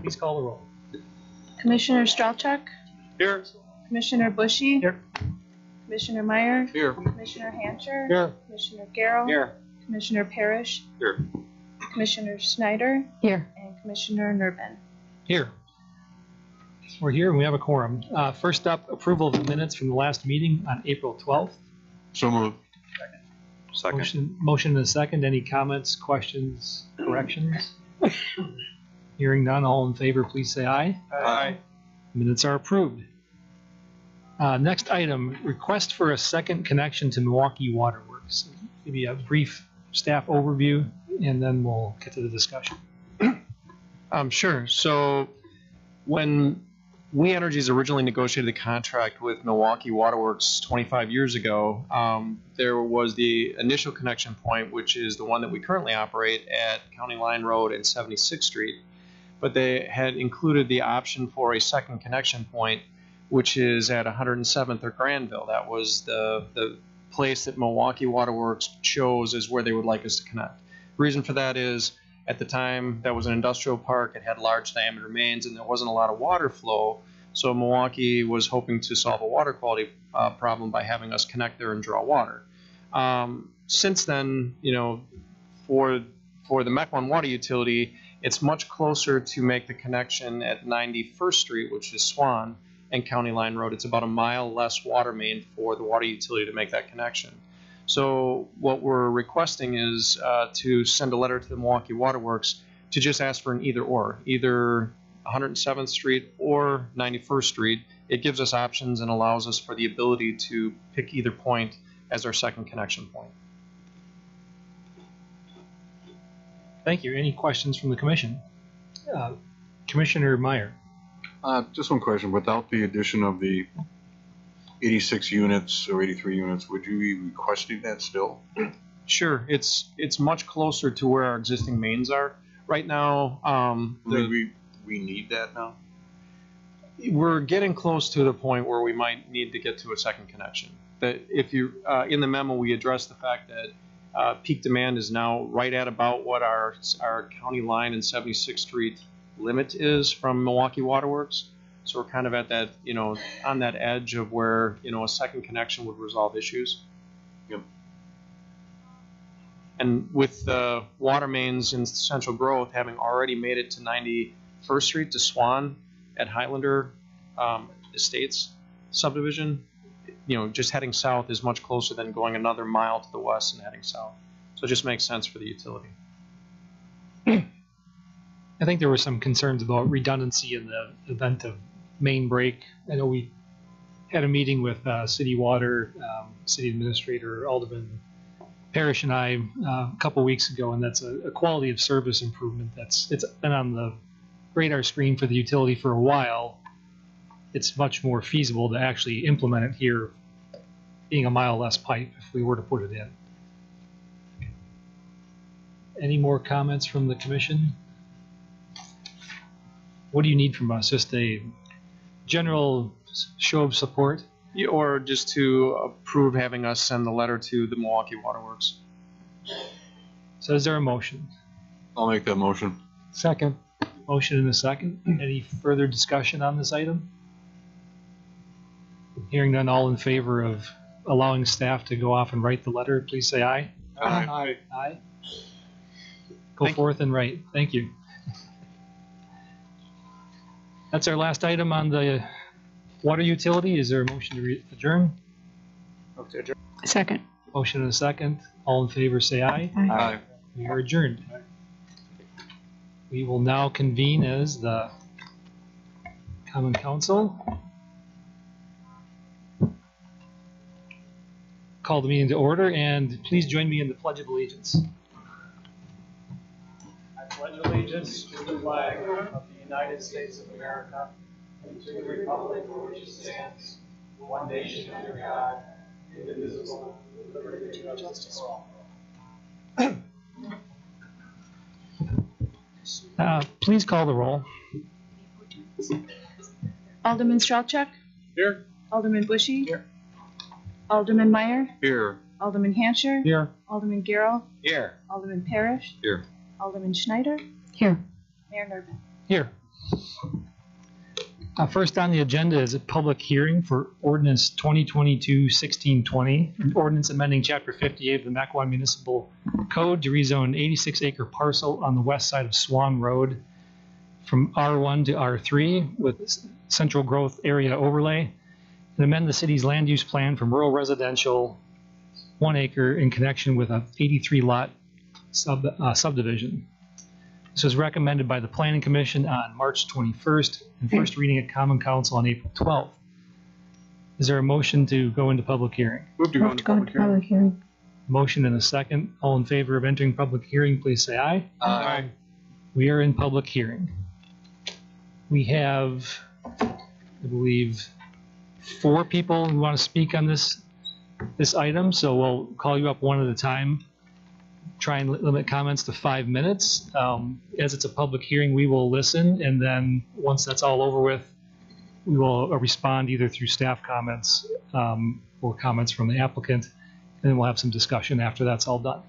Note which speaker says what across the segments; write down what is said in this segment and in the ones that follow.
Speaker 1: Please call the roll.
Speaker 2: Commissioner Stralchuk,
Speaker 3: Here.
Speaker 2: Commissioner Bushy,
Speaker 1: Here.
Speaker 2: Commissioner Meyer,
Speaker 3: Here.
Speaker 2: Commissioner Hancher,
Speaker 3: Here.
Speaker 2: Commissioner Garrow,
Speaker 3: Here.
Speaker 2: Commissioner Parrish,
Speaker 3: Here.
Speaker 2: Commissioner Schneider,
Speaker 4: Here.
Speaker 2: and Commissioner Nerben.
Speaker 1: Here. We're here and we have a quorum. First up, approval of the minutes from the last meeting on April 12th.
Speaker 3: So moved. Second.
Speaker 1: Motion and a second. Any comments, questions, corrections? Hearing none, all in favor, please say aye.
Speaker 3: Aye.
Speaker 1: Minutes are approved. Next item, request for a second connection to Milwaukee Waterworks. Maybe a brief staff overview, and then we'll get to the discussion.
Speaker 5: Sure. So when We Energies originally negotiated the contract with Milwaukee Waterworks 25 years ago, there was the initial connection point, which is the one that we currently operate at County Line Road and 76th Street. But they had included the option for a second connection point, which is at 107th or Granville. That was the place that Milwaukee Waterworks chose as where they would like us to connect. Reason for that is, at the time, that was an industrial park. It had large diameter mains, and there wasn't a lot of water flow. So Milwaukee was hoping to solve a water quality problem by having us connect there and draw water. Since then, for the Mequon water utility, it's much closer to make the connection at 91st Street, which is Swan, and County Line Road. It's about a mile less water main for the water utility to make that connection. So what we're requesting is to send a letter to the Milwaukee Waterworks to just ask for an either-or, either 107th Street or 91st Street. It gives us options and allows us for the ability to pick either point as our second connection point.
Speaker 1: Thank you. Any questions from the commission? Commissioner Meyer.
Speaker 3: Just one question. Without the addition of the 86 units or 83 units, would you be requesting that still?
Speaker 5: Sure. It's much closer to where our existing mains are. Right now,
Speaker 3: We need that now?
Speaker 5: we're getting close to the point where we might need to get to a second connection. That if you in the memo, we addressed the fact that peak demand is now right at about what our county line and 76th Street limit is from Milwaukee Waterworks. So we're kind of at that, on that edge of where, a second connection would resolve issues.
Speaker 3: Yep.
Speaker 5: And with the water mains in Central Growth having already made it to 91st Street to Swan at Highlander Estates subdivision, just heading south is much closer than going another mile to the west and heading south. So it just makes sense for the utility.
Speaker 1: I think there were some concerns about redundancy in the event of main break. I know we had a meeting with City Water, City Administrator Alderman Parrish and I a couple weeks ago, and that's a quality of service improvement. It's been on the radar screen for the utility for a while. It's much more feasible to actually implement it here, being a mile less pipe if we were to put it in. Any more comments from the commission? What do you need from us? Just a general show of support?
Speaker 5: Or just to approve having us send the letter to the Milwaukee Waterworks.
Speaker 1: So is there a motion?
Speaker 3: I'll make that motion.
Speaker 1: Second. Motion and a second. Any further discussion on this item? Hearing none, all in favor of allowing staff to go off and write the letter, please say aye.
Speaker 3: Aye.
Speaker 1: Aye. Go forth and write. Thank you. That's our last item on the water utility. Is there a motion to adjourn?
Speaker 4: Second.
Speaker 1: Motion and a second. All in favor say aye.
Speaker 3: Aye.
Speaker 1: We are adjourned. We will now convene as the Common Council. Call the meeting to order, and please join me in the Pledge of Allegiance. I pledge allegiance to the flag of the United States of America and to the republic for which it stands, one nation under God, indivisible, with liberty and justice for all. Please call the roll.
Speaker 2: Alderman Stralchuk,
Speaker 3: Here.
Speaker 2: Alderman Bushy,
Speaker 1: Here.
Speaker 2: Alderman Meyer,
Speaker 3: Here.
Speaker 2: Alderman Hancher,
Speaker 1: Here.
Speaker 2: Alderman Garrow,
Speaker 3: Here.
Speaker 2: Alderman Parrish,
Speaker 3: Here.
Speaker 2: Alderman Schneider,
Speaker 4: Here.
Speaker 2: Mayor Nerben.
Speaker 1: Here. First on the agenda is a public hearing for ordinance 2022-1620, an ordinance amending Chapter 58 of the Mequon Municipal Code to rezone 86-acre parcel on the west side of Swan Road from R1 to R3 with central growth area overlay, and amend the city's land use plan from rural residential 1 acre in connection with a 83-lot subdivision. This was recommended by the Planning Commission on March 21st and first reading at Common Council on April 12th. Is there a motion to go into public hearing?
Speaker 3: Move to go into public hearing.
Speaker 1: Motion and a second. All in favor of entering public hearing, please say aye.
Speaker 3: Aye.
Speaker 1: We are in public hearing. We have, I believe, 4 people who want to speak on this item, so we'll call you up one at a time. Try and limit comments to 5 minutes. As it's a public hearing, we will listen, and then once that's all over with, we will respond either through staff comments or comments from the applicant, and then we'll have some discussion after that's all done.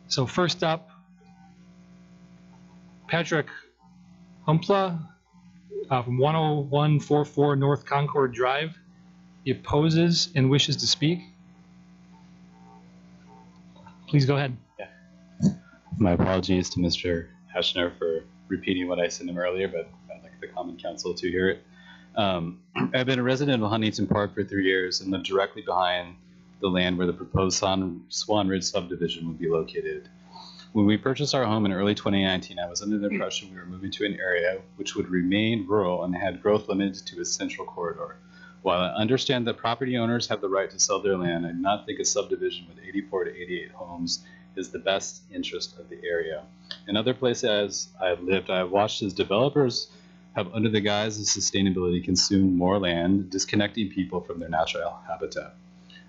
Speaker 1: So first up, Patrick Humpla from 10144 North Concord Drive. He opposes and wishes to speak. Please go ahead.
Speaker 4: My apologies to Mr. Heschner for repeating what I sent him earlier, but I'd like the Common Council to hear it. I've been a resident of Huntington Park for 3 years and live directly behind the land where the proposed Swan Ridge subdivision would be located. When we purchased our home in early 2019, I was under the impression we were moving to an area which would remain rural and had growth limited to a central corridor. While I understand that property owners have the right to sell their land, I do not think a subdivision with 84 to 88 homes is the best interest of the area. In other places I have lived, I have watched as developers have, under the guise of sustainability, consumed more land, disconnecting people from their natural habitat.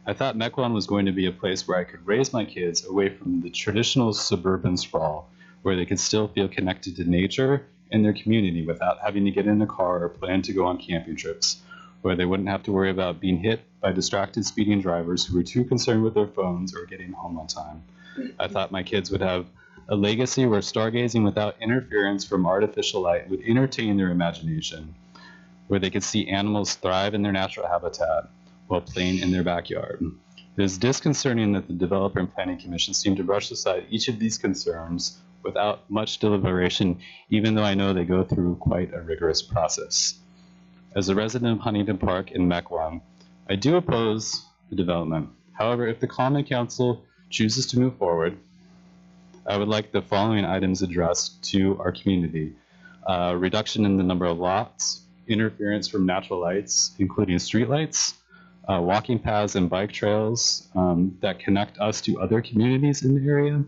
Speaker 4: I thought Mequon was going to be a place where I could raise my kids away from the traditional suburban sprawl, where they could still feel connected to nature and their community without having to get in a car or plan to go on camping trips, where they wouldn't have to worry about being hit by distracted speeding drivers who were too concerned with their phones or getting home on time. I thought my kids would have a legacy where stargazing without interference from artificial light would entertain their imagination, where they could see animals thrive in their natural habitat while playing in their backyard. It is disconcerting that the Developer and Planning Commission seem to brush aside each of these concerns without much deliberation, even though I know they go through quite a rigorous process. As a resident of Huntington Park in Mequon, I do oppose the development. However, if the Common Council chooses to move forward, I would like the following items addressed to our community. Reduction in the number of lots, interference from natural lights, including street lights, walking paths and bike trails that connect us to other communities in the area,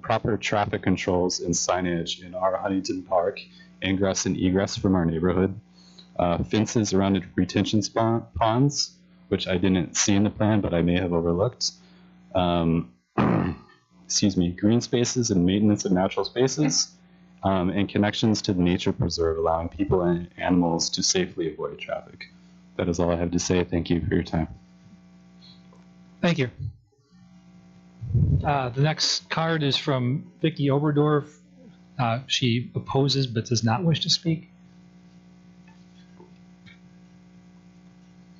Speaker 4: proper traffic controls and signage in our Huntington Park, ingress and egress from our neighborhood, fences around retention ponds, which I didn't see in the plan, but I may have overlooked. Excuse me, green spaces and maintenance of natural spaces, and connections to the nature preserve, allowing people and animals to safely avoid traffic. That is all I have to say. Thank you for your time.
Speaker 1: Thank you. The next card is from Vicky Oberdorf. She opposes but does not wish to speak.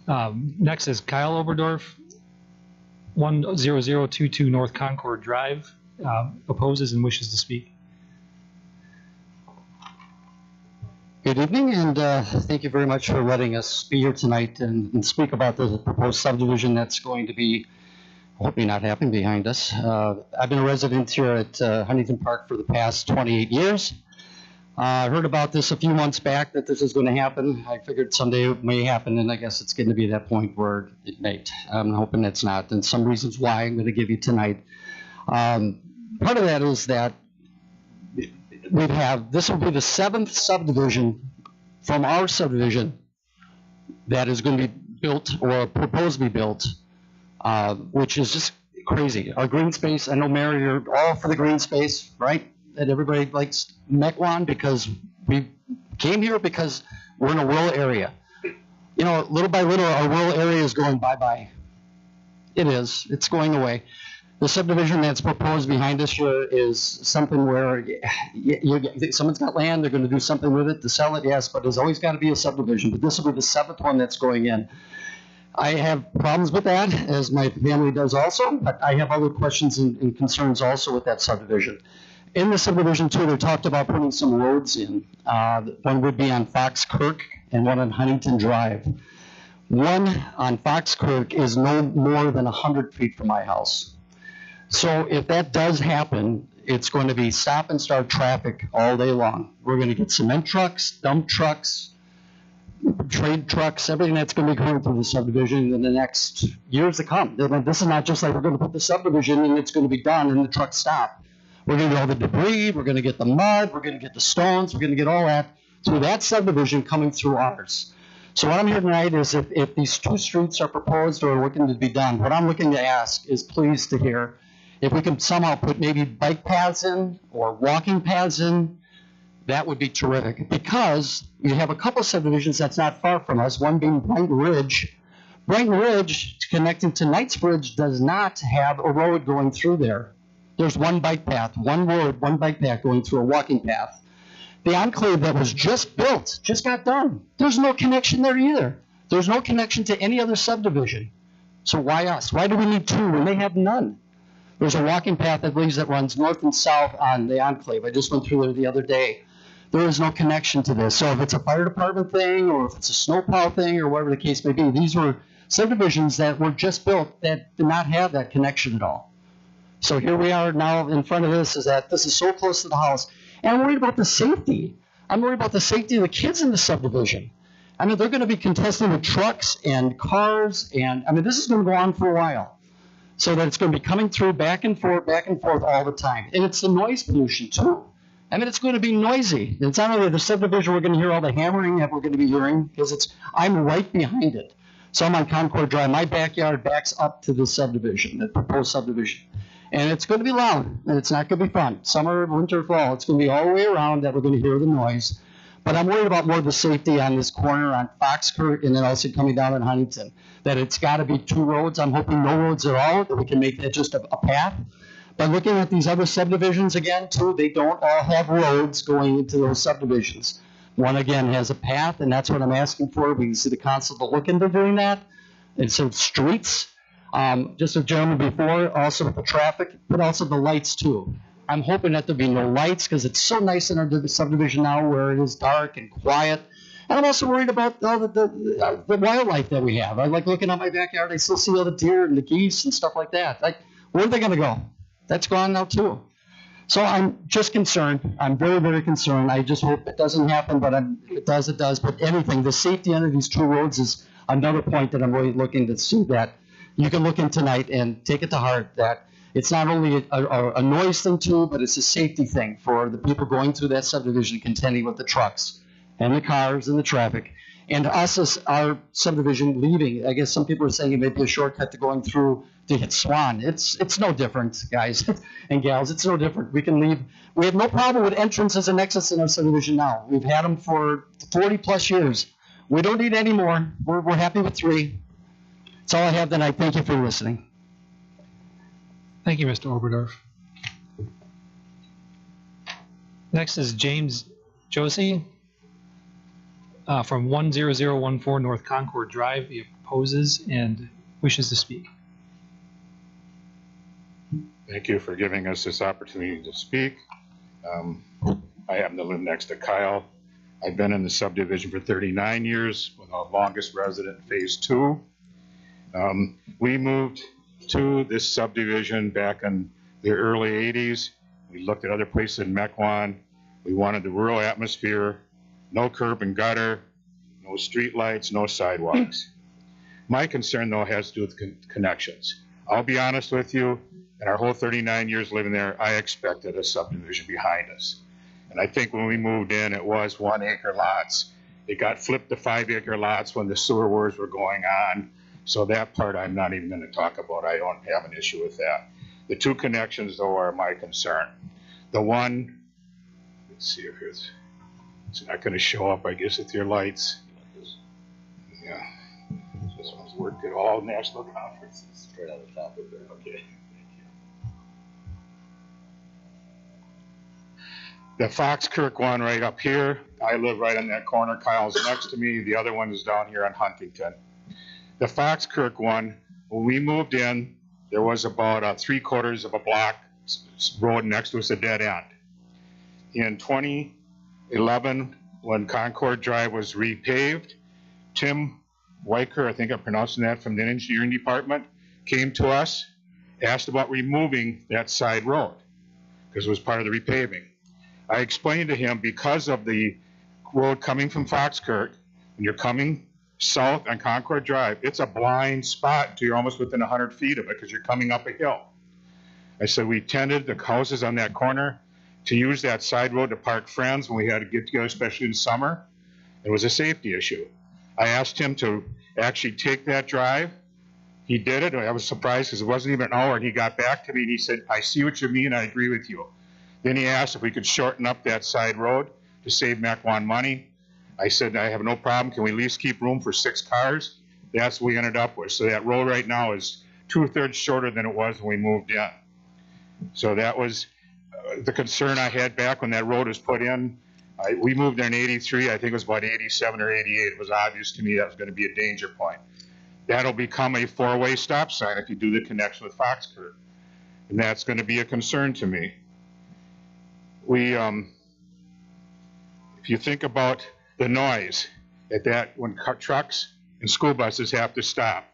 Speaker 1: Next is Kyle Oberdorf, 10022 North Concord Drive, opposes and wishes to speak.
Speaker 6: Good evening, and thank you very much for letting us be here tonight and speak about the proposed subdivision that's going to be hopefully not happening behind us. I've been a resident here at Huntington Park for the past 28 years. I heard about this a few months back that this is going to happen. I figured someday it may happen, and I guess it's going to be that point where it might. I'm hoping it's not, and some reasons why I'm going to give you tonight. Part of that is that this will be the 7th subdivision from our subdivision that is going to be built or proposed to be built, which is just crazy. Our green space, I know, Mary, you're all for the green space, right? That everybody likes Mequon because we came here because we're in a rural area. You know, little by little, our rural area is going bye-bye. It is. It's going away. The subdivision that's proposed behind us here is something where someone's got land, they're going to do something with it to sell it, yes, but there's always got to be a subdivision. But this will be the 7th one that's going in. I have problems with that, as my family does also, but I have other questions and concerns also with that subdivision. In the subdivision too, they talked about putting some roads in. One would be on Fox Kirk and one on Huntington Drive. One on Fox Kirk is no more than 100 feet from my house. So if that does happen, it's going to be stop and start traffic all day long. We're going to get cement trucks, dump trucks, trade trucks, everything that's going to be going through the subdivision in the next years to come. This is not just like we're going to put the subdivision and it's going to be done and the trucks stop. We're going to get all the debris, we're going to get the mud, we're going to get the stones, we're going to get all that through that subdivision coming through ours. So what I'm here tonight is if these 2 streets are proposed or looking to be done, what I'm looking to ask is please to hear if we can somehow put maybe bike paths in or walking paths in, that would be terrific. Because you have a couple of subdivisions that's not far from us, one being Brighton Ridge. Brighton Ridge, connecting to Knightsbridge, does not have a road going through there. There's one bike path, one road, one bike path going through a walking path. The enclave that was just built, just got done. There's no connection there either. There's no connection to any other subdivision. So why us? Why do we need 2 when they have none? There's a walking path, I believe, that runs north and south on the enclave. I just went through there the other day. There is no connection to this. So if it's a fire department thing or if it's a snowplow thing or whatever the case may be, these were subdivisions that were just built that did not have that connection at all. So here we are now in front of this, is that this is so close to the house. And I'm worried about the safety. I'm worried about the safety of the kids in the subdivision. I mean, they're going to be contesting with trucks and cars, and I mean, this is going to go on for a while. So that it's going to be coming through back and forth all the time. And it's the noise pollution too. I mean, it's going to be noisy. It's not only the subdivision we're going to hear all the hammering that we're going to be hearing, because I'm right behind it. So I'm on Concord Drive. My backyard backs up to the subdivision, the proposed subdivision. And it's going to be loud, and it's not going to be fun. Summer, winter, fall, it's going to be all the way around that we're going to hear the noise. But I'm worried about more of the safety on this corner on Foxkirk and then also coming down on Huntington. That it's got to be 2 roads. I'm hoping no roads at all, that we can make that just a path. But looking at these other subdivisions again, too, they don't all have roads going into those subdivisions. One, again, has a path, and that's what I'm asking for. We can see the council to look into doing that. And so streets, just as gentleman before, also with the traffic, but also the lights, too. I'm hoping that there'll be no lights because it's so nice in our subdivision now where it is dark and quiet. And I'm also worried about all the wildlife that we have. I like looking at my backyard. I still see all the deer and the geese and stuff like that. Like, where are they going to go? That's gone now, too. So I'm just concerned. I'm very, very concerned. I just hope it doesn't happen, but it does. But anything, the safety under these 2 roads is another point that I'm really looking to see that you can look in tonight and take it to heart that it's not only a noise thing too, but it's a safety thing for the people going through that subdivision contending with the trucks and the cars and the traffic. And us as our subdivision leaving, I guess some people are saying it may be a shortcut to going through to hit Swan. It's no different, guys and gals. It's no different. We can leave. We have no problem with entrances and exits in our subdivision now. We've had them for 40 plus years. We don't need any more. We're happy with 3. That's all I have tonight. Thank you for listening.
Speaker 1: Thank you, Mr. Oberdorf. Next is James Josie from 10014 North Concord Drive. He opposes and wishes to speak.
Speaker 3: Thank you for giving us this opportunity to speak. I happen to live next to Kyle. I've been in the subdivision for 39 years, with the longest resident, phase 2. We moved to this subdivision back in the early 80s. We looked at other places in Mequon. We wanted the rural atmosphere, no curb and gutter, no street lights, no sidewalks. My concern, though, has to do with connections. I'll be honest with you, in our whole 39 years living there, I expected a subdivision behind us. And I think when we moved in, it was 1-acre lots. It got flipped to 5-acre lots when the sewer wars were going on. So that part I'm not even going to talk about. I don't have an issue with that. The 2 connections, though, are my concern. The one, let's see if it's not going to show up, I guess, with your lights. Yeah. This one's worked at all national conferences. Straight out of the top of there. Okay. Thank you. The Foxkirk one right up here, I live right on that corner. Kyle's next to me. The other one is down here on Huntington. The Foxkirk one, when we moved in, there was about 3/4 of a block road next to us, a dead end. In 2011, when Concord Drive was repaved, Tim Weicker, I think I'm pronouncing that, from the engineering department, came to us, asked about removing that side road because it was part of the repaving. I explained to him, because of the road coming from Foxkirk, when you're coming south on Concord Drive, it's a blind spot until you're almost within 100 feet of it because you're coming up a hill. I said we tended the houses on that corner to use that side road to park friends when we had to get together, especially in summer. It was a safety issue. I asked him to actually take that drive. He did it. I was surprised because it wasn't even an hour, and he got back to me and he said, I see what you mean, I agree with you. Then he asked if we could shorten up that side road to save Mequon money. I said, I have no problem. Can we at least keep room for 6 cars? That's what we ended up with. So that road right now is 2/3 shorter than it was when we moved in. So that was the concern I had back when that road was put in. We moved there in 83. I think it was about 87 or 88. It was obvious to me that was going to be a danger point. That'll become a 4-way stop sign if you do the connection with Foxkirk. And that's going to be a concern to me. If you think about the noise at that, when trucks and school buses have to stop,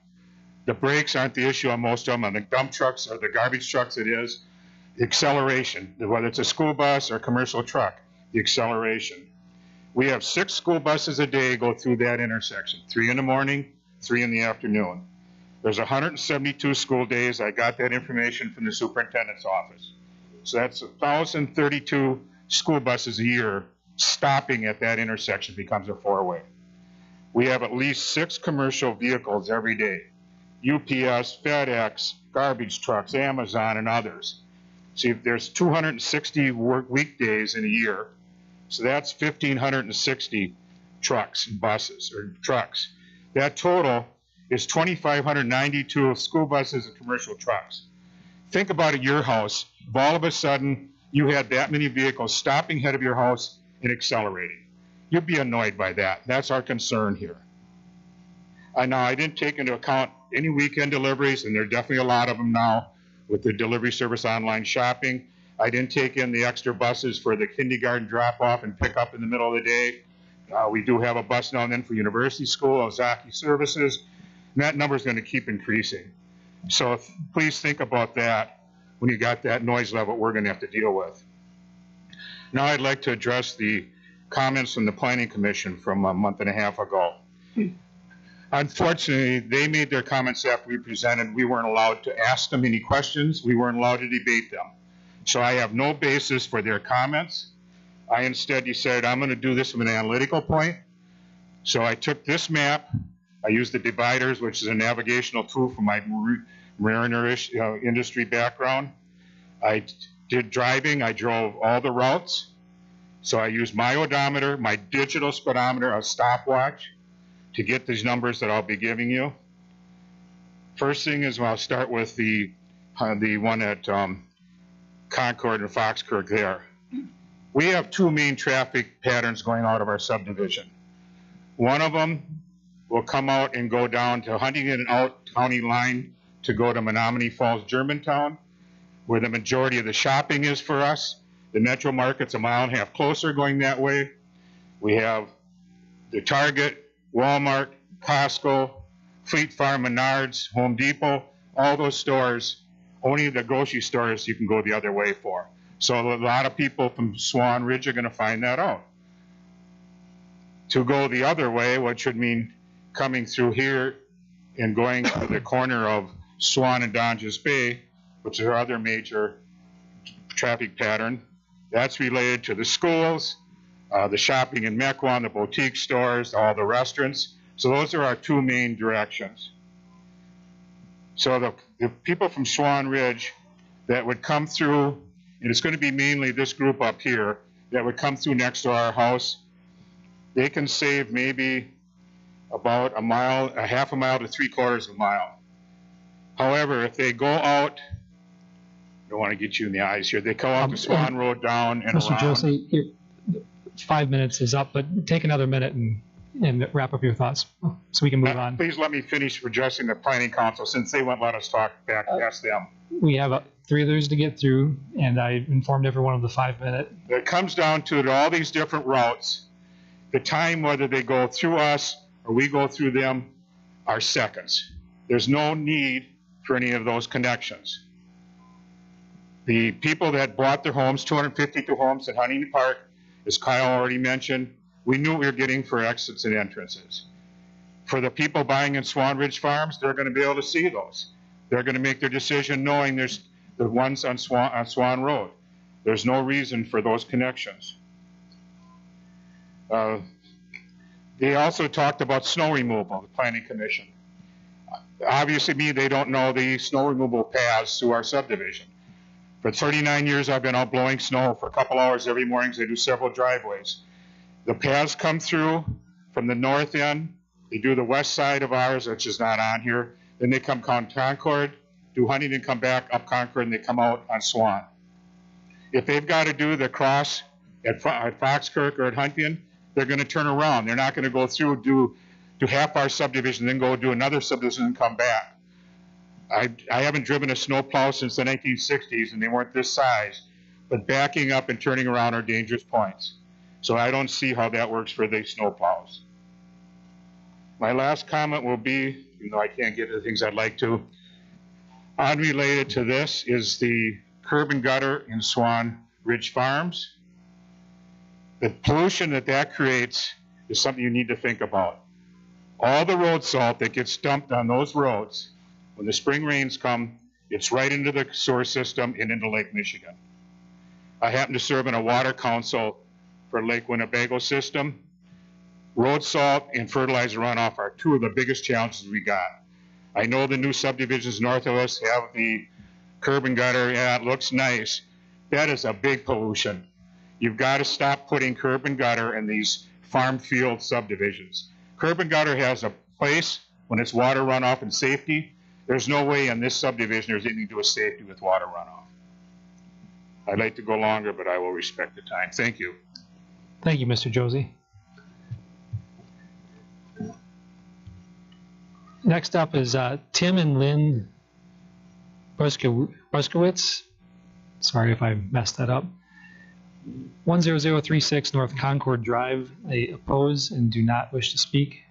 Speaker 3: the brakes aren't the issue on most of them. On the dump trucks or the garbage trucks, it is the acceleration, whether it's a school bus or a commercial truck, the acceleration. We have 6 school buses a day go through that intersection, 3 in the morning, 3 in the afternoon. There's 172 school days. I got that information from the superintendent's office. So that's 1,032 school buses a year stopping at that intersection becomes a 4-way. We have at least 6 commercial vehicles every day. UPS, FedEx, garbage trucks, Amazon, and others. See, there's 260 weekdays in a year. So that's 1,560 trucks and buses, or trucks. That total is 2,592 school buses and commercial trucks. Think about at your house, if all of a sudden you had that many vehicles stopping ahead of your house and accelerating. You'd be annoyed by that. That's our concern here. I didn't take into account any weekend deliveries, and there are definitely a lot of them now with the delivery service online shopping. I didn't take in the extra buses for the kindergarten drop-off and pick-up in the middle of the day. We do have a bus now and then for university school, Ozaki services, and that number is going to keep increasing. So please think about that when you got that noise level we're going to have to deal with. Now I'd like to address the comments from the Planning Commission from a month and a half ago. Unfortunately, they made their comments after we presented. We weren't allowed to ask them any questions. We weren't allowed to debate them. So I have no basis for their comments. I instead decided I'm going to do this from an analytical point. So I took this map. I used the dividers, which is a navigational tool for my marinerish industry background. I did driving. I drove all the routes. So I used my odometer, my digital speedometer, a stopwatch, to get these numbers that I'll be giving you. First thing is, I'll start with the one at Concord and Foxkirk there. We have 2 main traffic patterns going out of our subdivision. One of them will come out and go down to Huntington Out County line to go to Menominee Falls, Germantown, where the majority of the shopping is for us. The metro market's 1.5 miles closer going that way. We have the Target, Walmart, Costco, Fleet Farm, Menards, Home Depot, all those stores. Only the grocery stores you can go the other way for. So a lot of people from Swan Ridge are going to find that out. To go the other way, which would mean coming through here and going to the corner of Swan and Donges Bay, which is our other major traffic pattern, that's related to the schools, the shopping in Mequon, the boutique stores, all the restaurants. So those are our 2 main directions. So the people from Swan Ridge that would come through, and it's going to be mainly this group up here, that would come through next to our house, they can save maybe about a mile, a 1/2 mile to 3/4 of a mile. However, if they go out, don't want to get you in the eyes here. They come off the Swan Road down and
Speaker 1: Mr.
Speaker 3: around.
Speaker 1: Josie, 5 minutes is up, but take another minute and wrap up your thoughts so we can move on.
Speaker 3: Please let me finish addressing the planning council since they won't let us talk back past them.
Speaker 1: We have 3 others to get through, and I informed everyone of the 5-minute.
Speaker 3: It comes down to all these different routes. The time, whether they go through us or we go through them, are seconds. There's no need for any of those connections. The people that bought their homes, 252 homes in Huntington Park, as Kyle already mentioned, we knew what we were getting for exits and entrances. For the people buying in Swan Ridge Farms, they're going to be able to see those. They're going to make their decision knowing there's the ones on Swan Road. There's no reason for those connections. They also talked about snow removal, the Planning Commission. Obviously, they don't know the snow removal paths to our subdivision. For 39 years, I've been out blowing snow for a couple hours every morning. They do several driveways. The paths come through from the north end. They do the west side of ours, which is not on here. Then they come Concord, do Huntington, come back up Concord, and they come out on Swan. If they've got to do the cross at Foxkirk or at Huntington, they're going to turn around. They're not going to go through, do half our subdivision, then go do another subdivision and come back. I haven't driven a snowplow since the 1960s, and they weren't this size. But backing up and turning around are dangerous points. So I don't see how that works for the snowplows. My last comment will be, even though I can't get to the things I'd like to, unrelated to this is the curb and gutter in Swan Ridge Farms. The pollution that creates is something you need to think about. All the road salt that gets dumped on those roads, when the spring rains come, it's right into the sewer system and into Lake Michigan. I happen to serve in a water council for Lake Winnebago system. Road salt and fertilizer runoff are 2 of the biggest challenges we got. I know the new subdivisions north of us have the curb and gutter. Yeah, it looks nice. That is a big pollution. You've got to stop putting curb and gutter in these farm field subdivisions. Curb and gutter has a place when it's water runoff and safety. There's no way in this subdivision there's anything to do with safety with water runoff. I'd like to go longer, but I will respect the time. Thank you.
Speaker 1: Thank you, Mr. Josie. Next up is Tim and Lynn Bruskowitz. Sorry if I messed that up. 10036 North Concord Drive. They oppose and do not wish to speak.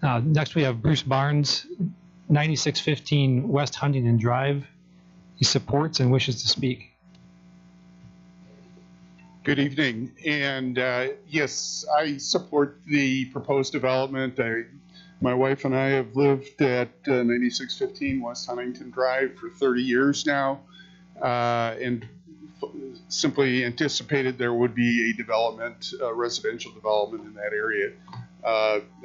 Speaker 1: Next we have Bruce Barnes, 9615 West Huntington Drive. He supports and wishes to speak.
Speaker 7: Good evening, and yes, I support the proposed development. My wife and I have lived at 9615 West Huntington Drive for 30 years now, and simply anticipated there would be a development, residential development in that area,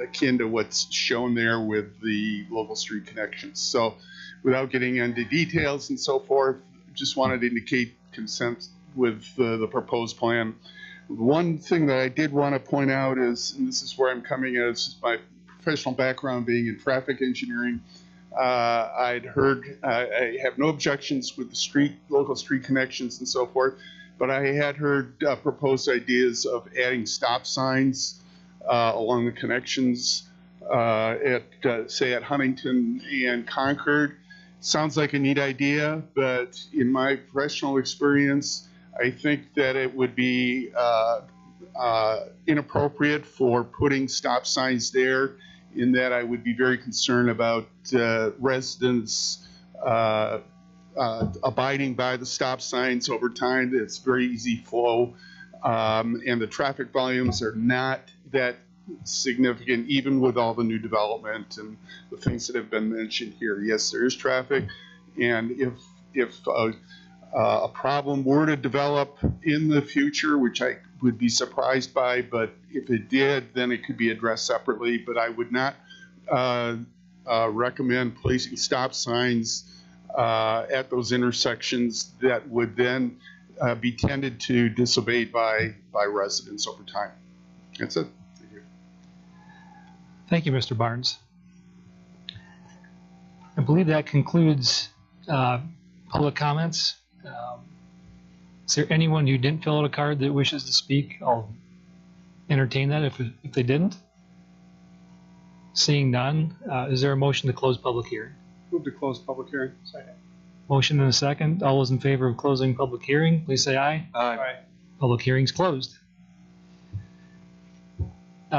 Speaker 7: akin to what's shown there with the local street connections. So without getting into details and so forth, just wanted to indicate consent with the proposed plan. One thing that I did want to point out is, and this is where I'm coming at, is my professional background being in traffic engineering. I'd heard, I have no objections with the local street connections and so forth, but I had heard proposed ideas of adding stop signs along the connections say at Huntington and Concord. Sounds like a neat idea, but in my professional experience, I think that it would be inappropriate for putting stop signs there, in that I would be very concerned about residents abiding by the stop signs over time. It's very easy flow, and the traffic volumes are not that significant, even with all the new development and the things that have been mentioned here. Yes, there is traffic, and if a problem were to develop in the future, which I would be surprised by, but if it did, then it could be addressed separately. But I would not recommend placing stop signs at those intersections that would then be tended to disobeyed by residents over time. That's it. Thank you.
Speaker 1: Thank you, Mr. Barnes. I believe that concludes public comments. Is there anyone who didn't fill out a card that wishes to speak? I'll entertain that if they didn't. Seeing none, is there a motion to close public hearing?
Speaker 7: Move to close public hearing.
Speaker 1: Second. Motion and a second. All those in favor of closing public hearing, please say aye.
Speaker 5: Aye.
Speaker 1: Public hearing's closed.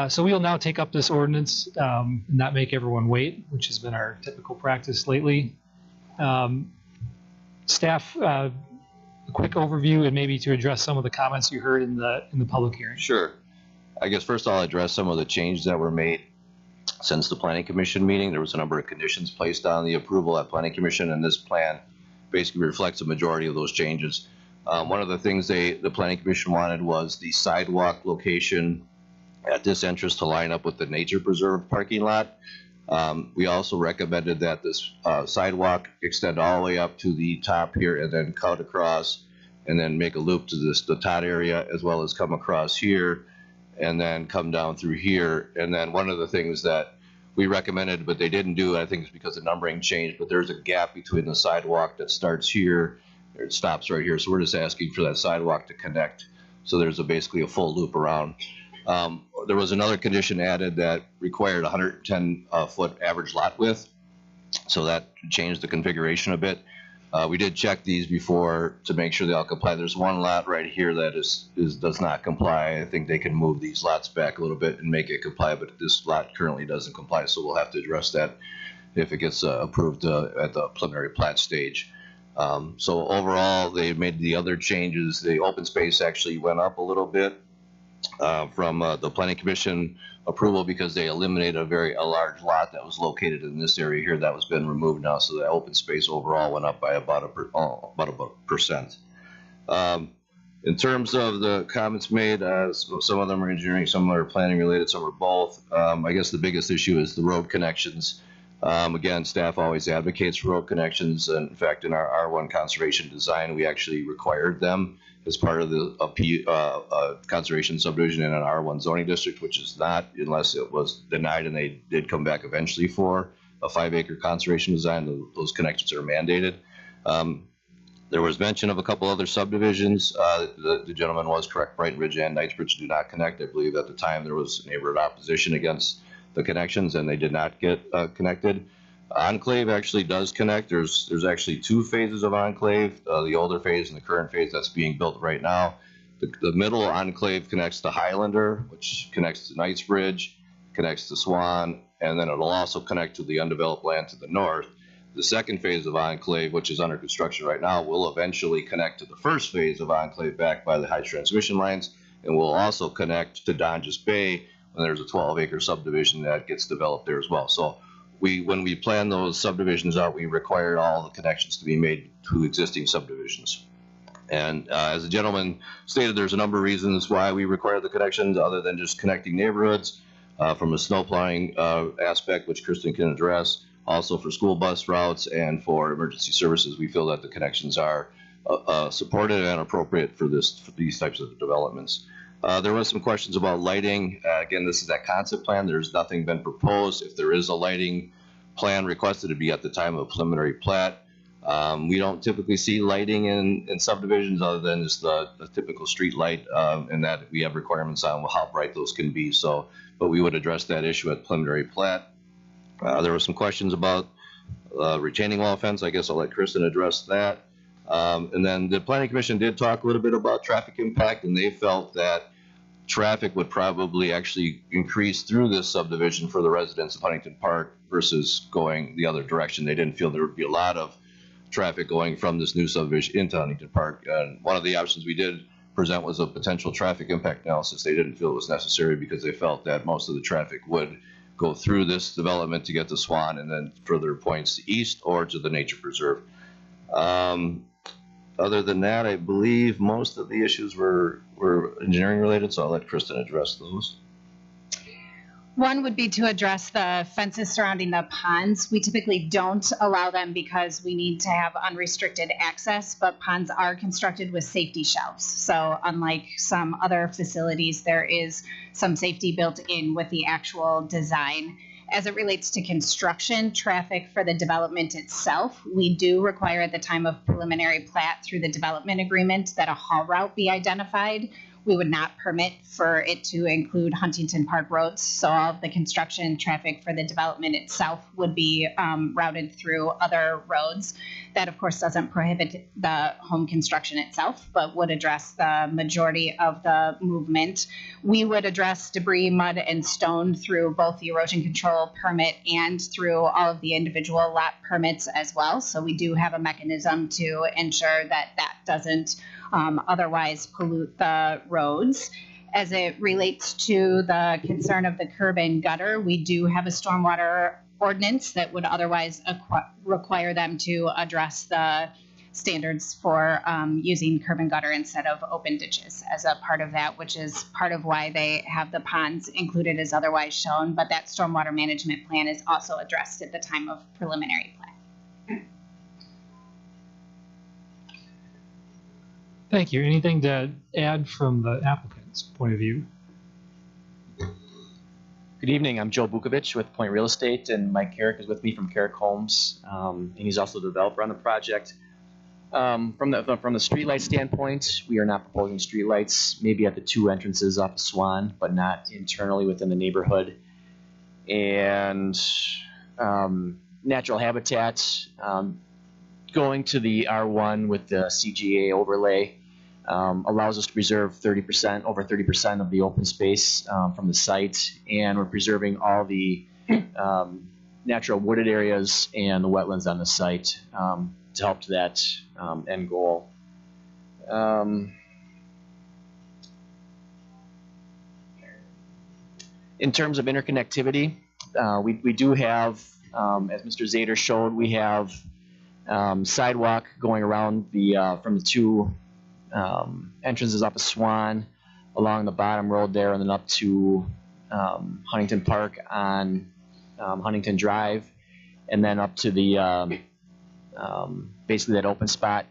Speaker 1: So we'll now take up this ordinance, and not make everyone wait, which has been our typical practice lately. Staff, a quick overview and maybe to address some of the comments you heard in the public hearing.
Speaker 8: Sure. I guess first I'll address some of the changes that were made since the Planning Commission meeting. There was a number of conditions placed on the approval at Planning Commission, and this plan basically reflects a majority of those changes. One of the things the Planning Commission wanted was the sidewalk location at this entrance to line up with the nature preserve parking lot. We also recommended that this sidewalk extend all the way up to the top here and then cut across and then make a loop to the tot area, as well as come across here and then come down through here. And then one of the things that we recommended, but they didn't do, I think it's because the numbering changed, but there's a gap between the sidewalk that starts here, it stops right here. So we're just asking for that sidewalk to connect. So there's basically a full loop around. There was another condition added that required 110 foot average lot width. So that changed the configuration a bit. We did check these before to make sure they all comply. There's one lot right here that does not comply. I think they can move these lots back a little bit and make it comply, but this lot currently doesn't comply. So we'll have to address that if it gets approved at the preliminary plat stage. So overall, they made the other changes. The open space actually went up a little bit from the Planning Commission approval because they eliminated a large lot that was located in this area here that was been removed now. So the open space overall went up by about a percent. In terms of the comments made, some of them are engineering, some are planning related, some are both. I guess the biggest issue is the road connections. Again, staff always advocates for road connections. And in fact, in our R1 conservation design, we actually required them as part of the conservation subdivision in an R1 zoning district, which is not unless it was denied, and they did come back eventually for a 5-acre conservation design. Those connections are mandated. There was mention of a couple other subdivisions. The gentleman was correct. Brighton Ridge and Knightsbridge do not connect. I believe at the time there was neighborhood opposition against the connections, and they did not get connected. Enclave actually does connect. There's actually 2 phases of Enclave, the older phase and the current phase that's being built right now. The middle Enclave connects to Highlander, which connects to Knightsbridge, connects to Swan, and then it'll also connect to the undeveloped land to the north. The second phase of Enclave, which is under construction right now, will eventually connect to the first phase of Enclave backed by the high transmission lines, and will also connect to Donges Bay when there's a 12-acre subdivision that gets developed there as well. So when we plan those subdivisions out, we required all the connections to be made to existing subdivisions. And as the gentleman stated, there's a number of reasons why we require the connections other than just connecting neighborhoods. From a snow plowing aspect, which Kristen can address, also for school bus routes and for emergency services, we feel that the connections are supported and appropriate for these types of developments. There was some questions about lighting. Again, this is that concept plan. There's nothing been proposed. If there is a lighting plan requested, to be at the time of a preliminary plat. We don't typically see lighting in subdivisions other than just the typical street light, and that we have requirements on how bright those can be. So, but we would address that issue at preliminary plat. There were some questions about retaining wall fence. I guess I'll let Kristen address that. And then the Planning Commission did talk a little bit about traffic impact, and they felt that traffic would probably actually increase through this subdivision for the residents of Huntington Park versus going the other direction. They didn't feel there would be a lot of traffic going from this new subdivision into Huntington Park. And one of the options we did present was a potential traffic impact analysis. They didn't feel it was necessary because they felt that most of the traffic would go through this development to get to Swan and then further points east or to the nature preserve. Other than that, I believe most of the issues were engineering related, so I'll let Kristen address those.
Speaker 9: One would be to address the fences surrounding the ponds. We typically don't allow them because we need to have unrestricted access, but ponds are constructed with safety shelves. So unlike some other facilities, there is some safety built in with the actual design. As it relates to construction traffic for the development itself, we do require at the time of preliminary plat through the development agreement that a haul route be identified. We would not permit for it to include Huntington Park roads, so all of the construction traffic for the development itself would be routed through other roads. That, of course, doesn't prohibit the home construction itself, but would address the majority of the movement. We would address debris, mud, and stone through both the erosion control permit and through all of the individual lot permits as well. So we do have a mechanism to ensure that that doesn't otherwise pollute the roads. As it relates to the concern of the curb and gutter, we do have a stormwater ordinance that would otherwise require them to address the standards for using curb and gutter instead of open ditches as a part of that, which is part of why they have the ponds included as otherwise shown. But that stormwater management plan is also addressed at the time of preliminary plan.
Speaker 1: Thank you. Anything to add from the applicant's point of view?
Speaker 10: Good evening. I'm Joe Bukovic with Point Real Estate, and Mike Carrick is with me from Carrick Homes, and he's also the developer on the project. From the streetlight standpoint, we are not proposing streetlights, maybe at the two entrances off of Swan, but not internally within the neighborhood. And natural habitat, going to the R1 with the CGA overlay allows us to preserve over 30% of the open space from the site, and we're preserving all the natural wooded areas and the wetlands on the site to help to that end goal. In terms of interconnectivity, we do have, as Mr. Zader showed, we have sidewalk going around from the two entrances up of Swan, along the bottom road there, and then up to Huntington Park on Huntington Drive, and then up to the basically that open spot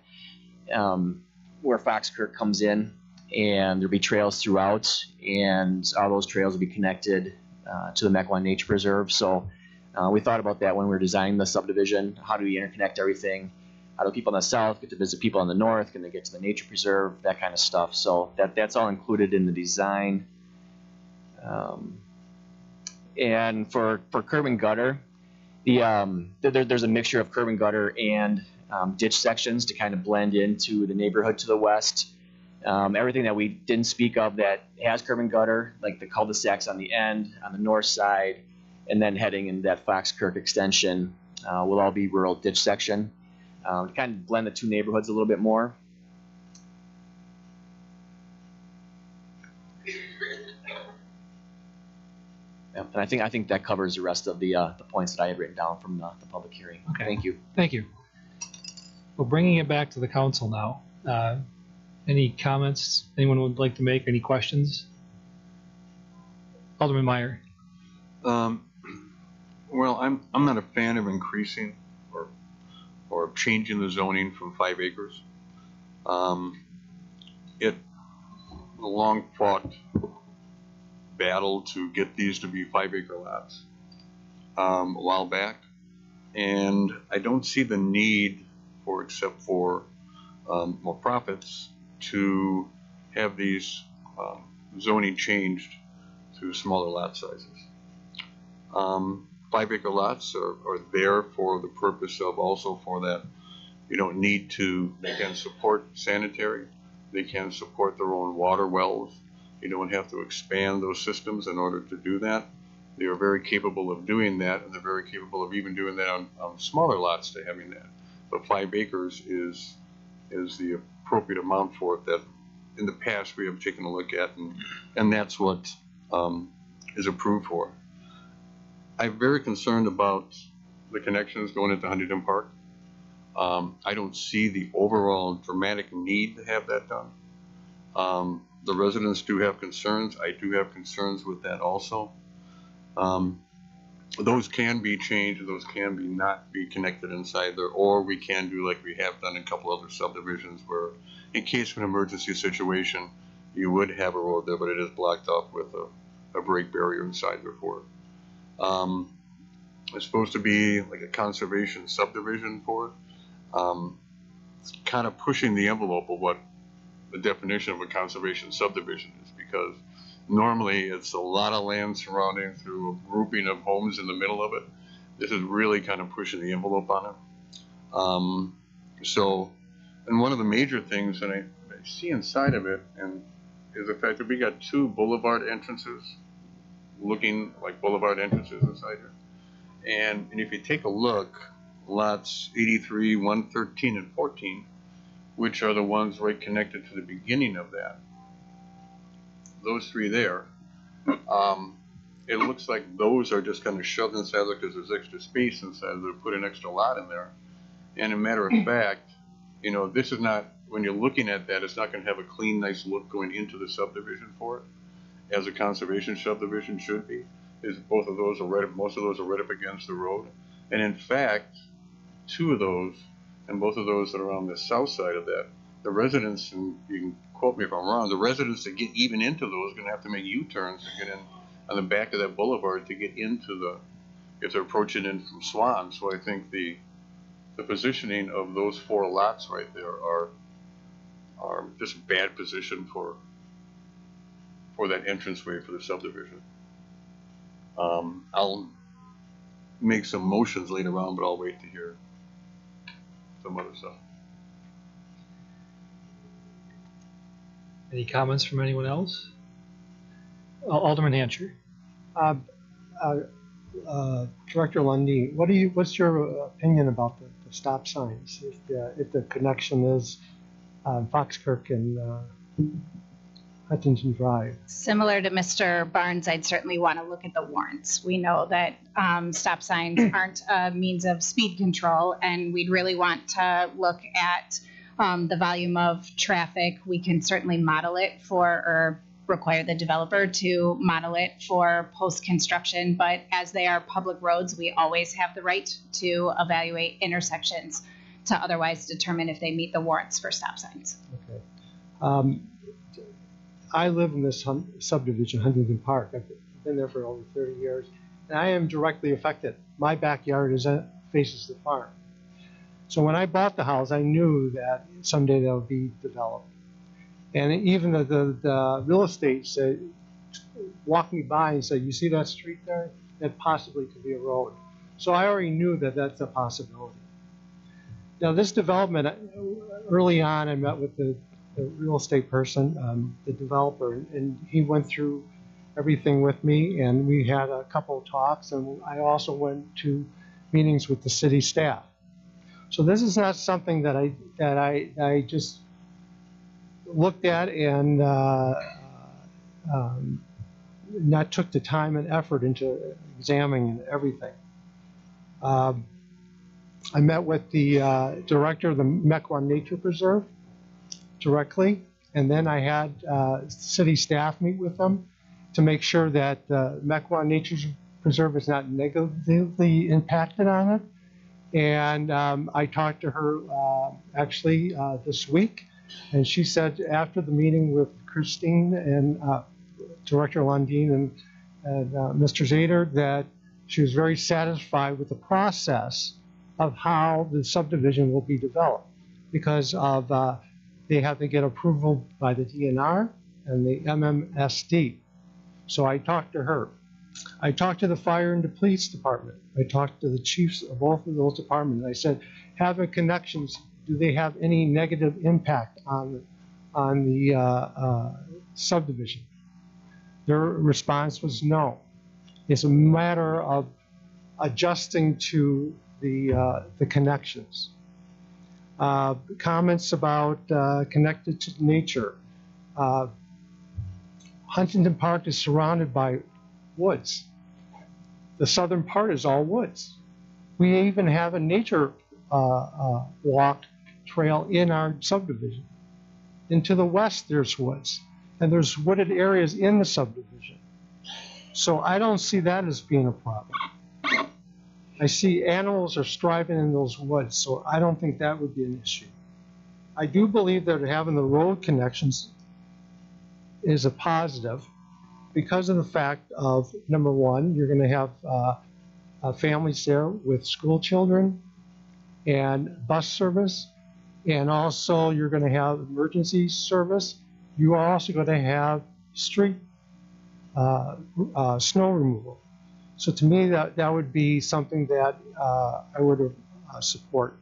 Speaker 10: where Fox Creek comes in, and there'll be trails throughout, and all those trails will be connected to the Mequon Nature Preserve. So we thought about that when we were designing the subdivision. How do we interconnect everything? How do people in the south get to visit people in the north? Can they get to the nature preserve? That kind of stuff. So that's all included in the design. And for curb and gutter, there's a mixture of curb and gutter and ditch sections to kind of blend into the neighborhood to the west. Everything that we didn't speak of that has curb and gutter, like the cul-de-sacs on the end, on the north side, and then heading in that Fox Creek extension, will all be rural ditch section. To kind of blend the two neighborhoods a little bit more. Yeah, and I think that covers the rest of the points that I had written down from the public hearing.
Speaker 1: Okay.
Speaker 10: Thank you.
Speaker 1: Thank you. Well, bringing it back to the council now. Any comments anyone would like to make? Any questions? Alderman Meyer.
Speaker 11: Well, I'm not a fan of increasing or changing the zoning from 5 acres. It was a long fought battle to get these to be 5-acre lots a while back, and I don't see the need except for more profits, to have these zoning changed to smaller lot sizes. 5-acre lots are there for the purpose of also for that. You don't need to, they can support sanitary, they can support their own water wells. You don't have to expand those systems in order to do that. They are very capable of doing that, and they're very capable of even doing that on smaller lots to having that. But 5 acres is the appropriate amount for it that in the past we have taken a look at, and that's what is approved for. I'm very concerned about the connections going into Huntington Park. I don't see the overall dramatic need to have that done. The residents do have concerns. I do have concerns with that also. Those can be changed, those can be not be connected inside there, or we can do like we have done in a couple other subdivisions where in case of an emergency situation, you would have a road there, but it is blocked off with a break barrier inside there for it. It's supposed to be like a conservation subdivision for it. It's kind of pushing the envelope of what the definition of a conservation subdivision is, because normally it's a lot of land surrounding through a grouping of homes in the middle of it. This is really kind of pushing the envelope on it. And one of the major things that I see inside of it is the fact that we got 2 boulevard entrances, looking like boulevard entrances inside here. And if you take a look, lots 83, 113, and 14, which are the ones right connected to the beginning of that, those 3 there, it looks like those are just kind of shoved inside there because there's extra space inside. They put an extra lot in there. And a matter of fact, you know, this is not, when you're looking at that, it's not going to have a clean, nice look going into the subdivision for it, as a conservation subdivision should be. Is both of those are right, most of those are right up against the road. And in fact, 2 of those, and both of those that are on the south side of that, the residents, and you can quote me if I'm wrong, the residents that get even into those are going to have to make U-turns to get in on the back of that boulevard to get into the, if they're approaching in from Swan. So I think the positioning of those 4 lots right there are just bad position for that entranceway for the subdivision. I'll make some motions later on, but I'll wait to hear some other stuff.
Speaker 1: Any comments from anyone else? Alderman Hancher.
Speaker 12: Director Lundin, what's your opinion about the stop signs? If the connection is Foxkirk and Huntington Drive?
Speaker 9: Similar to Mr. Barnes, I'd certainly want to look at the warrants. We know that stop signs aren't a means of speed control, and we'd really want to look at the volume of traffic. We can certainly model it for, or require the developer to model it for post-construction, but as they are public roads, we always have the right to evaluate intersections to otherwise determine if they meet the warrants for stop signs.
Speaker 12: Okay. I live in this subdivision, Huntington Park. I've been there for over 30 years, and I am directly affected. My backyard faces the farm. So when I bought the house, I knew that someday that would be developed. And even the real estate said, walked me by and said, you see that street there? That possibly could be a road. So I already knew that that's a possibility. Now this development, early on I met with the real estate person, the developer, and he went through everything with me, and we had a couple of talks, and I also went to meetings with the city staff. So this is not something that I just looked at and not took the time and effort into examining everything. I met with the director of the Mequon Nature Preserve directly, and then I had city staff meet with them to make sure that the Mequon Nature Preserve is not negatively impacted on it. And I talked to her actually this week, and she said after the meeting with Christine and Director Lundin and Mr. Zader that she was very satisfied with the process of how the subdivision will be developed, because of they have to get approval by the DNR and the MMSD. So I talked to her. I talked to the fire and the police department. I talked to the chiefs of both of those departments. I said, having connections, do they have any negative impact on the subdivision? Their response was no. It's a matter of adjusting to the connections. Comments about connected to nature. Huntington Park is surrounded by woods. The southern part is all woods. We even have a nature walk trail in our subdivision. And to the west there's woods, and there's wooded areas in the subdivision. So I don't see that as being a problem. I see animals are striving in those woods, so I don't think that would be an issue. I do believe that having the road connections is a positive because of the fact of, number one, you're going to have families there with school children and bus service. And also you're going to have emergency service. You are also going to have street snow removal. So to me, that would be something that I would support.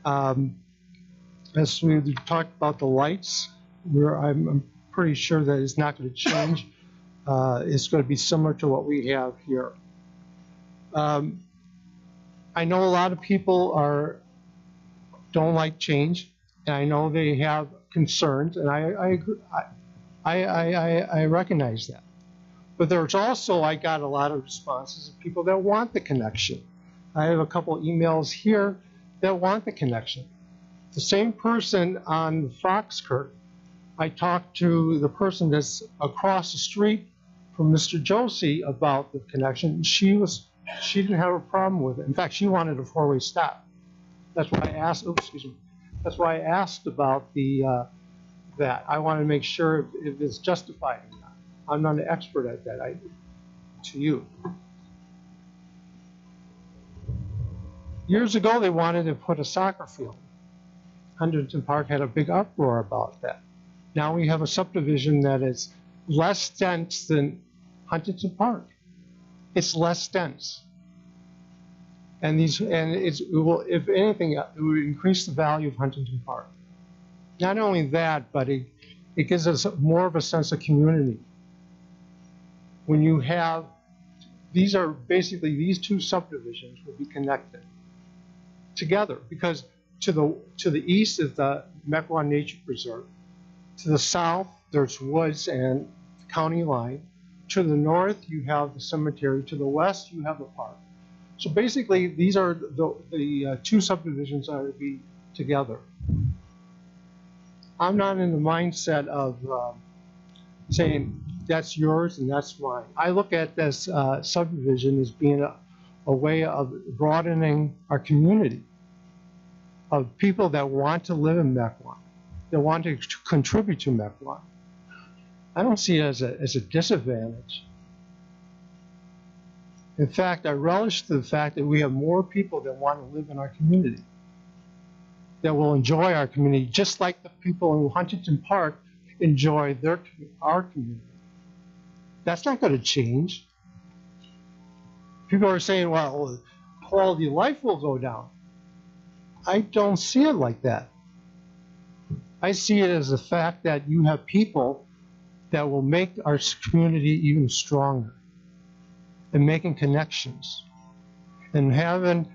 Speaker 12: As we talked about the lights, I'm pretty sure that it's not going to change. It's going to be similar to what we have here. I know a lot of people don't like change, and I know they have concerns, and I agree. I recognize that. But there's also, I got a lot of responses of people that want the connection. I have a couple emails here that want the connection. The same person on Foxkirk, I talked to the person that's across the street from Mr. Josie about the connection. She didn't have a problem with it. In fact, she wanted a four-way stop. That's why I asked. Oops, excuse me. That's why I asked about that. I want to make sure if it's justified or not. I'm not an expert at that. To you. Years ago, they wanted to put a soccer field. Huntington Park had a big uproar about that. Now we have a subdivision that is less dense than Huntington Park. It's less dense. And it will, if anything, it would increase the value of Huntington Park. Not only that, but it gives us more of a sense of community. When you have, these two subdivisions will be connected together, because to the east is the Mequon Nature Preserve. To the south, there's woods and the county line. To the north, you have the cemetery. To the west, you have the park. So basically, these are the two subdivisions that will be together. I'm not in the mindset of saying that's yours and that's mine. I look at this subdivision as being a way of broadening our community of people that want to live in Mequon, that want to contribute to Mequon. I don't see it as a disadvantage. In fact, I relish the fact that we have more people that want to live in our community, that will enjoy our community, just like the people in Huntington Park enjoy our community. That's not going to change. People are saying, well, quality of life will go down. I don't see it like that. I see it as the fact that you have people that will make our community even stronger, and making connections, and having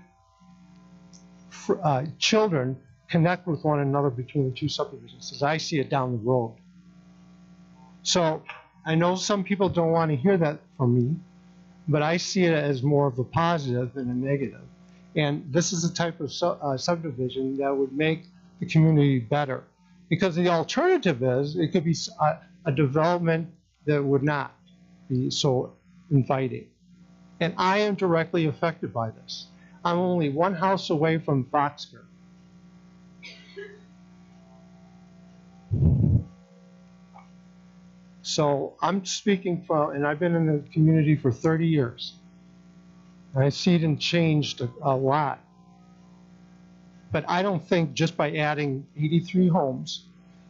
Speaker 12: children connect with one another between the two subdivisions, as I see it down the road. So I know some people don't want to hear that from me, but I see it as more of a positive than a negative. And this is the type of subdivision that would make the community better. Because the alternative is, it could be a development that would not be so inviting. And I am directly affected by this. I'm only one house away from Foxkirk. So I'm speaking from, and I've been in the community for 30 years. I see it changed a lot. But I don't think just by adding 83 homes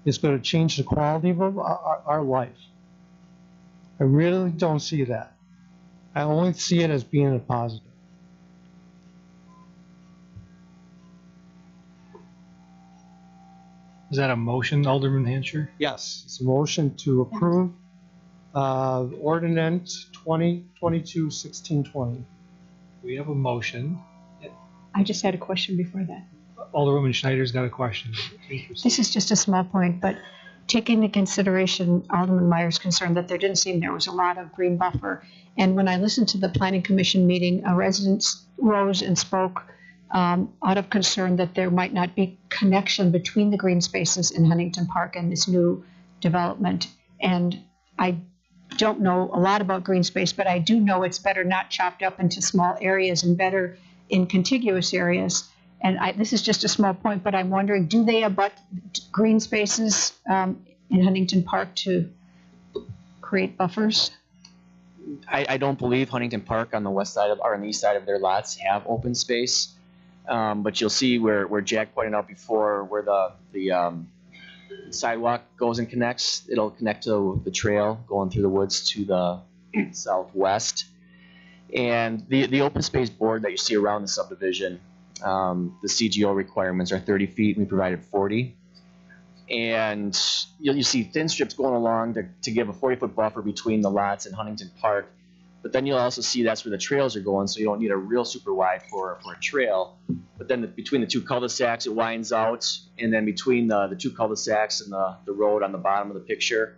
Speaker 12: is going to change the quality of our life. I really don't see that. I only see it as being a positive.
Speaker 1: Is that a motion, Alderman Hansher?
Speaker 12: Yes, it's a motion to approve ordinance 2022-1620.
Speaker 1: We have a motion.
Speaker 13: I just had a question before that.
Speaker 1: Alderwoman Schneider's got a question.
Speaker 13: This is just a small point, but taking into consideration Alderman Meyer's concern that there didn't seem there was a lot of green buffer. And when I listened to the Planning Commission meeting, a resident rose and spoke out of concern that there might not be connection between the green spaces in Huntington Park and this new development. And I don't know a lot about green space, but I do know it's better not chopped up into small areas and better in contiguous areas. And this is just a small point, but I'm wondering, do they abut green spaces in Huntington Park to create buffers?
Speaker 10: I don't believe Huntington Park on the west side of, or on the east side of their lots have open space. But you'll see where Jack pointed out before, where the sidewalk goes and connects. It'll connect to the trail going through the woods to the southwest. And the open space board that you see around the subdivision, the CGO requirements are 30 feet, and we provided 40. And you see thin strips going along to give a 40-foot buffer between the lots and Huntington Park. But then you'll also see that's where the trails are going, so you don't need a real super wide for a trail. But then between the two cul-de-sacs, it winds out, and then between the two cul-de-sacs and the road on the bottom of the picture,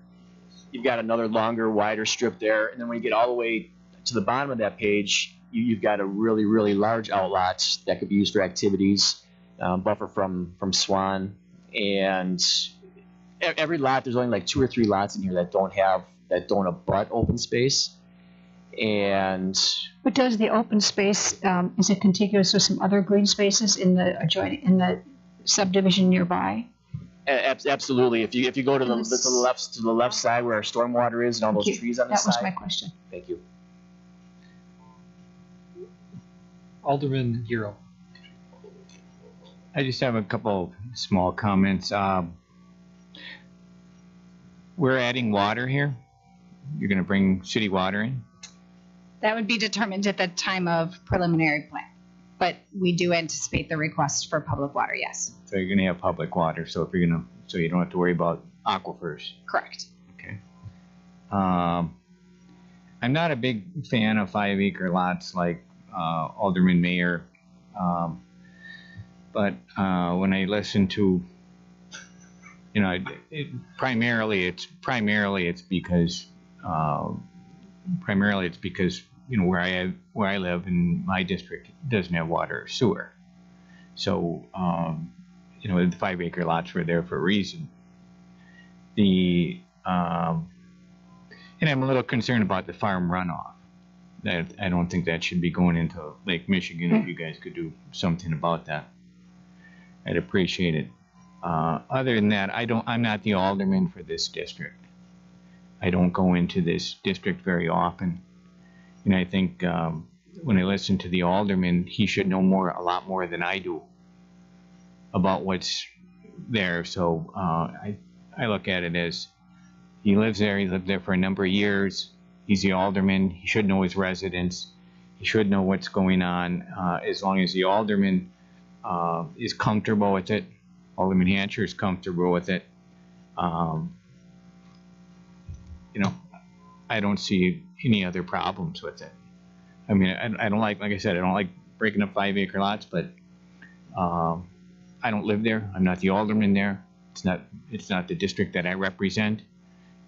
Speaker 10: you've got another longer, wider strip there. And then when you get all the way to the bottom of that page, you've got a really, really large outlot that could be used for activities, buffer from Swan. And every lot, there's only like 2 or 3 lots in here that don't abut open space.
Speaker 13: But does the open space, is it contiguous with some other green spaces in the subdivision nearby?
Speaker 10: Absolutely. If you go to the left side where our stormwater is and all those trees on the side.
Speaker 13: That was my question.
Speaker 10: Thank you.
Speaker 1: Alderman Giro.
Speaker 14: I just have a couple small comments. We're adding water here. You're going to bring city water in?
Speaker 9: That would be determined at the time of preliminary plan, but we do anticipate the request for public water, yes.
Speaker 14: So you're going to have public water, so you don't have to worry about aquifers.
Speaker 9: Correct.
Speaker 14: Okay. I'm not a big fan of 5-acre lots like Alderman Mayer, but when I listen to, primarily it's because where I live in my district doesn't have water or sewer. So the 5-acre lots were there for a reason. And I'm a little concerned about the farm runoff. That I don't think that should be going into Lake Michigan. If you guys could do something about that, I'd appreciate it. Other than that, I'm not the alderman for this district. I don't go into this district very often. And I think when I listen to the alderman, he should know a lot more than I do about what's there. So I look at it as he lives there. He lived there for a number of years. He's the alderman. He should know his residents. He should know what's going on. As long as the alderman is comfortable with it, Alderman Hancher is comfortable with it. I don't see any other problems with it. I mean, I don't like I said, I don't like breaking up 5-acre lots, but I don't live there. I'm not the alderman there. It's not the district that I represent.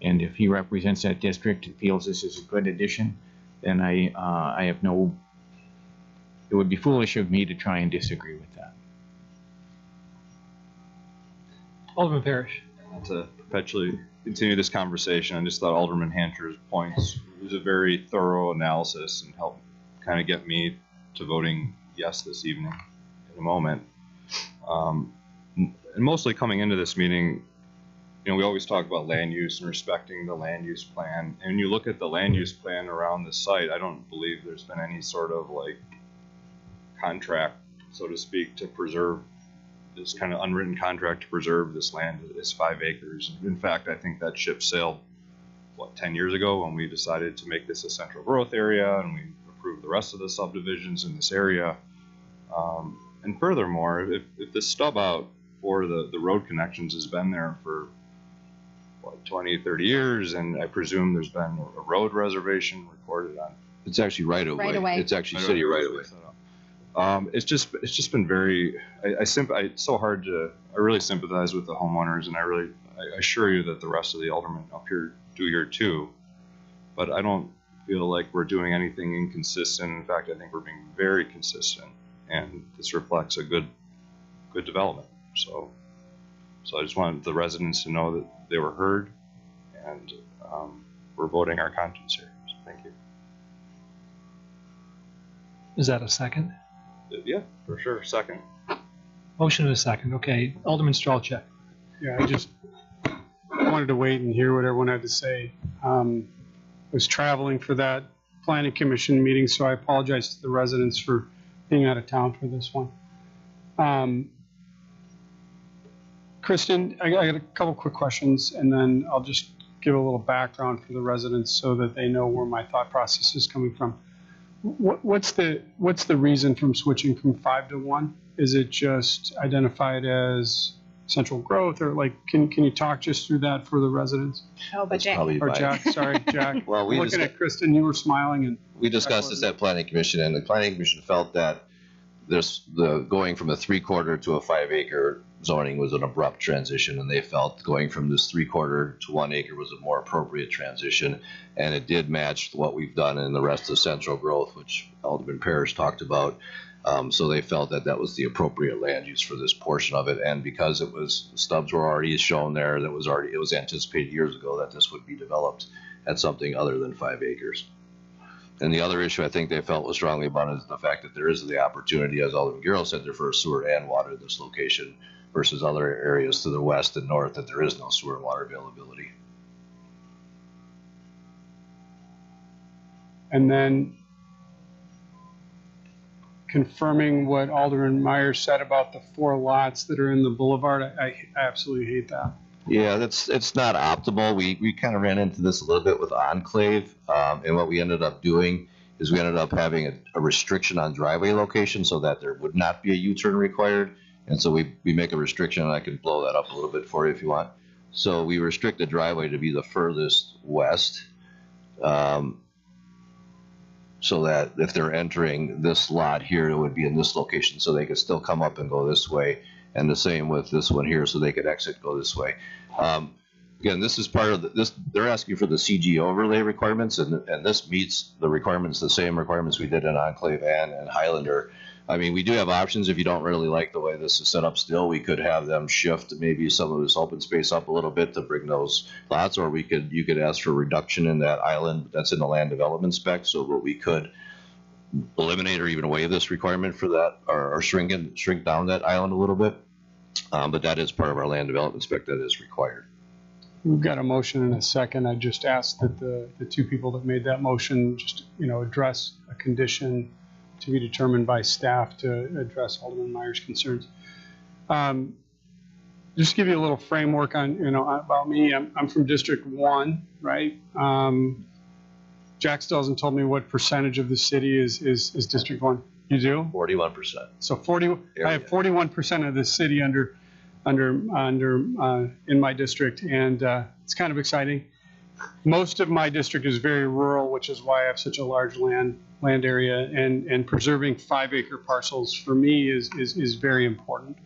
Speaker 14: And if he represents that district and feels this is a good addition, then I have no. It would be foolish of me to try and disagree with that.
Speaker 1: Alderman Parrish.
Speaker 15: Not to perpetually continue this conversation, I just thought Alderman Hancher's points was a very thorough analysis and helped kind of get me to voting yes this evening in a moment. And mostly coming into this meeting, we always talk about land use and respecting the land use plan. And when you look at the land use plan around the site, I don't believe there's been any sort of contract, so to speak, to preserve this kind of unwritten contract to preserve this land, this 5 acres. In fact, I think that ship sailed, 10 years ago when we decided to make this a central growth area and we approved the rest of the subdivisions in this area. And furthermore, if the stub out for the road connections has been there for 20, 30 years, and I presume there's been a road reservation recorded on.
Speaker 8: It's actually right away. It's actually city right away.
Speaker 15: It's just been very. It's so hard to. I really sympathize with the homeowners, and I assure you that the rest of the aldermen up here do here too. But I don't feel like we're doing anything inconsistent. In fact, I think we're being very consistent, and this reflects a good development. So I just wanted the residents to know that they were heard, and we're voting our conscience here. So thank you.
Speaker 1: Is that a second?
Speaker 15: Yeah, for sure. Second.
Speaker 1: Motion and a second. Okay. Alderman Stralchuk.
Speaker 7: Yeah, I just wanted to wait and hear what everyone had to say. Was traveling for that
Speaker 16: planning commission meeting, so I apologize to the residents for being out of town for this one. Kristen, I got a couple quick questions, and then I'll just give a little background for the residents so that they know where my thought process is coming from. What's the reason from switching from 5 to 1? Is it just identified as central growth, or like, can you talk just through that for the residents?
Speaker 9: Oh, but Jack.
Speaker 8: Probably
Speaker 16: Jack, sorry, Jack.
Speaker 8: Well, we
Speaker 16: Looking at Kristen, you were smiling, and
Speaker 8: We discussed this at planning commission, and the planning commission felt that going from a 3/4 to a 5-acre zoning was an abrupt transition, and they felt going from this 3/4 to 1 acre was a more appropriate transition, and it did match what we've done in the rest of central growth, which Alderman Parrish talked about. So they felt that that was the appropriate land use for this portion of it, and because stubs were already shown there, it was anticipated years ago that this would be developed at something other than 5 acres. And the other issue I think they felt was strongly about is the fact that there is the opportunity, as Alderman Guerrero said, there for sewer and water in this location versus other areas to the west and north that there is no sewer and water availability.
Speaker 16: And then confirming what Alderman Myers said about the 4 lots that are in the boulevard, I absolutely hate that.
Speaker 8: Yeah, it's not optimal. We kind of ran into this a little bit with Enclave, and what we ended up doing is we ended up having a restriction on driveway location so that there would not be a U-turn required. And so we make a restriction, and I can blow that up a little bit for you if you want. So we restrict the driveway to be the furthest west, so that if they're entering this lot here, it would be in this location, so they could still come up and go this way. And the same with this one here, so they could exit, go this way. Again, this is part of this. They're asking for the CG overlay requirements, and this meets the requirements, the same requirements we did in Enclave and Highlander. I mean, we do have options if you don't really like the way this is set up still. We could have them shift maybe some of this open space up a little bit to bring those lots, or you could ask for reduction in that island that's in the land development spec, so that we could eliminate or even waive this requirement for that, or shrink down that island a little bit. But that is part of our land development spec that is required.
Speaker 16: We've got a motion and a second. I just asked that the 2 people that made that motion just, address a condition to be determined by staff to address Alderman Myers' concerns. Just to give you a little framework on, about me. I'm from District 1, right? Jack still hasn't told me what percentage of the city is District 1. You do?
Speaker 8: 41%.
Speaker 16: So I have 41% of the city under in my district, and it's kind of exciting. Most of my district is very rural, which is why I have such a large land area, and preserving 5-acre parcels for me is very important.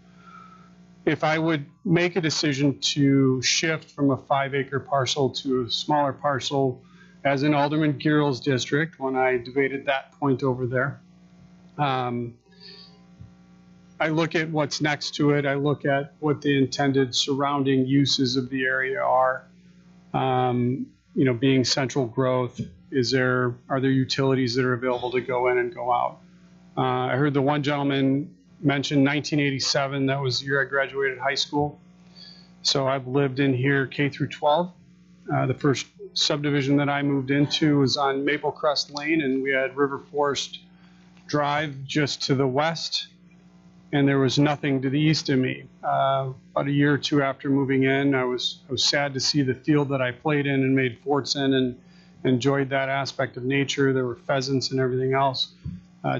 Speaker 16: If I would make a decision to shift from a 5-acre parcel to a smaller parcel, as in Alderman Guerero's district, when I debated that point over there, I look at what's next to it. I look at what the intended surrounding uses of the area are. Being central growth, are there utilities that are available to go in and go out? I heard the one gentleman mention 1987. That was the year I graduated high school. So I've lived in here K through 12. The first subdivision that I moved into was on Maple Crest Lane, and we had River Forest Drive just to the west, and there was nothing to the east of me. About a year or 2 after moving in, I was sad to see the field that I played in and made forts in and enjoyed that aspect of nature. There were pheasants and everything else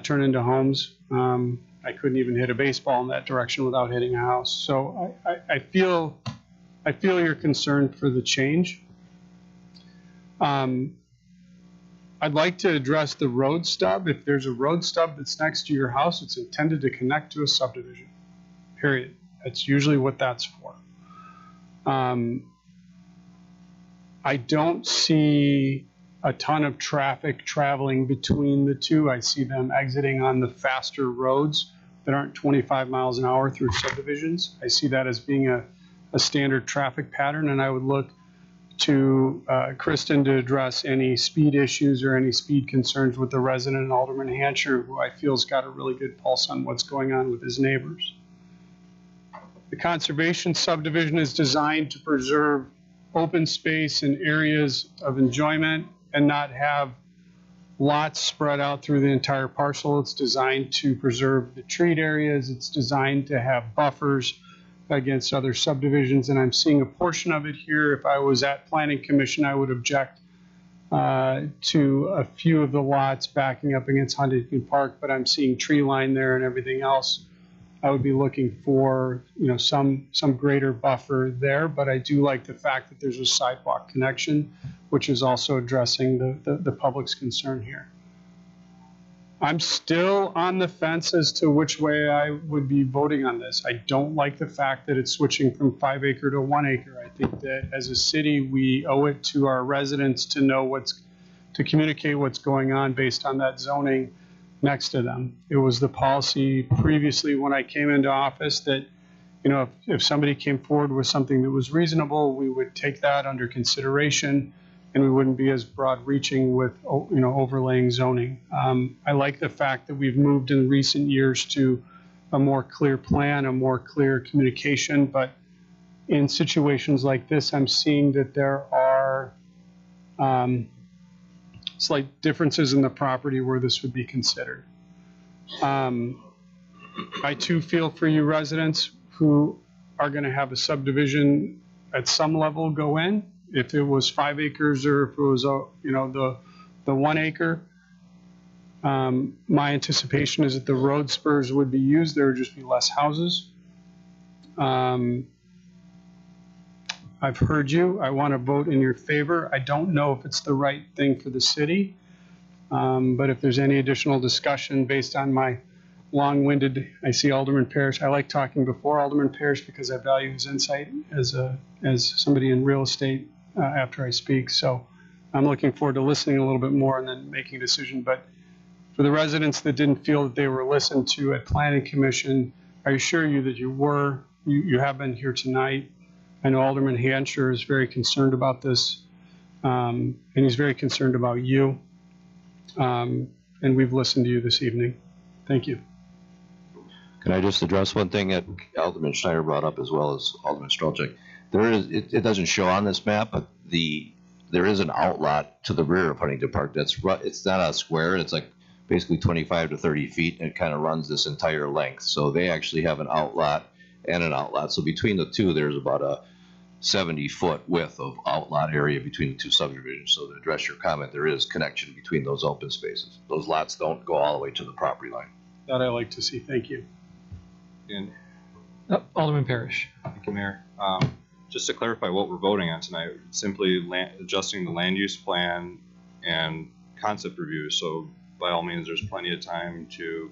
Speaker 16: turn into homes. I couldn't even hit a baseball in that direction without hitting a house. So I feel your concern for the change. I'd like to address the road stub. If there's a road stub that's next to your house, it's intended to connect to a subdivision, period. That's usually what that's for. I don't see a ton of traffic traveling between the two. I see them exiting on the faster roads that aren't 25 miles an hour through subdivisions. I see that as being a standard traffic pattern, and I would look to Kristen to address any speed issues or any speed concerns with the resident, Alderman Hansher, who I feel has got a really good pulse on what's going on with his neighbors. The conservation subdivision is designed to preserve open space and areas of enjoyment and not have lots spread out through the entire parcel. It's designed to preserve the treat areas. It's designed to have buffers against other subdivisions, and I'm seeing a portion of it here. If I was at Planning Commission, I would object to a few of the lots backing up against Huntington Park, but I'm seeing tree line there and everything else. I would be looking for, some greater buffer there, but I do like the fact that there's a sidewalk connection, which is also addressing the public's concern here. I'm still on the fence as to which way I would be voting on this. I don't like the fact that it's switching from 5 acre to 1 acre. I think that as a city, we owe it to our residents to know to communicate what's going on based on that zoning next to them. It was the policy previously when I came into office that, if somebody came forward with something that was reasonable, we would take that under consideration, and we wouldn't be as broad reaching with, overlaying zoning. I like the fact that we've moved in recent years to a more clear plan, a more clear communication, but in situations like this, I'm seeing that there are slight differences in the property where this would be considered. I too feel for you residents who are going to have a subdivision at some level go in. If it was 5 acres or if it was, the 1 acre, my anticipation is that the road spurs would be used. There would just be less houses. I've heard you. I want to vote in your favor. I don't know if it's the right thing for the city, but if there's any additional discussion based on my long-winded, I see Alderman Parrish. I like talking before Alderman Parrish because I value his insight as somebody in real estate after I speak. So I'm looking forward to listening a little bit more and then making a decision. But for the residents that didn't feel that they were listened to at Planning Commission, I assure you that you have been here tonight. I know Alderman Hansher is very concerned about this, and he's very concerned about you. And we've listened to you this evening. Thank you.
Speaker 8: Can I just address one thing that Alderman Schneider brought up as well as Alderman Strelczyk? It doesn't show on this map, but there is an outlot to the rear of Huntington Park. It's not a square. It's like basically 25 to 30 feet, and it kind of runs this entire length. So they actually have an outlot and an outlet. So between the two, there's about a 70-foot width of outlot area between the two subdivisions. So to address your comment, there is connection between those open spaces. Those lots don't go all the way to the property line.
Speaker 16: That I like to see. Thank you.
Speaker 15: And
Speaker 1: Alderman Parrish.
Speaker 15: thank you, Mayor. Just to clarify what we're voting on tonight, simply adjusting the land use plan and concept review. So by all means, there's plenty of time there's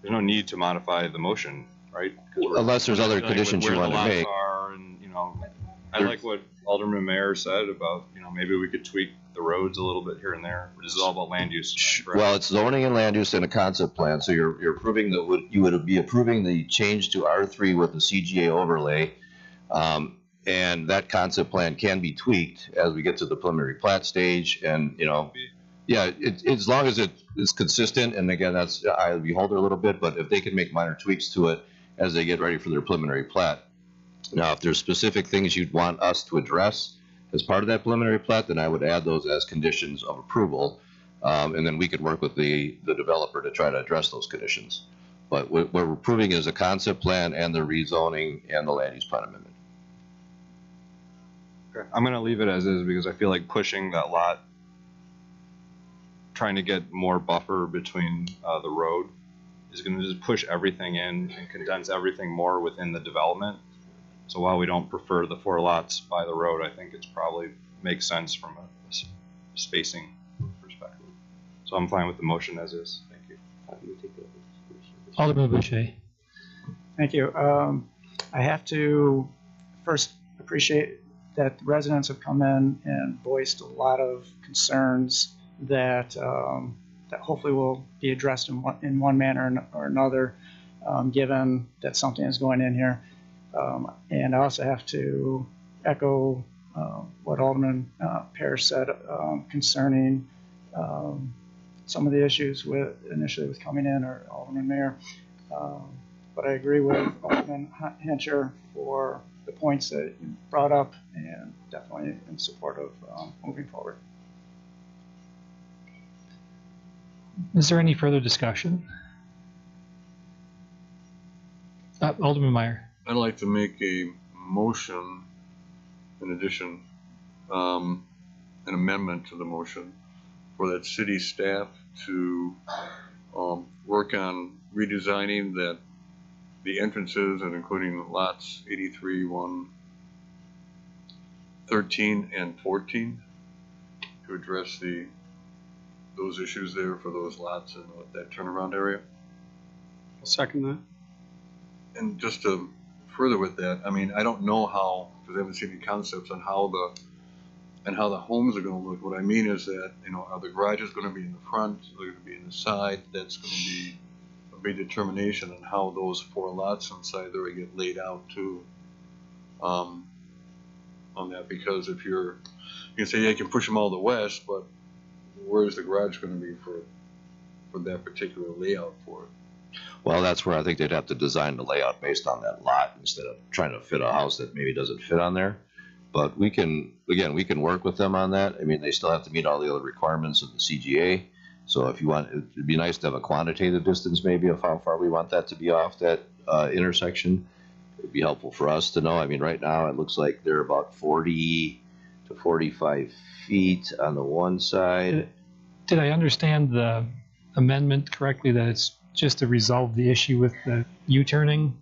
Speaker 15: no need to modify the motion, right?
Speaker 8: Unless there's other conditions you want to make.
Speaker 15: I like what Alderman Mayer said about, maybe we could tweak the roads a little bit here and there. This is all about land use. Correct?
Speaker 8: Well, it's zoning and land use and a concept plan. So you're approving you would be approving the change to R3 with the CGA overlay. And that concept plan can be tweaked as we get to the preliminary plat stage. And, as long as it is consistent, and again, that's eye of the beholder a little bit, but if they can make minor tweaks to it as they get ready for their preliminary plat. Now, if there's specific things you'd want us to address as part of that preliminary plat, then I would add those as conditions of approval. And then we could work with the developer to try to address those conditions. But what we're approving is a concept plan and the rezoning and the land use plan amendment.
Speaker 15: Okay. I'm going to leave it as is because I feel like pushing that lot, trying to get more buffer between the road, is going to just push everything in and condense everything more within the development. So while we don't prefer the 4 lots by the road, I think it's probably makes sense from a spacing perspective. So I'm fine with the motion as is. Thank you.
Speaker 1: Alderman Boucher.
Speaker 17: Thank you. I have to first appreciate that the residents have come in and voiced a lot of concerns that that hopefully will be addressed in one manner or another, given that something is going in here. And I also have to echo what Alderman Parrish said concerning some of the issues initially with coming in, or Alderman Mayer. But I agree with Alderman Hansher for the points that you brought up, and definitely in support of moving forward.
Speaker 1: Is there any further discussion? Alderman Meyer.
Speaker 11: I'd like to make a motion, in addition, an amendment to the motion for that city staff to work on redesigning the entrances and including lots 83, 1, 13, and 14 to address those issues there for those lots in that turnaround area.
Speaker 16: I'll second that.
Speaker 11: And just to further with that, I mean, I don't know how, because I haven't seen any concepts on how the homes are going to look. What I mean is that, you know, are the garages going to be in the front? Are they going to be in the side? That's going to be a big determination on how those 4 lots inside there get laid out too. On that, because if you can say, yeah, you can push them all to the west, but where's the garage going to be for that particular layout for it?
Speaker 8: Well, that's where I think they'd have to design the layout based on that lot instead of trying to fit a house that maybe doesn't fit on there. But we can work with them on that. I mean, they still have to meet all the other requirements of the CGA. So if you want, it'd be nice to have a quantitative distance maybe of how far we want that to be off that intersection. It'd be helpful for us to know. I mean, right now it looks like they're about 40 to 45 feet on the one side.
Speaker 1: Did I understand the amendment correctly, that it's just to resolve the issue with the U-turning,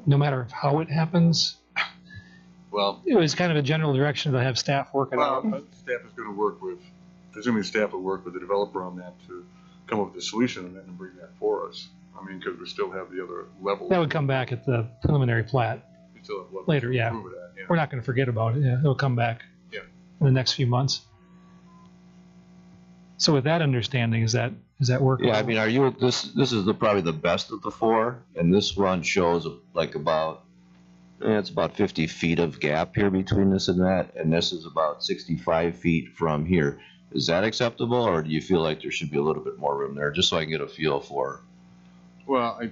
Speaker 1: no matter how it happens?
Speaker 11: Well,
Speaker 1: it was kind of a general direction to have staff working out.
Speaker 11: Staff is going to work with, presumably staff will work with the developer on that to come up with a solution on that and bring that for us. I mean, because we still have the other levels.
Speaker 1: That would come back at the preliminary plat
Speaker 11: We still have levels
Speaker 1: later,
Speaker 11: to
Speaker 1: yeah.
Speaker 11: approve it at, yeah.
Speaker 1: We're not going to forget about it. Yeah, it'll come back
Speaker 11: Yeah.
Speaker 1: in the next few months. So with that understanding, does that work?
Speaker 8: Yeah, I mean, this is probably the best of the 4, and this one shows like about, it's about 50 feet of gap here between this and that, and this is about 65 feet from here. Is that acceptable, or do you feel like there should be a little bit more room there, just so I can get a feel for?
Speaker 11: Well, I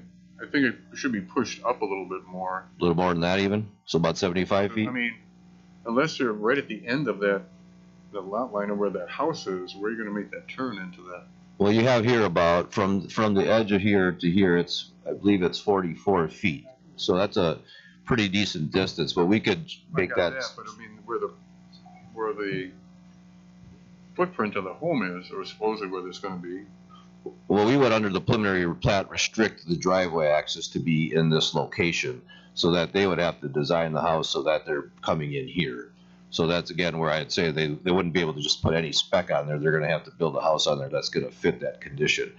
Speaker 11: think it should be pushed up a little bit more.
Speaker 8: A little more than that even? So about 75 feet?
Speaker 11: I mean, unless you're right at the end of the lot line of where that house is, where are you going to make that turn into that?
Speaker 8: Well, you have here about, from the edge of here to here, I believe it's 44 feet. So that's a pretty decent distance, but we could make that.
Speaker 11: But I mean, where the footprint of the home is, or supposedly where it's going to be.
Speaker 8: Well, we would, under the preliminary plat, restrict the driveway access to be in this location, so that they would have to design the house so that they're coming in here. So that's, again, where I'd say they wouldn't be able to just put any spec on there. They're going to have to build a house on there that's going to fit that condition.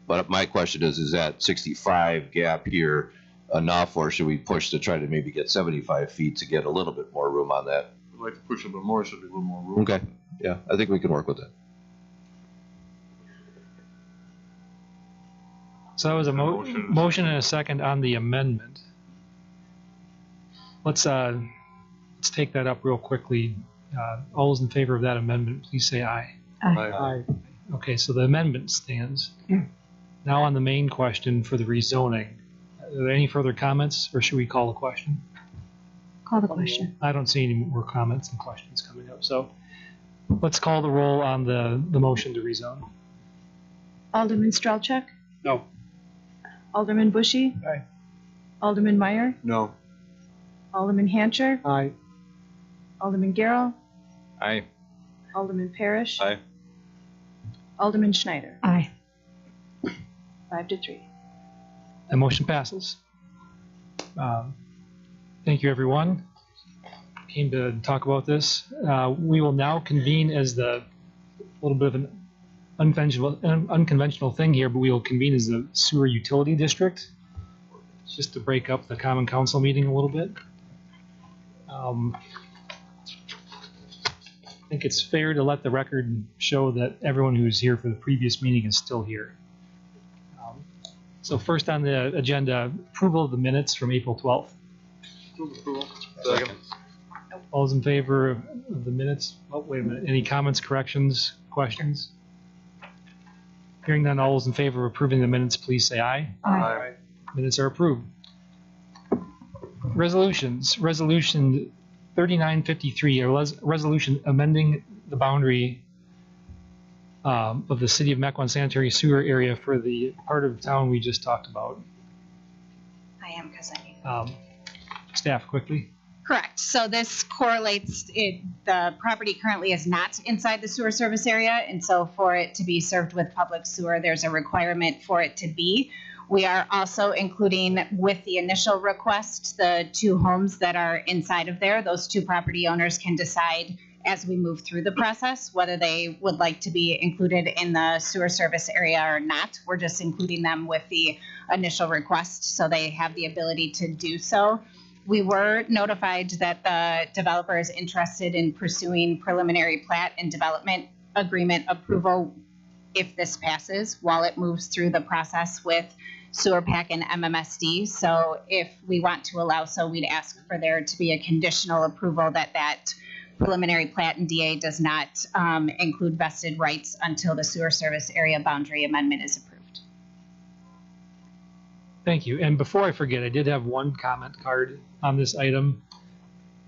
Speaker 8: But my question is that 65 gap here enough, or should we push to try to maybe get 75 feet to get a little bit more room on that?
Speaker 11: I'd like to push a little more, so there'd be a little more room.
Speaker 8: Okay, yeah, I think we can work with that.
Speaker 1: So that was a motion and a second on the amendment. Let's take that up real quickly. All those in favor of that amendment, please say aye.
Speaker 12: Aye.
Speaker 1: Okay, so the amendment stands. Now on the main question for the rezoning. Are there any further comments, or should we call the question?
Speaker 13: Call the question.
Speaker 1: I don't see any more comments and questions coming up. So let's call the roll on the motion to rezone.
Speaker 2: Alderman Strelchuk?
Speaker 16: No.
Speaker 2: Alderman Bushy?
Speaker 12: Aye.
Speaker 2: Alderman Meyer?
Speaker 11: No.
Speaker 2: Alderman Hancher?
Speaker 12: Aye.
Speaker 2: Alderman Garrell?
Speaker 14: Aye.
Speaker 2: Alderman Parrish?
Speaker 15: Aye.
Speaker 2: Alderman Schneider?
Speaker 13: Aye.
Speaker 2: 5-3.
Speaker 1: The motion passes. Thank you, everyone. Came to talk about this. We will now convene as a little bit of an unconventional thing here, but we will convene as the sewer utility district, just to break up the common council meeting a little bit. I think it's fair to let the record show that everyone who's here for the previous meeting is still here. So first on the agenda, approval of the minutes from April 12th.
Speaker 11: Second.
Speaker 1: All those in favor of the minutes? Oh, wait a minute. Any comments, corrections, questions? Hearing none, all those in favor of approving the minutes, please say aye.
Speaker 11: Aye.
Speaker 1: Minutes are approved. Resolutions. Resolution 3953, a resolution amending the boundary of the City of Mequon sanitary sewer area for the part of town we just talked about.
Speaker 9: I am, because I need.
Speaker 1: Staff, quickly.
Speaker 9: Correct. So this correlates, the property currently is not inside the sewer service area, and so for it to be served with public sewer, there's a requirement for it to be. We are also including with the initial request, the 2 homes that are inside of there. Those 2 property owners can decide as we move through the process whether they would like to be included in the sewer service area or not. We're just including them with the initial request so they have the ability to do so. We were notified that the developer is interested in pursuing preliminary plat and development agreement approval if this passes while it moves through the process with Sewer PAC and MMSD. So if we want to allow so, we'd ask for there to be a conditional approval that preliminary plat and DA does not include vested rights until the sewer service area boundary amendment is approved.
Speaker 1: Thank you. And before I forget, I did have one comment card on this item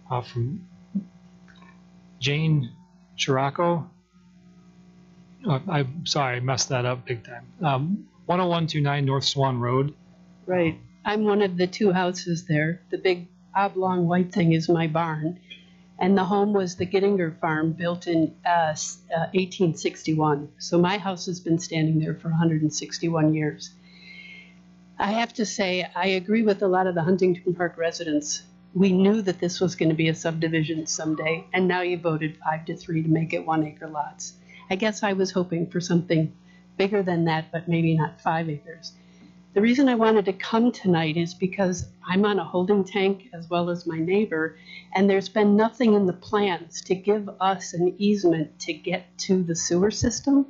Speaker 1: from Jane Chiraco. I'm sorry, I messed that up big time. 10129 North Swan Road.
Speaker 18: Right. I'm one of the 2 houses there. The big oblong white thing is my barn. And the home was the Gittinger farm built in 1861. So my house has been standing there for 161 years. I have to say, I agree with a lot of the Huntington Park residents. We knew that this was going to be a subdivision someday, and now you voted 5-3 to make it 1-acre lots. I guess I was hoping for something bigger than that, but maybe not 5 acres. The reason I wanted to come tonight is because I'm on a holding tank as well as my neighbor, and there's been nothing in the plans to give us an easement to get to the sewer system.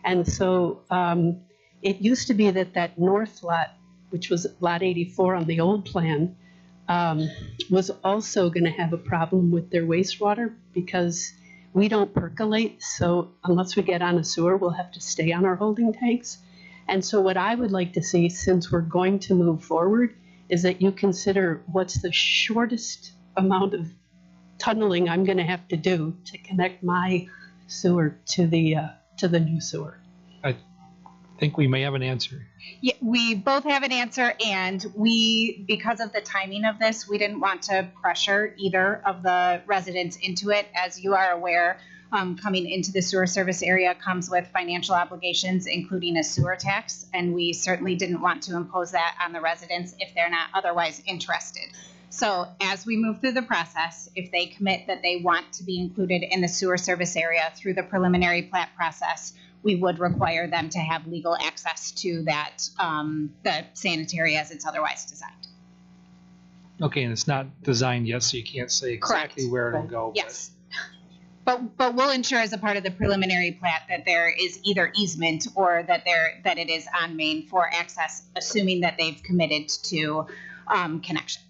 Speaker 18: And so it used to be that north lot, which was lot 84 on the old plan, was also going to have a problem with their wastewater because we don't percolate. So unless we get on a sewer, we'll have to stay on our holding tanks. And so what I would like to see, since we're going to move forward, is that you consider what's the shortest amount of tunneling I'm going to have to do to connect my sewer to the new sewer.
Speaker 1: I think we may have an answer.
Speaker 9: Yeah, we both have an answer, and because of the timing of this, we didn't want to pressure either of the residents into it. As you are aware, coming into the sewer service area comes with financial obligations, including a sewer tax, and we certainly didn't want to impose that on the residents if they're not otherwise interested. So as we move through the process, if they commit that they want to be included in the sewer service area through the preliminary plat process, we would require them to have legal access to that, the sanitary as it's otherwise designed.
Speaker 1: Okay, and it's not designed yet, so you can't say exactly where it'll go.
Speaker 9: Yes. But we'll ensure as a part of the preliminary plat that there is either easement or that it is on main for access, assuming that they've committed to connection.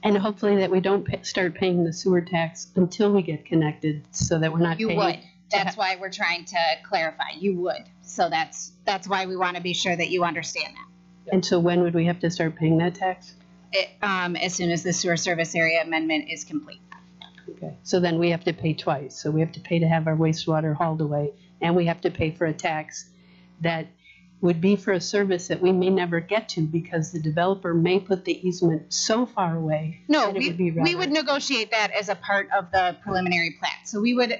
Speaker 18: And hopefully that we don't start paying the sewer tax until we get connected, so that we're not paying.
Speaker 9: You would. That's why we're trying to clarify. You would. So that's why we want to be sure that you understand that.
Speaker 18: And so when would we have to start paying that tax?
Speaker 9: As soon as the sewer service area amendment is complete.
Speaker 18: Okay. So then we have to pay twice. So we have to pay to have our wastewater hauled away, and we have to pay for a tax that would be for a service that we may never get to because the developer may put the easement so far away.
Speaker 9: No, we would negotiate that as a part of the preliminary plat. So we would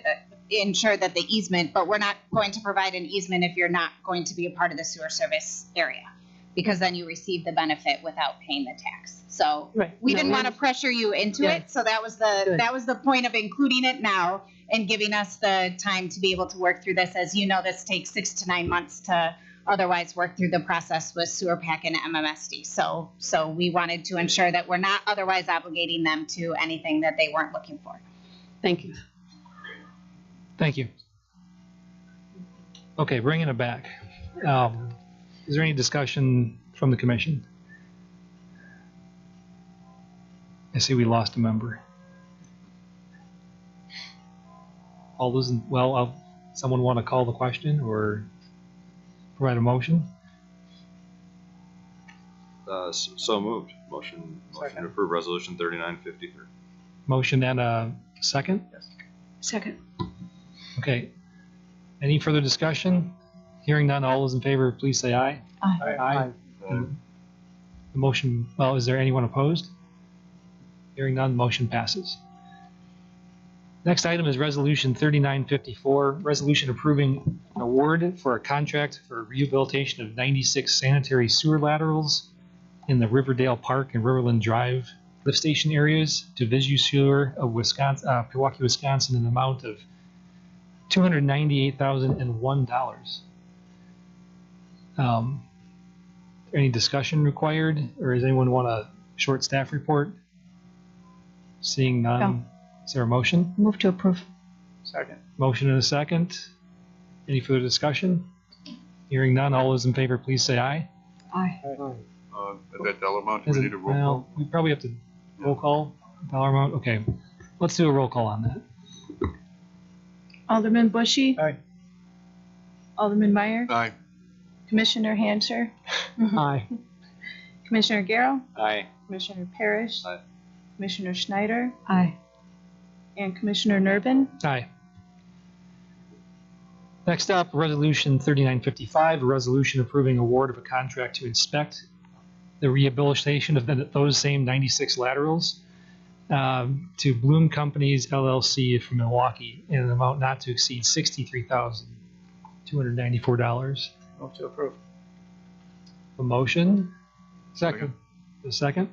Speaker 9: ensure that the easement, but we're not going to provide an easement if you're not going to be a part of the sewer service area, because then you receive the benefit without paying the tax. So we didn't want to pressure you into it. So that was the point of including it now and giving us the time to be able to work through this. As you know, this takes 6 to 9 months to otherwise work through the process with sewer PAC and MMSD. So we wanted to ensure that we're not otherwise obligating them to anything that they weren't looking for.
Speaker 18: Thank you.
Speaker 1: Thank you. Okay, bringing it back. Is there any discussion from the commission? I see we lost a member. All those in, someone want to call the question or provide a motion?
Speaker 15: So moved. Motion to approve resolution 3953.
Speaker 1: Motion and a second?
Speaker 18: Second.
Speaker 1: Okay. Any further discussion? Hearing none, all those in favor, please say aye.
Speaker 2: Aye.
Speaker 1: And the motion, well, is there anyone opposed? Hearing none, the motion passes. Next item is Resolution 3954, resolution approving an award for a contract for rehabilitation of 96 sanitary sewer laterals in the Riverdale Park and Riverland Drive lift station areas to Visu Sewer of Wisconsin, Pewaukee, Wisconsin, in the amount of $298,001. Any discussion required, or does anyone want a short staff report? Seeing none,
Speaker 13: No.
Speaker 1: Is there a motion?
Speaker 13: Move to approve.
Speaker 17: Second.
Speaker 1: Motion and a second. Any further discussion? Hearing none, all those in favor, please say aye.
Speaker 13: Aye.
Speaker 11: At that dollar amount, we
Speaker 1: Is it-
Speaker 11: need a roll
Speaker 1: well,
Speaker 11: call.
Speaker 1: we probably have to roll call dollar amount. Okay, let's do a roll call on that.
Speaker 2: Alderman Bushy.
Speaker 17: Aye.
Speaker 2: Alderman Meyer.
Speaker 11: Aye.
Speaker 2: Commissioner Hancher.
Speaker 12: Aye.
Speaker 2: Commissioner Garrell.
Speaker 14: Aye.
Speaker 2: Commissioner Parrish.
Speaker 11: Aye.
Speaker 2: Commissioner Schneider.
Speaker 13: Aye.
Speaker 2: And Commissioner Nervin.
Speaker 1: Aye. Next up, Resolution 3955, a resolution approving award of a contract to inspect the rehabilitation of those same 96 laterals to Bloom Companies LLC from Milwaukee in an amount not to exceed $63,294.
Speaker 17: Move to approve.
Speaker 1: A motion?
Speaker 11: Second.
Speaker 1: A second?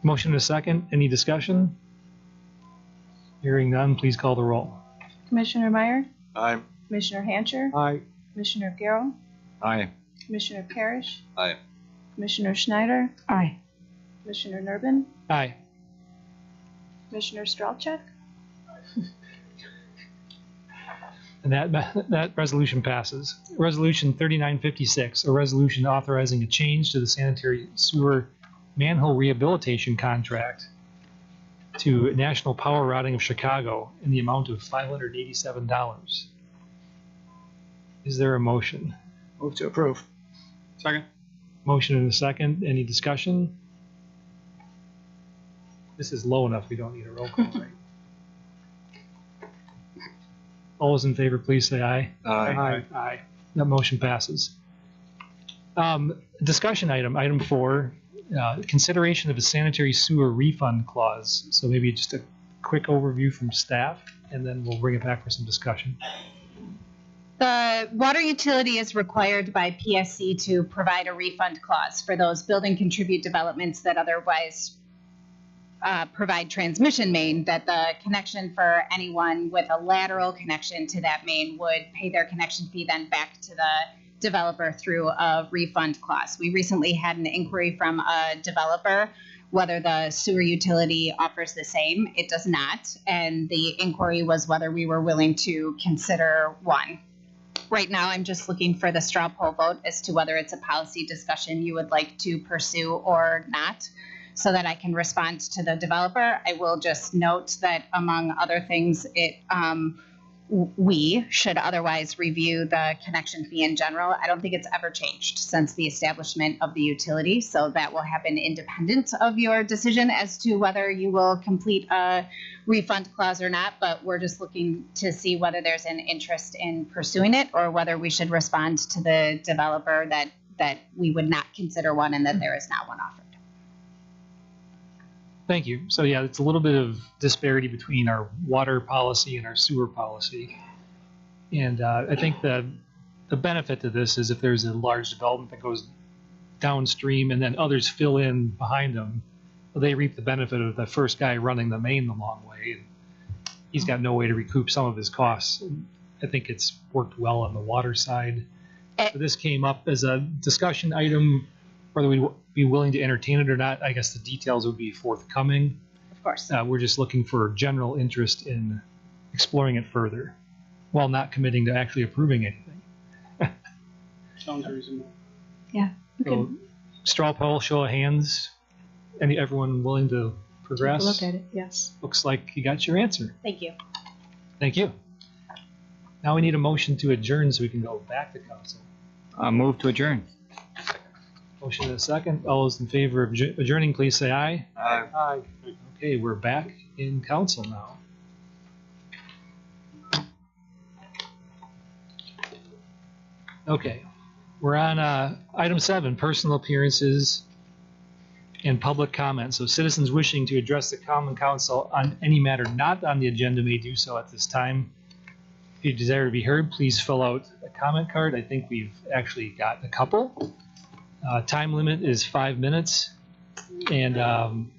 Speaker 1: Motion and a second. Any discussion? Hearing none, please call the roll.
Speaker 2: Commissioner Meyer.
Speaker 11: Aye.
Speaker 2: Commissioner Hancher.
Speaker 12: Aye.
Speaker 2: Commissioner Garrell.
Speaker 14: Aye.
Speaker 2: Commissioner Parrish.
Speaker 11: Aye.
Speaker 2: Commissioner Schneider.
Speaker 13: Aye.
Speaker 2: Commissioner Nervin.
Speaker 1: Aye.
Speaker 2: Commissioner Strelchuk.
Speaker 1: And that resolution passes. Resolution 3956, a resolution authorizing a change to the sanitary sewer manhole rehabilitation contract to National Power Routing of Chicago in the amount of $587. Is there a motion?
Speaker 17: Move to approve.
Speaker 16: Second.
Speaker 1: Motion and a second. Any discussion? This is low enough. We don't need a roll call, right? All those in favor, please say aye.
Speaker 11: Aye.
Speaker 1: Aye. That motion passes. Discussion item 4, consideration of a sanitary sewer refund clause. So maybe just a quick overview from staff, and then we'll bring it back for some discussion.
Speaker 9: The water utility is required by PSC to provide a refund clause for those building contribute developments that otherwise provide transmission main, that the connection for anyone with a lateral connection to that main would pay their connection fee then back to the developer through a refund clause. We recently had an inquiry from a developer whether the sewer utility offers the same. It does not, and the inquiry was whether we were willing to consider one. Right now, I'm just looking for the straw poll vote as to whether it's a policy discussion you would like to pursue or not, so that I can respond to the developer. I will just note that, among other things, we should otherwise review the connection fee in general. I don't think it's ever changed since the establishment of the utility, so that will happen independent of your decision as to whether you will complete a refund clause or not, but we're just looking to see whether there's an interest in pursuing it or whether we should respond to the developer that we would not consider one and that there is not one offered.
Speaker 1: Thank you. So yeah, it's a little bit of disparity between our water policy and our sewer policy. And I think the benefit to this is if there's a large development that goes downstream and then others fill in behind them, well, they reap the benefit of the first guy running the main the long way. And he's got no way to recoup some of his costs. And I think it's worked well on the water side. So this came up as a discussion item, whether we'd be willing to entertain it or not. I guess the details would be forthcoming.
Speaker 9: Of course.
Speaker 1: We're just looking for general interest in exploring it further while not committing to actually approving anything.
Speaker 16: Sounds reasonable.
Speaker 13: Yeah.
Speaker 1: So, straw poll, show of hands. Everyone willing to progress?
Speaker 13: Look at it, yes.
Speaker 1: Looks like you got your answer.
Speaker 9: Thank you.
Speaker 1: Thank you. Now we need a motion to adjourn so we can go back to council.
Speaker 14: Move to adjourn.
Speaker 1: Motion and a second. All those in favor of adjourning, please say aye.
Speaker 11: Aye.
Speaker 12: Aye.
Speaker 1: Okay, we're back in council now. Okay, we're on item 7, personal appearances and public comment. So citizens wishing to address the common council on any matter not on the agenda may do so at this time. If you desire to be heard, please fill out a comment card. I think we've actually got a couple. Time limit is 5 minutes, and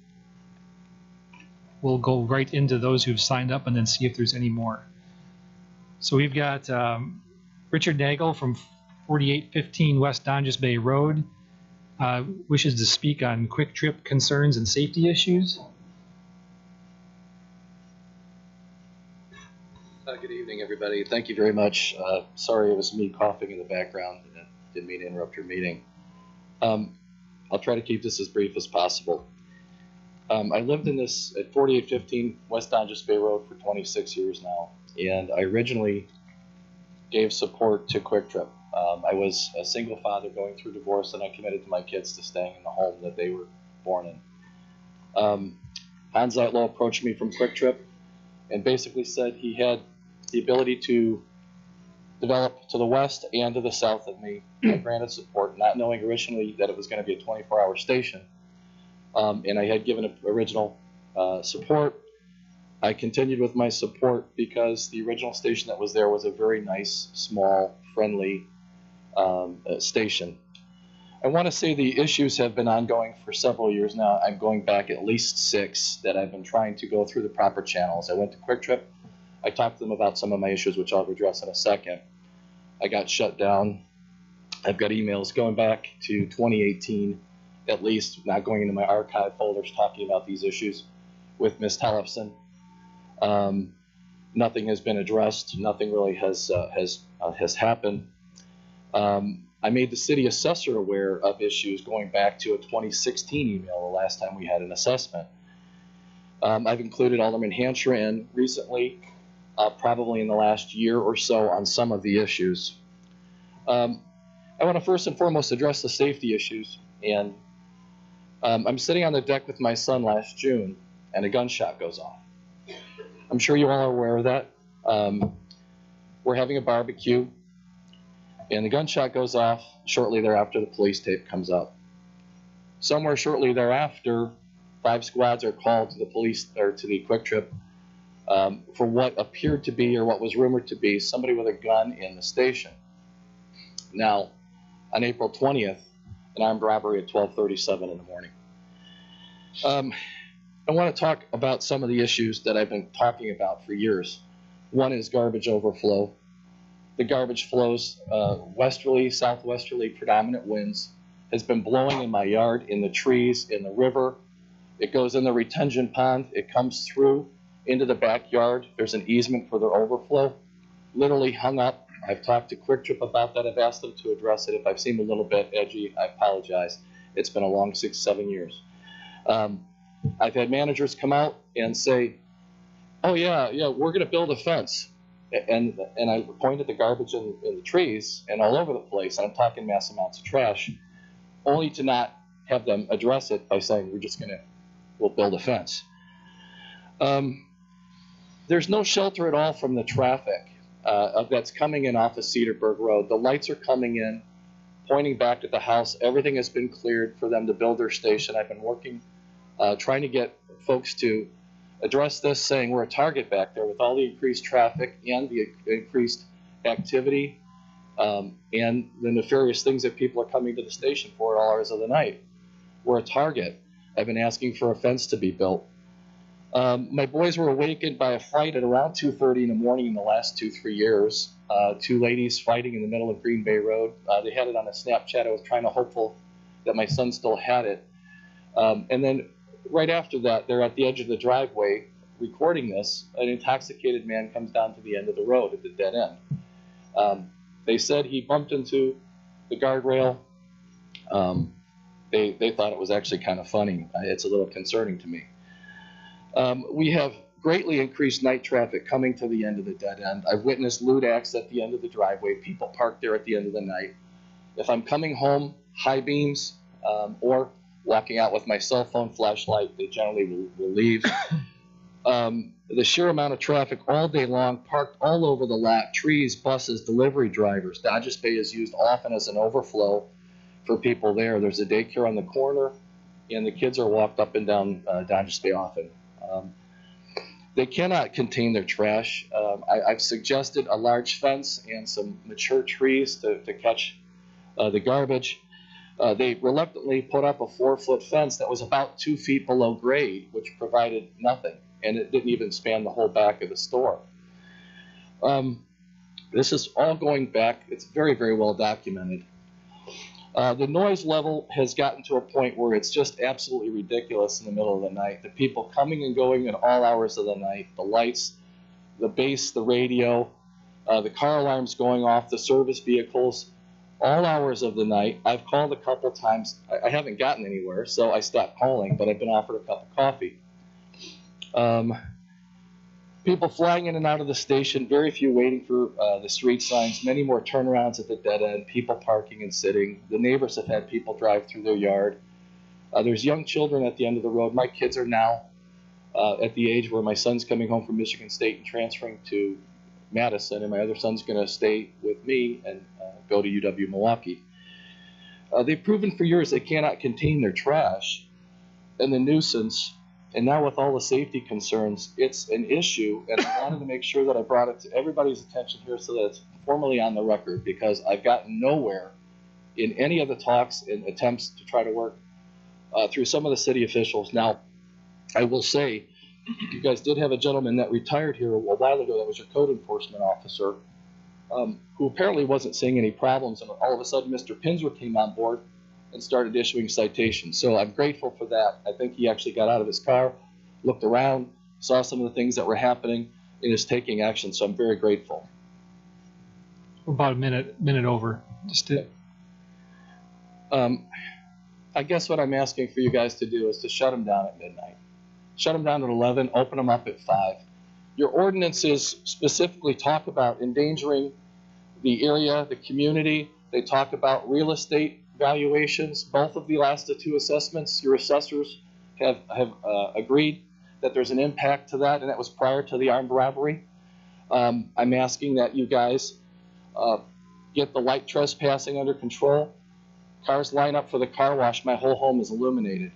Speaker 1: we'll go right into those who've signed up and then see if there's any more. So we've got Richard Nagel from 4815 West Donges Bay Road. Wishes to speak on quick trip concerns and safety issues.
Speaker 19: Good evening, everybody. Thank you very much. Sorry it was me coughing in the background. I didn't mean to interrupt your meeting. I'll try to keep this as brief as possible. I lived in this at 4815 West Donges Bay Road for 26 years now, and I originally gave support to Quick Trip. I was a single father going through divorce, and I committed to my kids to staying in the home that they were born in. Hans Zeitlow approached me from Quick Trip and basically said he had the ability to develop to the west and to the south of me. I granted support, not knowing originally that it was going to be a 24-hour station. And I had given original support. I continued with my support because the original station that was there was a very nice, small, friendly station. I want to say the issues have been ongoing for several years now. I'm going back at least 6 that I've been trying to go through the proper channels. I went to Quick Trip. I talked to them about some of my issues, which I'll address in a second. I got shut down. I've got emails going back to 2018, at least, not going into my archive folders talking about these issues with Ms. Tellefson. Nothing has been addressed. Nothing really has happened. I made the city assessor aware of issues going back to a 2016 email, the last time we had an assessment. I've included Alderman Hansher in recently, probably in the last year or so, on some of the issues. I want to first and foremost address the safety issues. And I'm sitting on the deck with my son last June, and a gunshot goes off. I'm sure you all are aware of that. We're having a barbecue, and the gunshot goes off. Shortly thereafter, the police tape comes up. Somewhere shortly thereafter, 5 squads are called to the police, or to the Quick Trip, for what appeared to be, or what was rumored to be, somebody with a gun in the station. Now, on April 20th, an armed robbery at 12:37 in the morning. I want to talk about some of the issues that I've been talking about for years. One is garbage overflow. The garbage flows westerly, southwesterly, predominant winds, has been blowing in my yard, in the trees, in the river. It goes in the retention pond. It comes through into the backyard. There's an easement for their overflow. Literally hung up. I've talked to Quick Trip about that. I've asked them to address it. If I've seemed a little bit edgy, I apologize. It's been a long 6-7 years. I've had managers come out and say, oh yeah, we're going to build a fence. And I point at the garbage in the trees and all over the place, and I'm talking mass amounts of trash, only to not have them address it by saying, we'll build a fence. There's no shelter at all from the traffic that's coming in off of Cedarburg Road. The lights are coming in, pointing back at the house. Everything has been cleared for them to build their station. I've been working, trying to get folks to address this, saying we're a target back there with all the increased traffic and the increased activity and the nefarious things that people are coming to the station for at all hours of the night. We're a target. I've been asking for a fence to be built. My boys were awakened by a fight at around 2:30 in the morning in the last 2-3 years. 2 ladies fighting in the middle of Green Bay Road. They had it on a Snapchat. I was trying to hopeful that my son still had it. And then right after that, they're at the edge of the driveway recording this. An intoxicated man comes down to the end of the road at the dead end. They said he bumped into the guardrail. They thought it was actually kind of funny. It's a little concerning to me. We have greatly increased night traffic coming to the end of the dead end. I've witnessed lewd acts at the end of the driveway, people parked there at the end of the night. If I'm coming home, high beams, or walking out with my cell phone flashlight, they generally will leave. The sheer amount of traffic all day long, parked all over the lot, trees, buses, delivery drivers. Dodges Bay is used often as an overflow for people there. There's a daycare on the corner, and the kids are walked up and down Dodges Bay often. They cannot contain their trash. I've suggested a large fence and some mature trees to catch the garbage. They reluctantly put up a 4-foot fence that was about 2 feet below grade, which provided nothing, and it didn't even span the whole back of the store. This is all going back. It's very, very well documented. The noise level has gotten to a point where it's just absolutely ridiculous in the middle of the night. The people coming and going at all hours of the night, the lights, the bass, the radio, the car alarms going off, the service vehicles, all hours of the night. I've called a couple times. I haven't gotten anywhere, so I stopped calling, but I've been offered a cup of coffee. People flying in and out of the station, very few waiting for the street signs, many more turnarounds at the dead end, people parking and sitting. The neighbors have had people drive through their yard. There's young children at the end of the road. My kids are now at the age where my son's coming home from Michigan State and transferring to Madison, and my other son's going to stay with me and go to UW Milwaukee. They've proven for years they cannot contain their trash and the nuisance. And now with all the safety concerns, it's an issue, and I wanted to make sure that I brought it to everybody's attention here so that it's formally on the record, because I've gotten nowhere in any of the talks and attempts to try to work through some of the city officials. Now, I will say, you guys did have a gentleman that retired here a while ago that was your code enforcement officer, who apparently wasn't seeing any problems, and all of a sudden Mr. Pinswer came on board and started issuing citations. So I'm grateful for that. I think he actually got out of his car, looked around, saw some of the things that were happening, and is taking action. So I'm very grateful.
Speaker 1: We're about a minute over. Just to...
Speaker 19: I guess what I'm asking for you guys to do is to shut them down at midnight. Shut them down at 11, open them up at 5. Your ordinances specifically talk about endangering the area, the community. They talk about real estate valuations. Both of the last 2 assessments, your assessors have agreed that there's an impact to that, and that was prior to the armed robbery. I'm asking that you guys get the light trespassing under control. Cars line up for the car wash. My whole home is illuminated.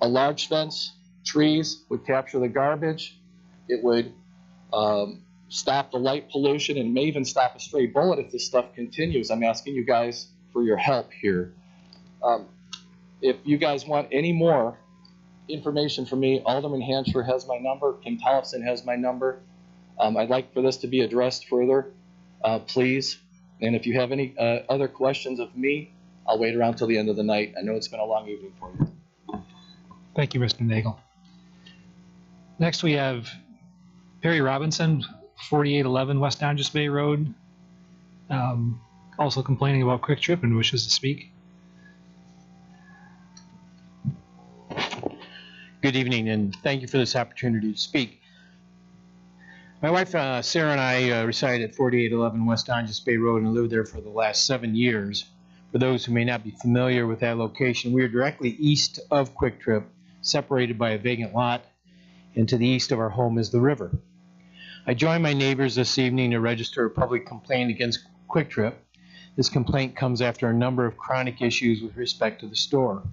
Speaker 19: A large fence, trees would capture the garbage. It would stop the light pollution and may even stop a stray bullet if this stuff continues. I'm asking you guys for your help here. If you guys want any more information from me, Alderman Hancher has my number, Kim Tollefson has my number. I'd like for this to be addressed further, please. And if you have any other questions of me, I'll wait around till the end of the night. I know it's been a long evening for you.
Speaker 1: Thank you, Mr. Nagel. Next we have Perry Robinson, 4811 West Dodges Bay Road. Also complaining about Quick Trip and wishes to speak.
Speaker 5: Good evening, and thank you for this opportunity to speak. My wife Sarah and I reside at 4811 West Dodges Bay Road and lived there for the last 7 years. For those who may not be familiar with that location, we are directly east of Quick Trip, separated by a vacant lot, and to the east of our home is the river. I joined my neighbors this evening to register a public complaint against Quick Trip. This complaint comes after a number of chronic issues with respect to the store.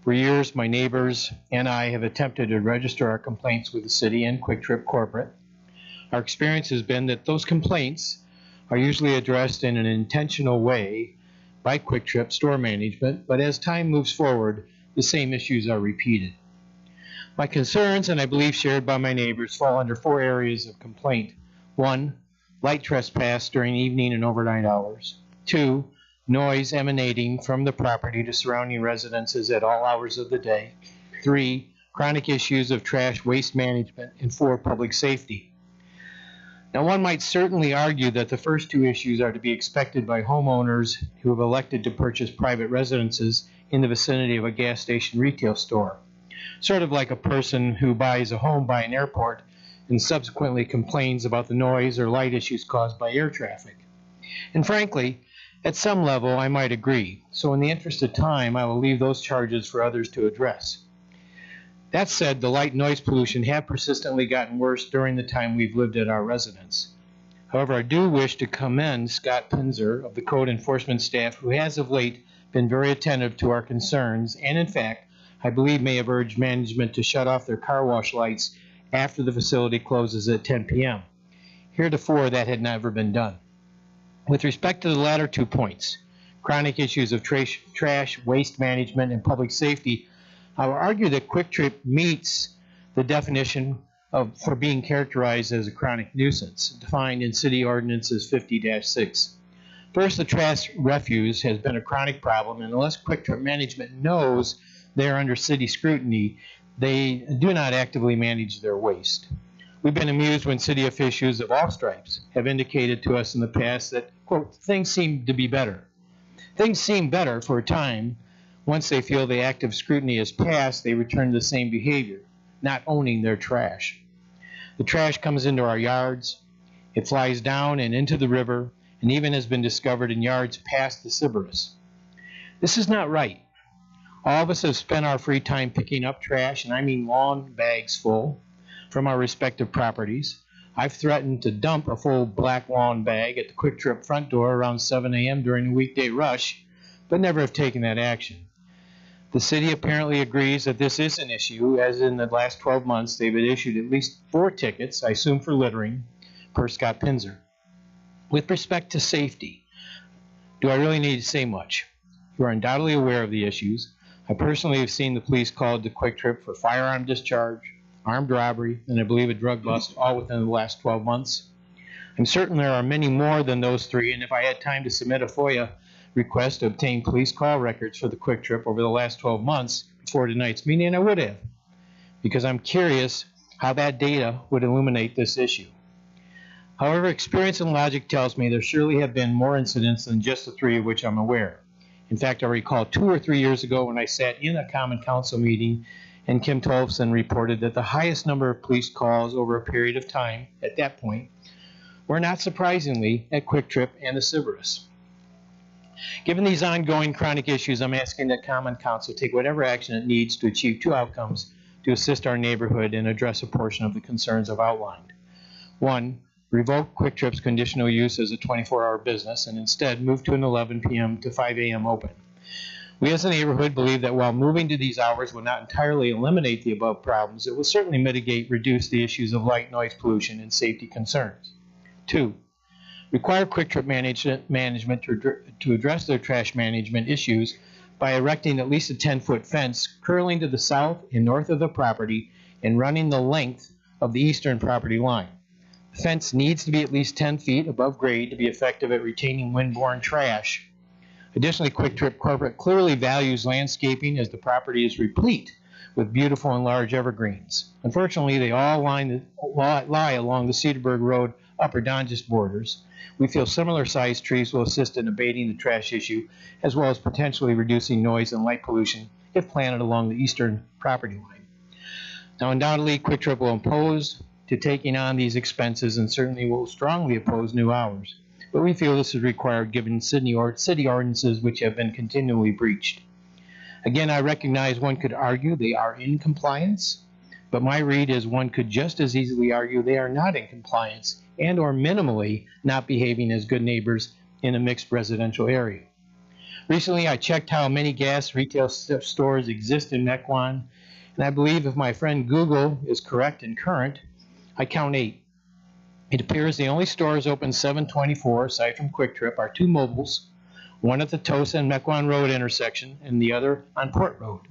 Speaker 5: For years, my neighbors and I have attempted to register our complaints with the city and Quick Trip corporate. Our experience has been that those complaints are usually addressed in an intentional way by Quick Trip store management, but as time moves forward, the same issues are repeated. My concerns, and I believe shared by my neighbors, fall under 4 areas of complaint. 1, light trespass during evening and overnight hours. 2, noise emanating from the property to surrounding residences at all hours of the day. 3, chronic issues of trash waste management. And 4, public safety. Now, one might certainly argue that the first 2 issues are to be expected by homeowners who have elected to purchase private residences in the vicinity of a gas station retail store. Sort of like a person who buys a home by an airport and subsequently complains about the noise or light issues caused by air traffic. And frankly, at some level, I might agree. So in the interest of time, I will leave those charges for others to address.
Speaker 14: That said, the light noise pollution have persistently gotten worse during the time we've lived at our residence. However, I do wish to commend Scott Pinzer of the code enforcement staff, who has of late been very attentive to our concerns, and in fact, I believe may have urged management to shut off their car wash lights after the facility closes at 10 p.m. Heretofore, that had never been done. With respect to the latter 2 points, chronic issues of trash, waste management, and public safety, I will argue that Quick Trip meets the definition for being characterized as a chronic nuisance, defined in City Ordinances 50-6. First, the trash refuse has been a chronic problem, and unless Quick Trip management knows they are under city scrutiny, they do not actively manage their waste. We've been amused when city officials of all stripes have indicated to us in the past that, quote, things seem to be better. Things seem better for a time. Once they feel the active scrutiny is passed, they return to the same behavior, not owning their trash. The trash comes into our yards, it flies down and into the river, and even has been discovered in yards past the Sybaris. This is not right. All of us have spent our free time picking up trash, and I mean long bags full, from our respective properties. I've threatened to dump a full black lawn bag at the Quick Trip front door around 7 a.m. during the weekday rush, but never have taken that action. The city apparently agrees that this is an issue, as in the last 12 months they've issued at least 4 tickets, I assume for littering, per Scott Pinzer. With respect to safety, do I really need to say much? You are undoubtedly aware of the issues. I personally have seen the police called to Quick Trip for firearm discharge, armed robbery, and I believe a drug bust, all within the last 12 months. I'm certain there are many more than those 3, and if I had time to submit a FOIA request to obtain police call records for the Quick Trip over the last 12 months before tonight's meeting, I would have, because I'm curious how that data would illuminate this issue. However, experience and logic tells me there surely have been more incidents than just the 3 of which I'm aware. In fact, I recall 2 or 3 years ago when I sat in a Common Council meeting and Kim Tolfson reported that the highest number of police calls over a period of time at that point were not surprisingly at Quick Trip and the Sybaris. Given these ongoing chronic issues, I'm asking that Common Council take whatever action it needs to achieve 2 outcomes to assist our neighborhood and address a portion of the concerns I've outlined. 1, revoke Quick Trip's conditional use as a 24-hour business and instead move to an 11 p.m. to 5 a.m. open. We as a neighborhood believe that while moving to these hours will not entirely eliminate the above problems, it will certainly reduce the issues of light noise pollution and safety concerns. 2, require Quick Trip management to address their trash management issues by erecting at least a 10-foot fence curling to the south and north of the property and running the length of the eastern property line. The fence needs to be at least 10 feet above grade to be effective at retaining windborne trash. Additionally, Quick Trip Corporate clearly values landscaping as the property is replete with beautiful and large evergreens. Unfortunately, they all lie along the Cedarburg Road upper Donges borders. We feel similar sized trees will assist in abating the trash issue, as well as potentially reducing noise and light pollution if planted along the eastern property line. Now, undoubtedly, Quick Trip will oppose to taking on these expenses and certainly will strongly oppose new hours. But we feel this is required given city ordinances which have been continually breached. Again, I recognize one could argue they are in compliance, but my read is one could just as easily argue they are not in compliance and or minimally not behaving as good neighbors in a mixed residential area. Recently, I checked how many gas retail stores exist in Mequon, and I believe if my friend Google is correct and current, I count 8. It appears the only stores open 7/24, aside from Quick Trip, are 2 mobiles, one at the Tosa and Mequon Road intersection and the other on Port Road.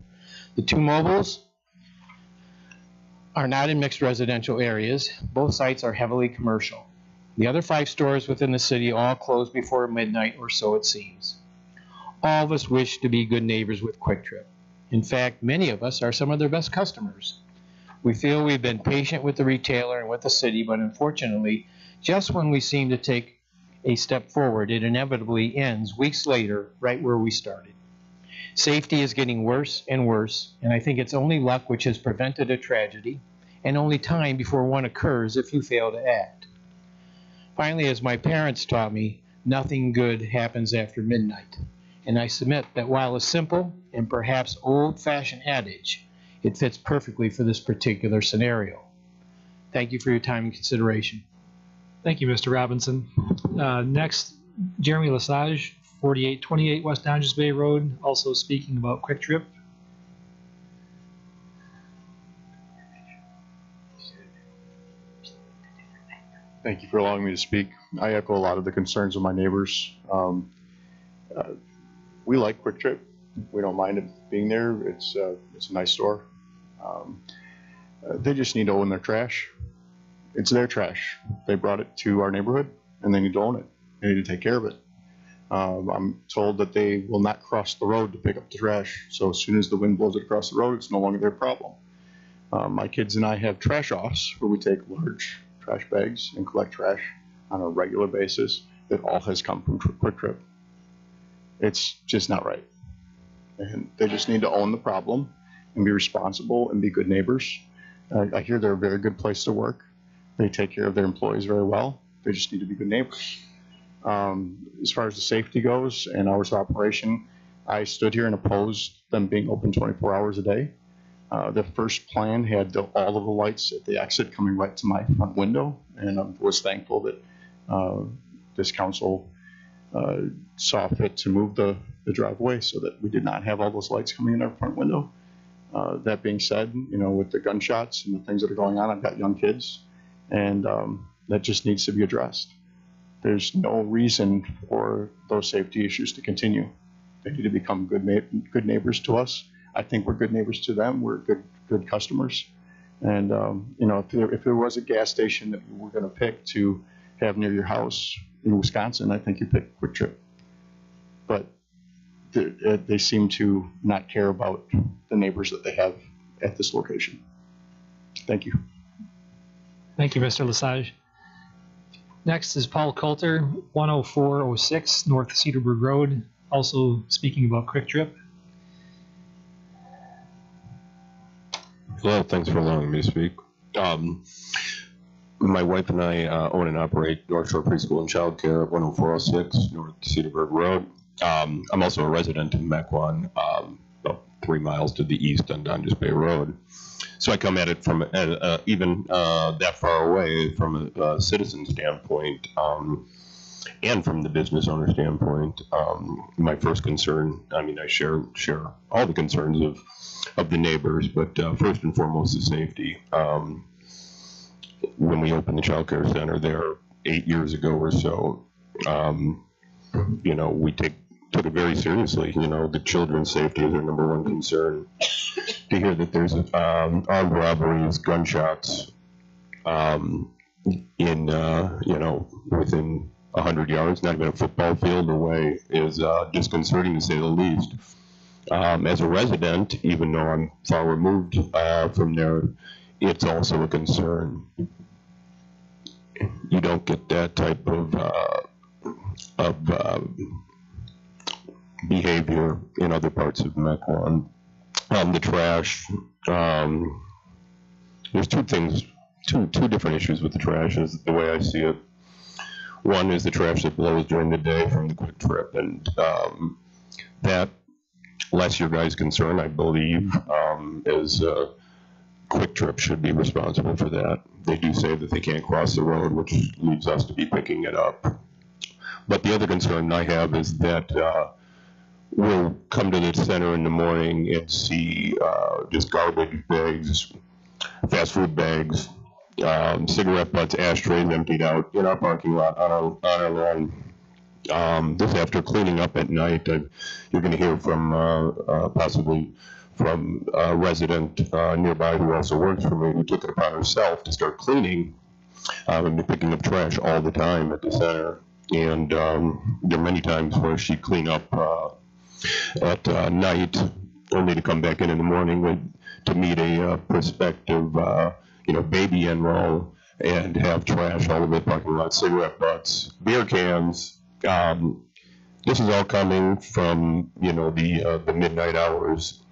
Speaker 14: The 2 mobiles are not in mixed residential areas. Both sites are heavily commercial. The other 5 stores within the city all close before midnight, or so it seems. All of us wish to be good neighbors with Quick Trip. In fact, many of us are some of their best customers. We feel we've been patient with the retailer and with the city, but unfortunately, just when we seem to take a step forward, it inevitably ends weeks later right where we started. Safety is getting worse and worse, and I think it's only luck which has prevented a tragedy, and only time before one occurs if you fail to act. Finally, as my parents taught me, nothing good happens after midnight. And I submit that while a simple and perhaps old-fashioned adage,
Speaker 5: it fits perfectly for this particular scenario. Thank you for your time and consideration.
Speaker 1: Thank you, Mr. Robinson. Next, Jeremy Lesage, 4828 West Donges Bay Road, also speaking about Quick Trip.
Speaker 20: Thank you for allowing me to speak. I echo a lot of the concerns of my neighbors. We like Quick Trip. We don't mind it being there. It's a nice store. They just need to own their trash. It's their trash. They brought it to our neighborhood, and they need to own it. They need to take care of it. I'm told that they will not cross the road to pick up the trash. So as soon as the wind blows it across the road, it's no longer their problem. My kids and I have trash offs where we take large trash bags and collect trash on a regular basis. That all has come from Quick Trip. It's just not right. And they just need to own the problem and be responsible and be good neighbors. I hear they're a very good place to work. They take care of their employees very well. They just need to be good neighbors. As far as the safety goes and hours of operation, I stood here and opposed them being open 24 hours a day. The first plan had all of the lights at the exit coming right to my front window, and I was thankful that this council saw fit to move the driveway so that we did not have all those lights coming in our front window. That being said, with the gunshots and the things that are going on, I've got young kids, and that just needs to be addressed. There's no reason for those safety issues to continue. They need to become good neighbors to us. I think we're good neighbors to them. We're good customers. And if there was a gas station that we were going to pick to have near your house in Wisconsin, I think you pick Quick Trip. But they seem to not care about the neighbors that they have at this location. Thank you.
Speaker 1: Thank you, Mr. Lesage. Next is Paul Coulter, 10406 North Cedarburg Road, also speaking about Quick Trip.
Speaker 21: Hello, thanks for allowing me to speak. My wife and I own and operate North Shore Preschool and Child Care at 10406 North Cedarburg Road. I'm also a resident in Mequon, about 3 miles to the east on Donges Bay Road. So I come at it from even that far away from a citizen standpoint and from the business owner standpoint. My first concern, I share all the concerns of the neighbors, but first and foremost is safety. When we opened the child care center there 8 years ago or so, we took it very seriously. The children's safety is our #1 concern. To hear that there's armed robberies, gunshots, within 100 yards, not even a football field away, is disconcerting to say the least. As a resident, even though I'm far removed from there, it's also a concern. You don't get that type of behavior in other parts of Mequon. The trash, there's two different issues with the trash, is the way I see it. One is the trash that blows during the day from the Quick Trip, and that, less your guys' concern, I believe, is Quick Trip should be responsible for that. They do say that they can't cross the road, which leaves us to be picking it up. But the other concern I have is that we'll come to the center in the morning and see just garbage bags, fast food bags, cigarette butts, ashtrays emptied out in our parking lot on our lawn. This after cleaning up at night, you're going to hear from possibly from a resident nearby who also works for me, who took it upon herself to start cleaning and picking up trash all the time at the center. And there are many times where she'd clean up at night, only to come back in the morning to meet a prospective, baby enroll and have trash all over the parking lot, cigarette butts, beer cans. This is all coming from, the midnight hours.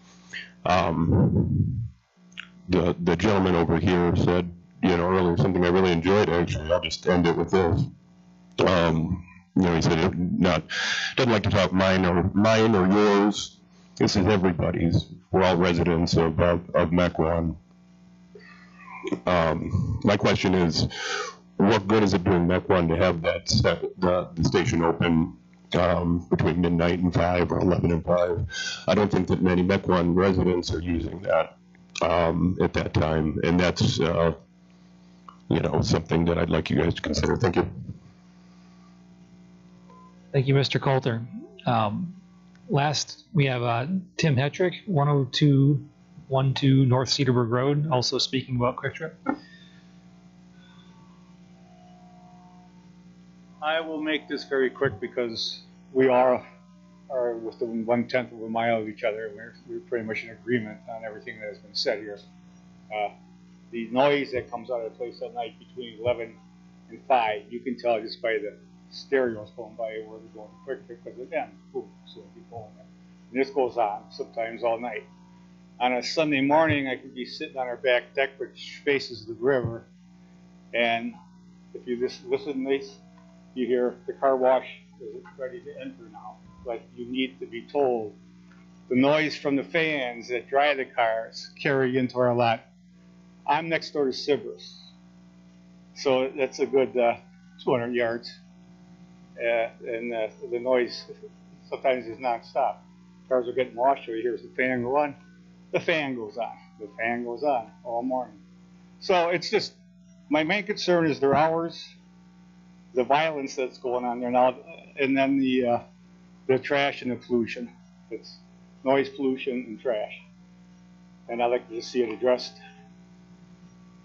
Speaker 21: The gentleman over here said, earlier something I really enjoyed, actually. I'll just end it with this. He said doesn't like to talk mine or yours, this is everybody's. We're all residents of Mequon. My question is, what good is it doing Mequon to have the station open between midnight and 5 or 11 and 5? I don't think that many Mequon residents are using that at that time, and that's something that I'd like you guys to consider. Thank you.
Speaker 1: Thank you, Mr. Coulter. Last, we have Tim Hetrick, 10212 North Cedarburg Road, also speaking about Quick Trip.
Speaker 4: I will make this very quick because we are within 1/10 of a mile of each other. We're pretty much in agreement on everything that has been said here. The noise that comes out of the place at night between 11 and 5, you can tell just by the stereos going by where they're going quick because it ends. Boom, so people, and this goes on sometimes all night. On a Sunday morning, I could be sitting on our back deck, which faces the river, and if you just listen nice, you hear the car wash is ready to enter now. But you need to be told the noise from the fans that dry the cars carry into our lot. I'm next door to Sybaris, so that's a good 200 yards. And the noise sometimes is nonstop. Cars are getting washed, or you hear the fan go on. The fan goes on. The fan goes on all morning. So it's just, my main concern is their hours, the violence that's going on there now, and then the trash and the pollution. It's noise pollution and trash. And I'd like to see it addressed,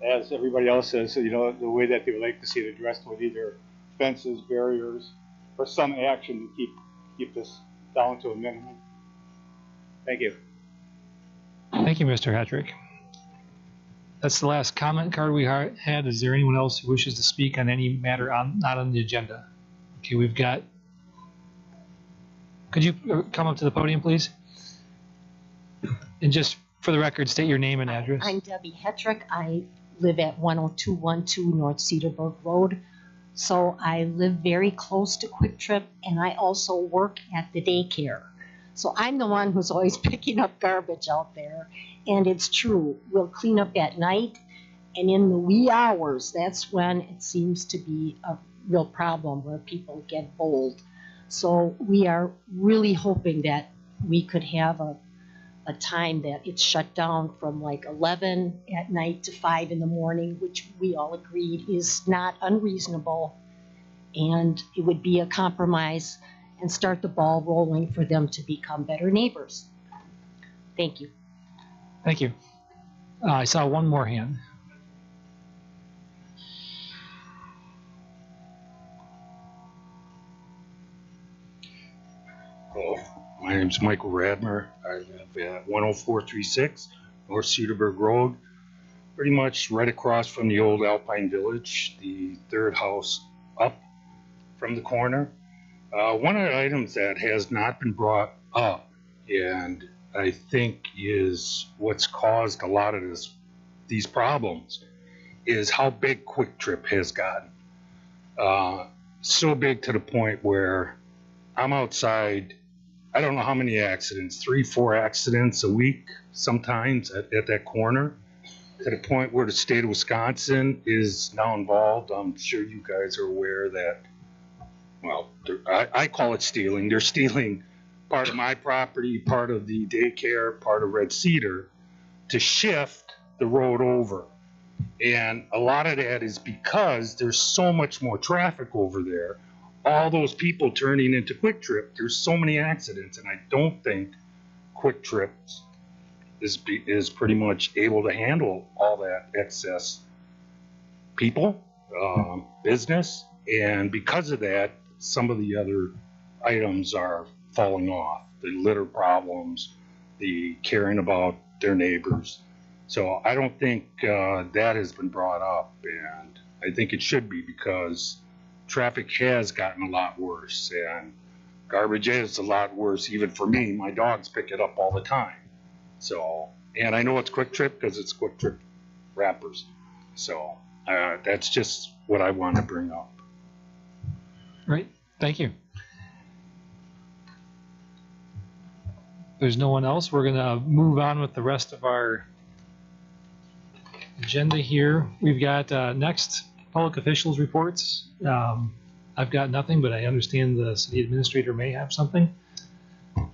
Speaker 4: as everybody else says, the way that they would like to see it addressed with either fences, barriers, or some action to keep this down to a minimum. Thank you.
Speaker 1: Thank you, Mr. Hetrick. That's the last comment card we had. Is there anyone else who wishes to speak on any matter not on the agenda? Okay, we've got. Could you come up to the podium, please? And just for the record, state your name and address.
Speaker 22: I'm Debbie Hetrick. I live at 10212 North Cedarburg Road. So I live very close to Quick Trip, and I also work at the daycare. So I'm the one who's always picking up garbage out there. And it's true, we'll clean up at night, and in the wee hours, that's when it seems to be a real problem where people get bold. So we are really hoping that we could have a time that it's shut down from like 11 at night to 5 in the morning, which we all agreed is not unreasonable, and it would be a compromise and start the ball rolling for them to become better neighbors. Thank you.
Speaker 1: Thank you. I saw one more hand.
Speaker 23: Hello, my name's Michael Radmer. I live at 10436 North Cedarburg Road, pretty much right across from the old Alpine Village, the third house up from the corner. One of the items that has not been brought up, and I think is what's caused a lot of these problems, is how big Quick Trip has gotten. So big to the point where I'm outside, I don't know how many accidents, 3, 4 accidents a week sometimes at that corner, to the point where the state of Wisconsin is now involved. I'm sure you guys are aware that, well, I call it stealing. They're stealing part of my property, part of the daycare, part of Red Cedar, to shift the road over. And a lot of that is because there's so much more traffic over there. All those people turning into Quick Trip, there's so many accidents, and I don't think Quick Trip is pretty much able to handle all that excess people, business, and because of that, some of the other items are falling off. The litter problems, the caring about their neighbors. So I don't think that has been brought up, and I think it should be, because traffic has gotten a lot worse, and garbage is a lot worse even for me. My dogs pick it up all the time. So, and I know it's Quick Trip because it's Quick Trip wrappers. So that's just what I want to bring up.
Speaker 1: Right. Thank you. there's no one else, we're gonna move on with the rest of our agenda here. We've got next public officials reports. I've got nothing, but I understand the city administrator may have something.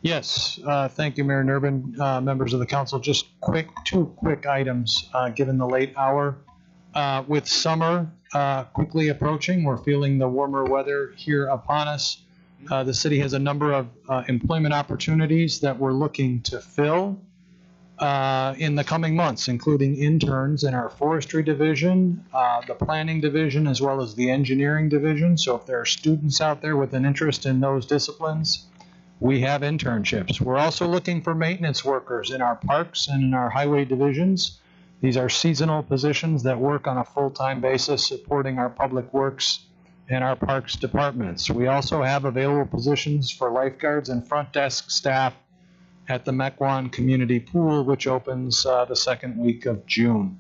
Speaker 5: Yes, thank you, Mayor Nurbin, members of the council. Just two quick items, given the late hour. With summer quickly approaching, we're feeling the warmer weather here upon us. The city has a number of employment opportunities that we're looking to fill in the coming months, including interns in our forestry division, the planning division, as well as the engineering division. So if there are students out there with an interest in those disciplines, we have internships. We're also looking for maintenance workers in our parks and in our highway divisions. These are seasonal positions that work on a full-time basis supporting our public works and our parks departments. We also have available positions for lifeguards and front desk staff at the Mequon Community Pool, which opens the second week of June.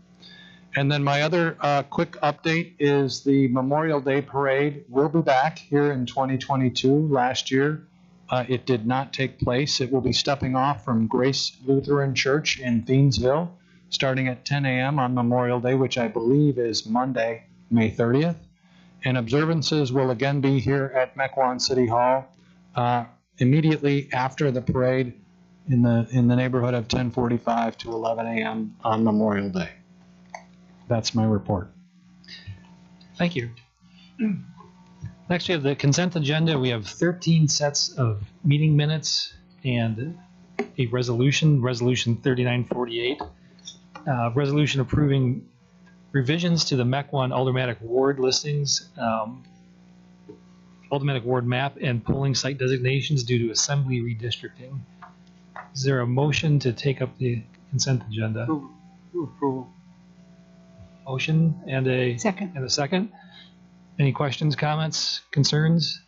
Speaker 5: And then my other quick update is the Memorial Day Parade will be back here in 2022. Last year, it did not take place. It will be stepping off from Grace Lutheran Church in Thiensville, starting at 10 a.m. on Memorial Day, which I believe is Monday, May 30th. And observances will again be here at Mequon City Hall immediately after the parade in the neighborhood of 10:45 to 11 a.m. on Memorial Day. That's my report.
Speaker 1: Thank you. Next, we have the consent agenda. We have 13 sets of meeting minutes and a resolution, Resolution 3948. Resolution approving revisions to the Mequon Aldermanic Ward listings, Aldermanic Ward map, and polling site designations due to assembly redistricting. Is there a motion to take up the consent agenda?
Speaker 16: Approval.
Speaker 1: Motion and a
Speaker 13: Second.
Speaker 1: And a second. Any questions, comments, concerns?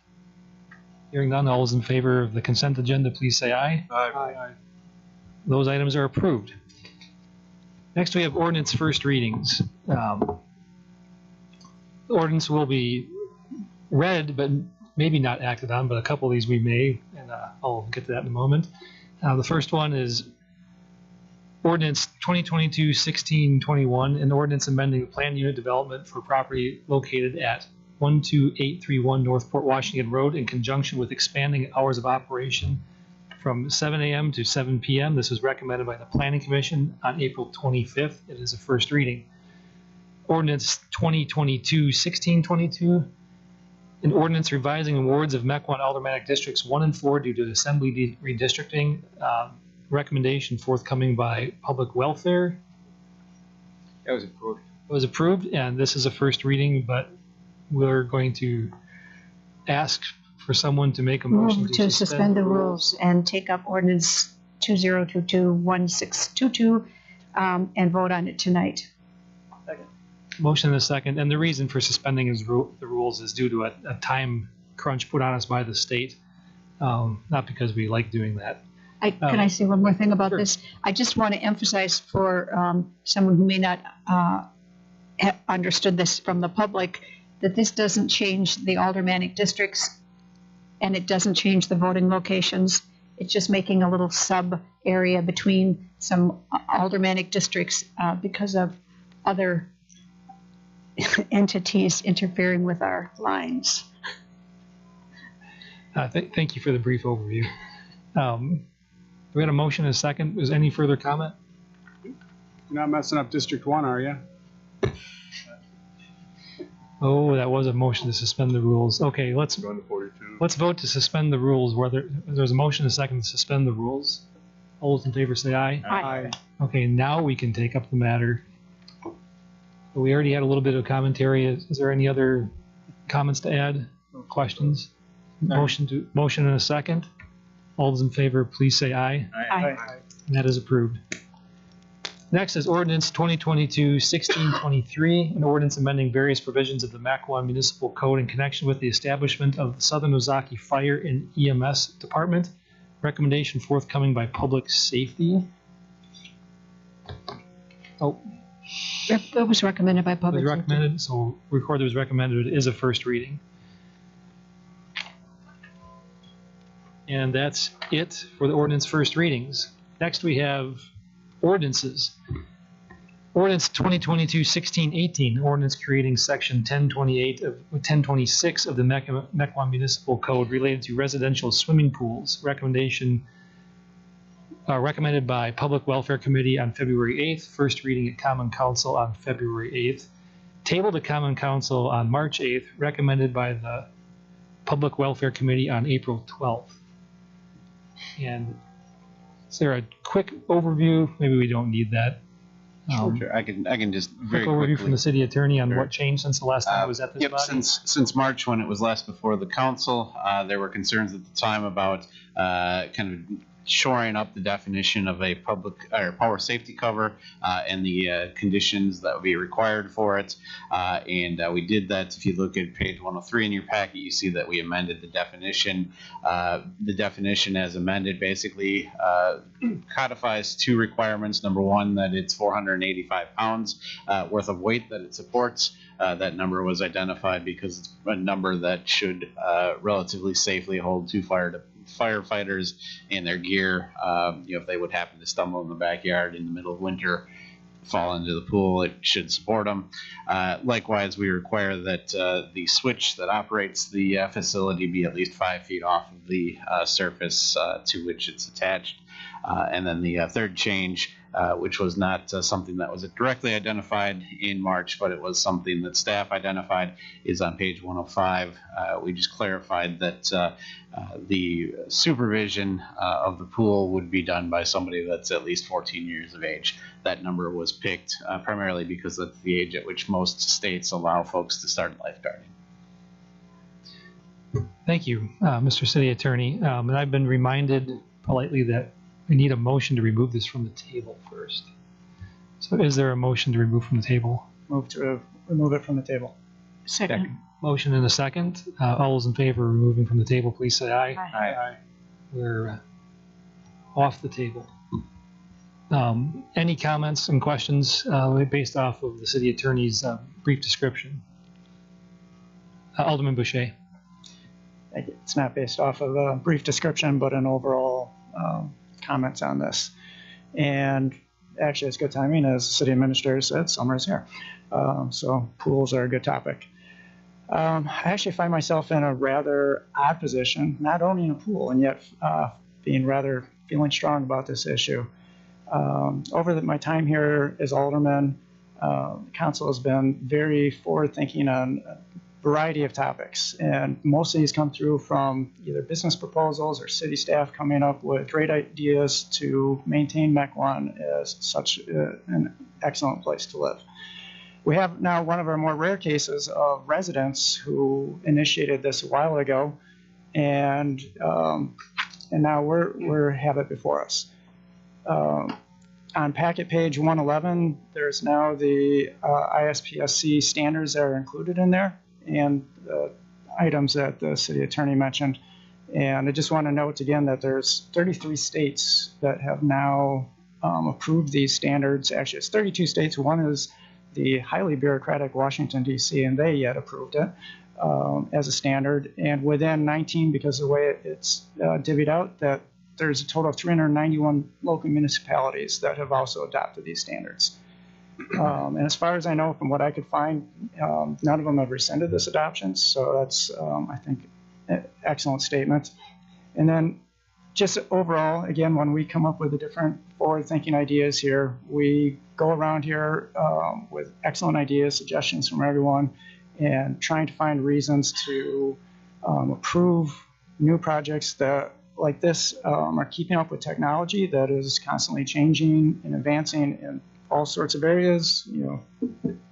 Speaker 1: Hearing none, all those in favor of the consent agenda, please say aye.
Speaker 16: Aye.
Speaker 1: Those items are approved. Next, we have ordinance first readings. The ordinance will be read, but maybe not acted on, but a couple of these we may, and I'll get to that in a moment. The first one is ordinance 2022-1621, an ordinance amending the planned unit development for property located at 12831 North Port Washington Road in conjunction with expanding hours of operation from 7 a.m. to 7 p.m. This was recommended by the Planning Commission on April 25th. It is a first reading. Ordinance 2022-1622, an ordinance revising awards of Mequon Aldermanic Districts 1 and 4 due to assembly redistricting. Recommendation forthcoming by Public Welfare.
Speaker 14: That was approved.
Speaker 1: It was approved, and this is a first reading, but we're going to ask for someone to make a motion
Speaker 13: Move to suspend the rules and take up ordinance 2022-1622 and vote on it tonight.
Speaker 1: Motion and a second, and the reason for suspending the rules is due to a time crunch put on us by the state, not because we like doing that.
Speaker 13: Can I say one more thing about this? I just want to emphasize for someone who may not have understood this from the public, that this doesn't change the aldermanic districts and it doesn't change the voting locations. It's just making a little sub area between some aldermanic districts because of other entities interfering with our lines.
Speaker 1: Thank you for the brief overview. We had a motion and a second. Is any further comment?
Speaker 16: You're not messing up District 1, are you?
Speaker 1: Oh, that was a motion to suspend the rules. Okay, let's vote to suspend the rules. Whether there's a motion and a second to suspend the rules. All those in favor say aye.
Speaker 16: Aye.
Speaker 1: Okay, now we can take up the matter. We already had a little bit of commentary. Is there any other comments to add? Questions? Motion and a second. All those in favor, please say aye.
Speaker 13: Aye.
Speaker 1: And that is approved. Next is ordinance 2022-1623, an ordinance amending various provisions of the Mequon Municipal Code in connection with the establishment of the Southern Ozaki Fire and EMS Department. Recommendation forthcoming by Public Safety. Oh.
Speaker 13: It was recommended by Public Safety.
Speaker 1: It was recommended, so record it was recommended. It is a first reading. And that's it for the ordinance first readings. Next, we have ordinances. Ordinance 2022-1618, ordinance creating section 1026 of the Mequon Municipal Code related to residential swimming pools. Recommended by Public Welfare Committee on February 8th, first reading at Common Council on February 8th, tabled to Common Council on March 8th, recommended by the Public Welfare Committee on April 12th. And is there a quick overview? Maybe we don't need that.
Speaker 3: Sure. I can just very
Speaker 1: Quick overview
Speaker 3: quickly.
Speaker 1: from the city attorney on
Speaker 3: Sure.
Speaker 1: what changed since the last time I was at this
Speaker 3: Yep,
Speaker 1: body.
Speaker 3: since March when it was last before the council, there were concerns at the time about kind of shoring up the definition of a public or power safety cover and the conditions that would be required for it. And we did that. If you look at page 103 in your packet, you see that we amended the definition. The definition as amended basically codifies two requirements. Number one, that it's 485 pounds worth of weight that it supports. That number was identified because it's a number that should relatively safely hold two firefighters and their gear. If they would happen to stumble in the backyard in the middle of winter, fall into the pool, it should support them. Likewise, we require that the switch that operates the facility be at least 5 feet off of the surface to which it's attached. And then the third change, which was not something that was directly identified in March, but it was something that staff identified, is on page 105. We just clarified that the supervision of the pool would be done by somebody that's at least 14 years of age. That number was picked primarily because that's the age at which most states allow folks to start lifeguarding.
Speaker 1: Thank you, Mr. City Attorney. And I've been reminded politely that we need a motion to remove this from the table first. So is there a motion to remove from the table?
Speaker 17: Move to remove it from the table.
Speaker 13: Second.
Speaker 1: Motion and a second. All those in favor of removing from the table, please say aye.
Speaker 17: Aye.
Speaker 1: We're off the table. Any comments and questions based off of the city attorney's brief description? Alderman Boucher.
Speaker 17: It's not based off of a brief description, but an overall comments on this. And actually, it's good timing, as the city administrator said, summer is here. So pools are a good topic. I actually find myself in a rather odd position, not owning a pool, and yet feeling strong about this issue. Over my time here as alderman, the council has been very forward-thinking on a variety of topics, and most of these come through from either business proposals or city staff coming up with great ideas to maintain Mequon as such an excellent place to live. We have now one of our more rare cases of residents who initiated this a while ago, and now we have it before us. On packet page 111, there's now the ISPSC standards that are included in there, and the items that the city attorney mentioned. And I just want to note again that there's 33 states that have now approved these standards. Actually, it's 32 states. One is the highly bureaucratic Washington, D.C., and they yet approved it as a standard. And within 19, because of the way it's divvied out, that there's a total of 391 local municipalities that have also adopted these standards. And as far as I know, from what I could find, none of them have rescinded this adoption. So that's, I think, an excellent statement. And then just overall, again, when we come up with the different forward-thinking ideas here, we go around here with excellent ideas, suggestions from everyone, and trying to find reasons to approve new projects that, like this, are keeping up with technology that is constantly changing and advancing in all sorts of areas.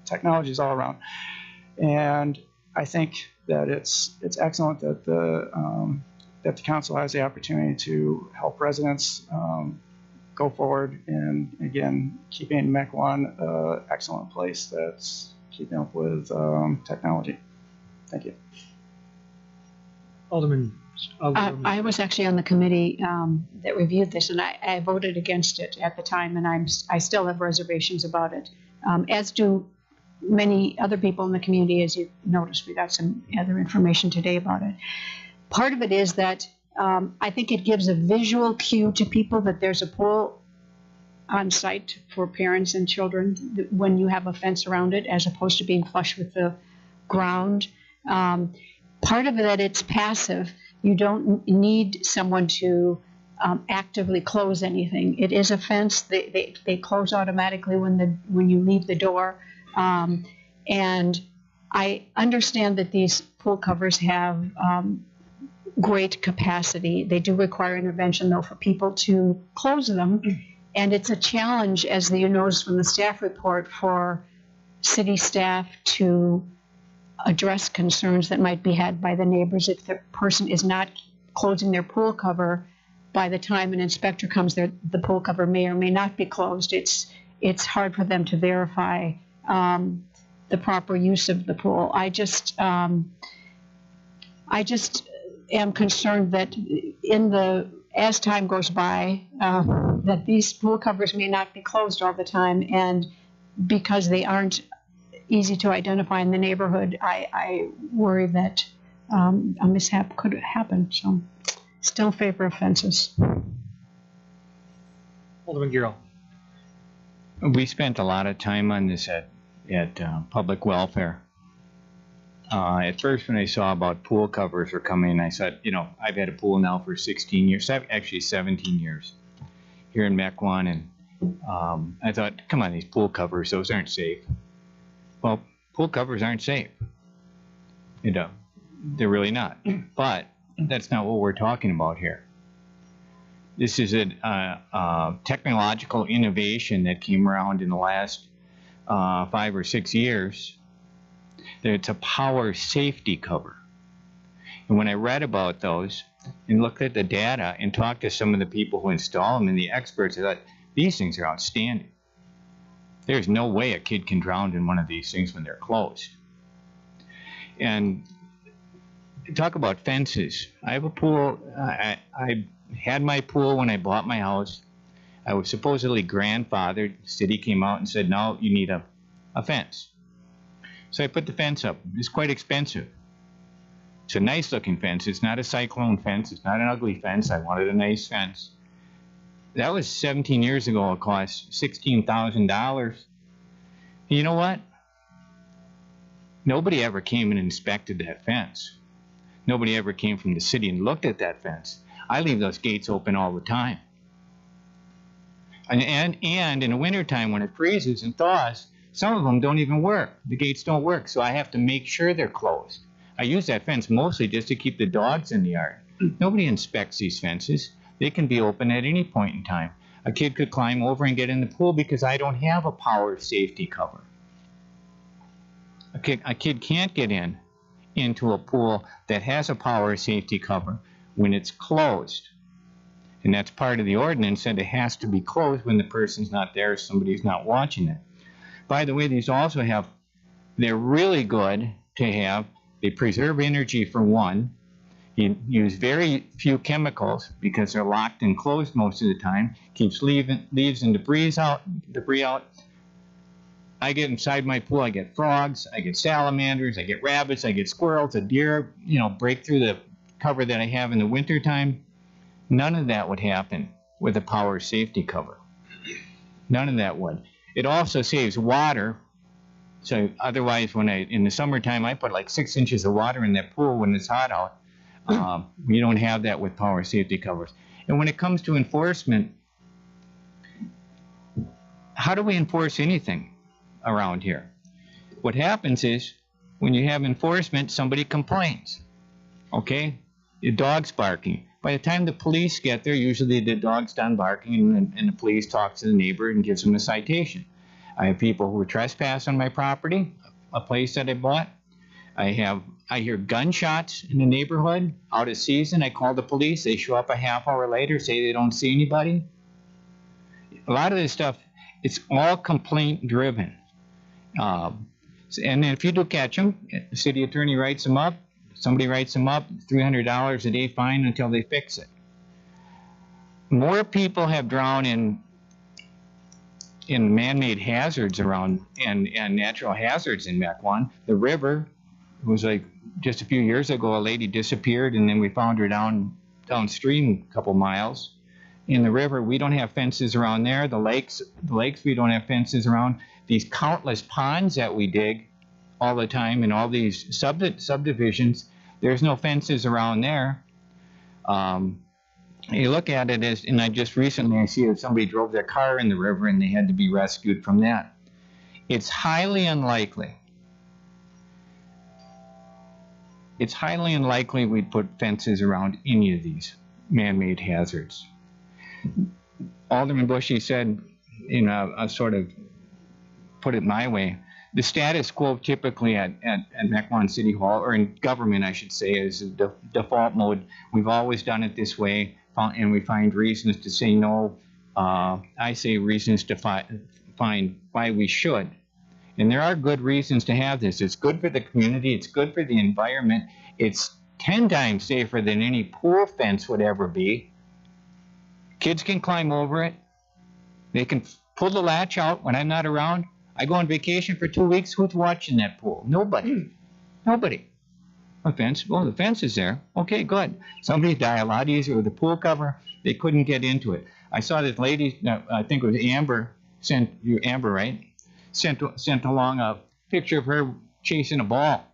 Speaker 17: Technology is all around. And I think that it's excellent that the council has the opportunity to help residents go forward and, again, keeping Mequon an excellent place that's keeping up with technology. Thank you.
Speaker 1: Alderman.
Speaker 13: I was actually on the committee that reviewed this, and I voted against it at the time, and I still have reservations about it, as do many other people in the community. As you noticed, we got some other information today about it. Part of it is that I think it gives a visual cue to people that there's a pool on site for parents and children when you have a fence around it, as opposed to being flush with the ground. Part of it, that it's passive. You don't need someone to actively close anything. It is a fence. They close automatically when you leave the door. And I understand that these pool covers have great capacity. They do require intervention, though, for people to close them. And it's a challenge, as you noticed from the staff report, for city staff to address concerns that might be had by the neighbors if the person is not closing their pool cover. By the time an inspector comes there, the pool cover may or may not be closed. It's hard for them to verify the proper use of the pool. I just am concerned that as time goes by, that these pool covers may not be closed all the time, and because they aren't easy to identify in the neighborhood, I worry that a mishap could happen. So, still in favor of fences.
Speaker 1: Alderman Giro.
Speaker 14: We spent a lot of time on this at Public Welfare. At first, when I saw about pool covers were coming, I said, I've had a pool now for 16 years, actually 17 years here in Mequon, and I thought, come on, these pool covers, those aren't safe. Well, pool covers aren't safe. They're really not. But that's not what we're talking about here. This is a technological innovation that came around in the last 5 or 6 years. It's a power safety cover. And when I read about those and looked at the data and talked to some of the people who install them and the experts, I thought, these things are outstanding. There's no way a kid can drown in one of these things when they're closed. And talk about fences. I have a pool. I had my pool when I bought my house. I was supposedly grandfathered. The city came out and said, no, you need a fence. So I put the fence up. It's quite expensive. It's a nice looking fence. It's not a cyclone fence. It's not an ugly fence. I wanted a nice fence. That was 17 years ago. It cost $16,000. You know what? Nobody ever came and inspected that fence. Nobody ever came from the city and looked at that fence. I leave those gates open all the time. And in the wintertime when it freezes and thaws, some of them don't even work. The gates don't work, so I have to make sure they're closed. I use that fence mostly just to keep the dogs in the yard. Nobody inspects these fences. They can be open at any point in time. A kid could climb over and get in the pool because I don't have a power safety cover. A kid can't get into a pool that has a power safety cover when it's closed. And that's part of the ordinance, that it has to be closed when the person's not there, somebody's not watching it. By the way, these also they're really good to have. They preserve energy for one. You use very few chemicals because they're locked and closed most of the time. Keeps leaves and debris out. I get inside my pool, I get frogs, I get salamanders, I get rabbits, I get squirrels, a deer, break through the cover that I have in the wintertime. None of that would happen with a power safety cover. None of that would. It also saves water. So otherwise, in the summertime, I put like 6 inches of water in that pool when it's hot out. You don't have that with power safety covers. And when it comes to enforcement, how do we enforce anything around here? What happens is, when you have enforcement, somebody complains. Okay? Your dog's barking. By the time the police get there, usually the dog's done barking and the police talks to the neighbor and gives them a citation. I have people who trespass on my property, a place that I bought. I hear gunshots in the neighborhood. Out of season, I call the police. They show up a half hour later, say they don't see anybody. A lot of this stuff, it's all complaint driven. And then if you do catch them, the city attorney writes them up. Somebody writes them up, $300 a day fine until they fix it. More people have drowned in man-made hazards around and natural hazards in Mequon. The river was like just a few years ago, a lady disappeared and then we found her down downstream a couple miles. In the river, we don't have fences around there. The lakes, we don't have fences around. These countless ponds that we dig all the time in all these subdivisions, there's no fences around there. You look at it as, and I see that somebody drove their car in the river and they had to be rescued from that. It's highly unlikely. It's highly unlikely we'd put fences around any of these man-made hazards. Alderman Bushy said, I sort of put it my way, the status quo typically at Mequon City Hall, or in government I should say, is the default mode. We've always done it this way, and we find reasons to say no. I say reasons to find why we should. And there are good reasons to have this. It's good for the community. It's good for the environment. It's 10 times safer than any pool fence would ever be. Kids can climb over it. They can pull the latch out when I'm not around. I go on vacation for 2 weeks. Who's watching that pool? Nobody. Nobody. A fence? Well, the fence is there. Okay, good. Somebody died a lot easier with the pool cover. They couldn't get into it. I saw this lady, I think it was Amber, right? Sent along a picture of her chasing a ball.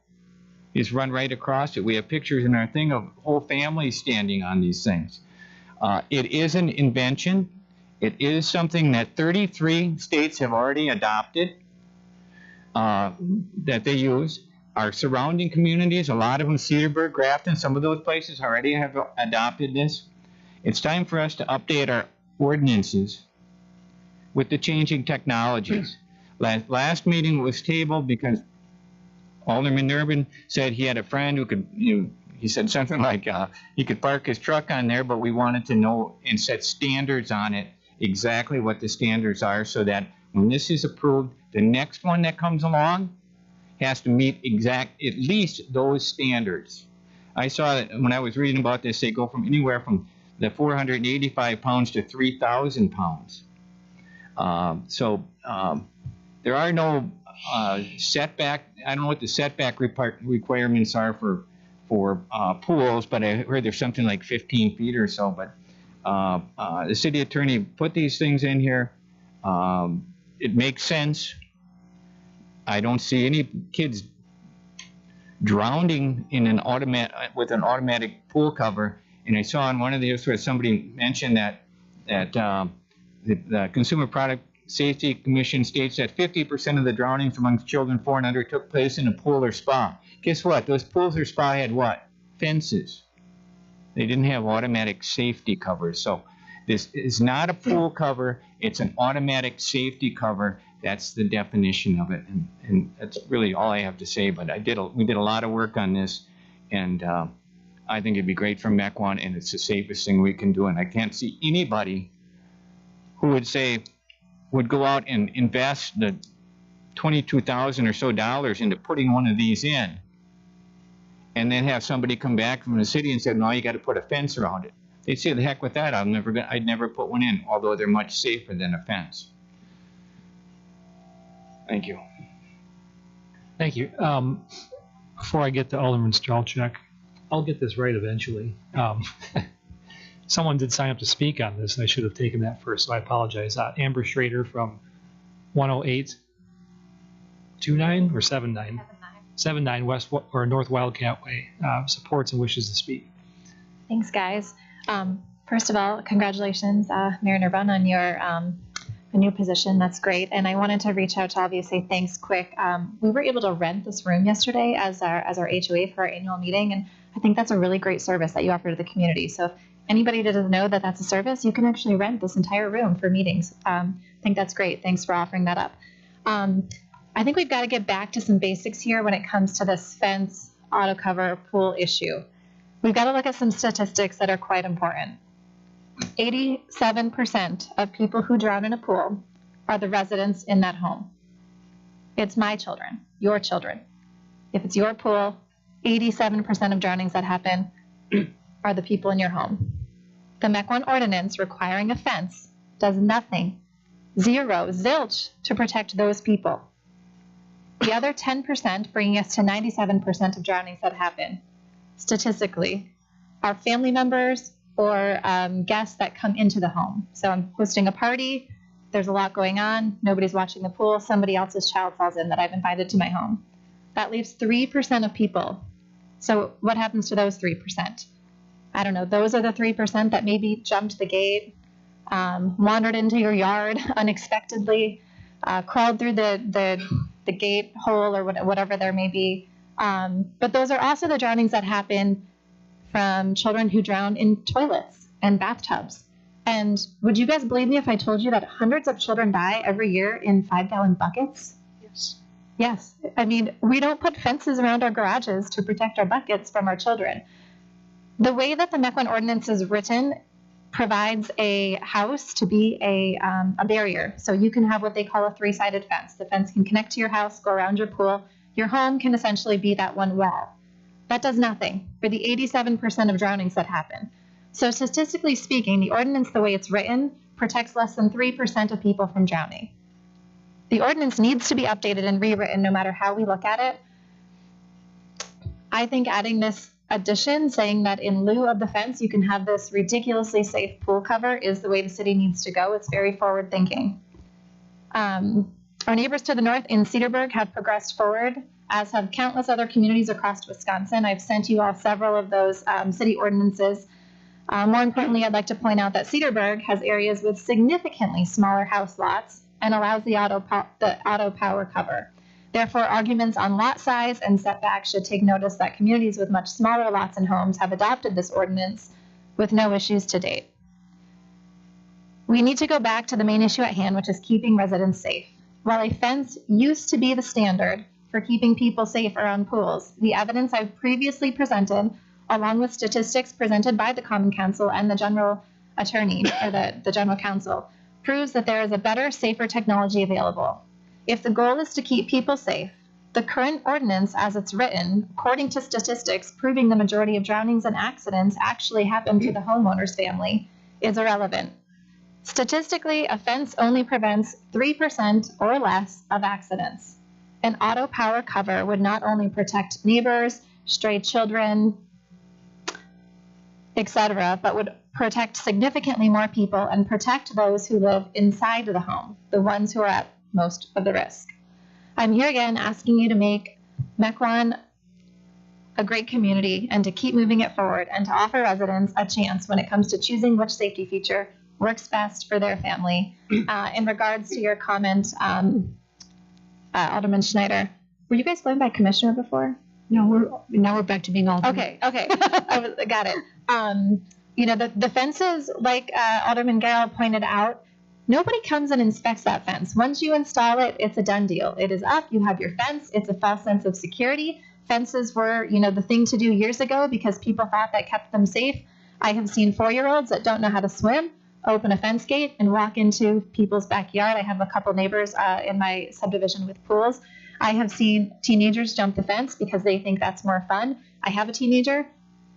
Speaker 14: It's run right across it. We have pictures in our thing of whole families standing on these things. It is an invention. It is something that 33 states have already adopted, that they use. Our surrounding communities, a lot of them, Cedarburg, Grafton, some of those places already have adopted this. It's time for us to update our ordinances with the changing technologies. Last meeting was tabled because Alderman Nurbin said he had a friend who could, he said something like he could park his truck on there, but we wanted to know and set standards on it, exactly what the standards are, so that when this is approved, the next one that comes along has to meet at least those standards. I saw that when I was reading about this, they go from anywhere from the 485 pounds to 3,000 pounds. There are no setback. I don't know what the setback requirements are for pools, but I heard there's something like 15 feet or so. But the city attorney put these things in here. It makes sense. I don't see any kids drowning in with an automatic pool cover. And I saw on one of these where somebody mentioned that the Consumer Product Safety Commission states that 50% of the drownings amongst children 4 and under took place in a pool or spa. Guess what? Those pools or spa had what? Fences. They didn't have automatic safety covers. So this is not a pool cover. It's an automatic safety cover. That's the definition of it. And that's really all I have to say. But we did a lot of work on this. And I think it'd be great for Mequon, and it's the safest thing we can do. And I can't see anybody who would go out and invest the $22,000 or so into putting one of these in, and then have somebody come back from the city and say, no, you got to put a fence around it. They'd say, the heck with that, I'd never put one in, although they're much safer than a fence. Thank you.
Speaker 1: Thank you. Before I get to Alderman Strelchuk, I'll get this right eventually. Someone did sign up to speak on this, and I should have taken that first, so I apologize. Amber Schrader from 10829 or 79 West or North Wildcat Way supports and wishes to speak.
Speaker 6: Thanks, guys. First of all, congratulations, Mayor Nurbin, on your new position. That's great. And I wanted to reach out to all of you and say thanks quick. We were able to rent this room yesterday as our HOA for our annual meeting, and I think that's a really great service that you offer to the community. So if anybody doesn't know that that's a service, you can actually rent this entire room for meetings. I think that's great. Thanks for offering that up. I think we've got to get back to some basics here when it comes to this fence, auto cover, pool issue. We've got to look at some statistics that are quite important. 87% of people who drown in a pool are the residents in that home. It's my children, your children. If it's your pool, 87% of drownings that happen are the people in your home. The Mequon ordinance requiring a fence does nothing, zero, zilch, to protect those people. The other 10%, bringing us to 97% of drownings that happen, statistically, are family members or guests that come into the home. So I'm hosting a party, there's a lot going on, nobody's watching the pool, somebody else's child falls in that I've invited to my home. That leaves 3% of people. So what happens to those 3%? I don't know. Those are the 3% that maybe jumped the gate, wandered into your yard unexpectedly, crawled through the gate hole or whatever there may be. But those are also the drownings that happen from children who drown in toilets and bathtubs. And would you guys believe me if I told you that hundreds of children die every year in 5-gallon buckets?
Speaker 2: Yes.
Speaker 6: Yes. I mean, we don't put fences around our garages to protect our buckets from our children. The way that the Mequon ordinance is written provides a house to be a barrier. So you can have what they call a 3-sided fence. The fence can connect to your house, go around your pool. Your home can essentially be that one wall. That does nothing for the 87% of drownings that happen. So statistically speaking, the ordinance, the way it's written, protects less than 3% of people from drowning. The ordinance needs to be updated and rewritten no matter how we look at it. I think adding this addition, saying that in lieu of the fence, you can have this ridiculously safe pool cover, is the way the city needs to go. It's very forward thinking. Our neighbors to the north in Cedarburg have progressed forward, as have countless other communities across Wisconsin. I've sent you all several of those city ordinances. More importantly, I'd like to point out that Cedarburg has areas with significantly smaller house lots and allows the auto power cover. Therefore, arguments on lot size and setbacks should take notice that communities with much smaller lots and homes have adopted this ordinance with no issues to date. We need to go back to the main issue at hand, which is keeping residents safe. While a fence used to be the standard for keeping people safe around pools, the evidence I've previously presented, along with statistics presented by the Common Council and the General Attorney, or the General Counsel, proves that there is a better, safer technology available. If the goal is to keep people safe, the current ordinance as it's written, according to statistics proving the majority of drownings and accidents actually happen to the homeowner's family, is irrelevant. Statistically, a fence only prevents 3% or less of accidents. An auto power cover would not only protect neighbors, stray children, etc., but would protect significantly more people and protect those who live inside the home, the ones who are at most of the risk. I'm here again asking you to make Mequon a great community and to keep moving it forward and to offer residents a chance when it comes to choosing which safety feature works best for their family. In regards to your comment, Alderman Schneider, were you guys going by commissioner before?
Speaker 13: No, now we're back to being alderman.
Speaker 6: Okay. Got it. The fences, like Alderman Garrell pointed out, nobody comes and inspects that fence. Once you install it, it's a done deal. It is up, you have your fence, it's a false sense of security. Fences were, the thing to do years ago because people thought that kept them safe. I have seen 4-year-olds that don't know how to swim open a fence gate and walk into people's backyard. I have a couple neighbors in my subdivision with pools. I have seen teenagers jump the fence because they think that's more fun. I have a teenager.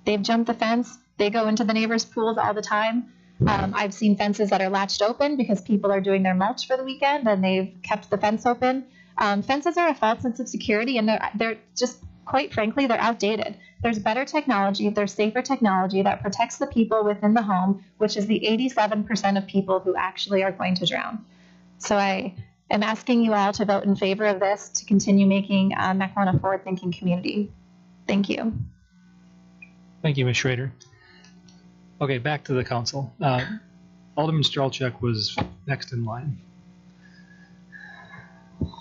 Speaker 6: They've jumped the fence. They go into the neighbors' pools all the time. I've seen fences that are latched open because people are doing their mulch for the weekend and they've kept the fence open. Fences are a false sense of security and they're just, quite frankly, they're outdated. There's better technology, there's safer technology that protects the people within the home, which is the 87% of people who actually are going to drown. So I am asking you all to vote in favor of this to continue making Mequon a forward-thinking community. Thank you.
Speaker 1: Thank you, Ms. Schrader. Okay, back to the council. Alderman Strelchuk was next in line.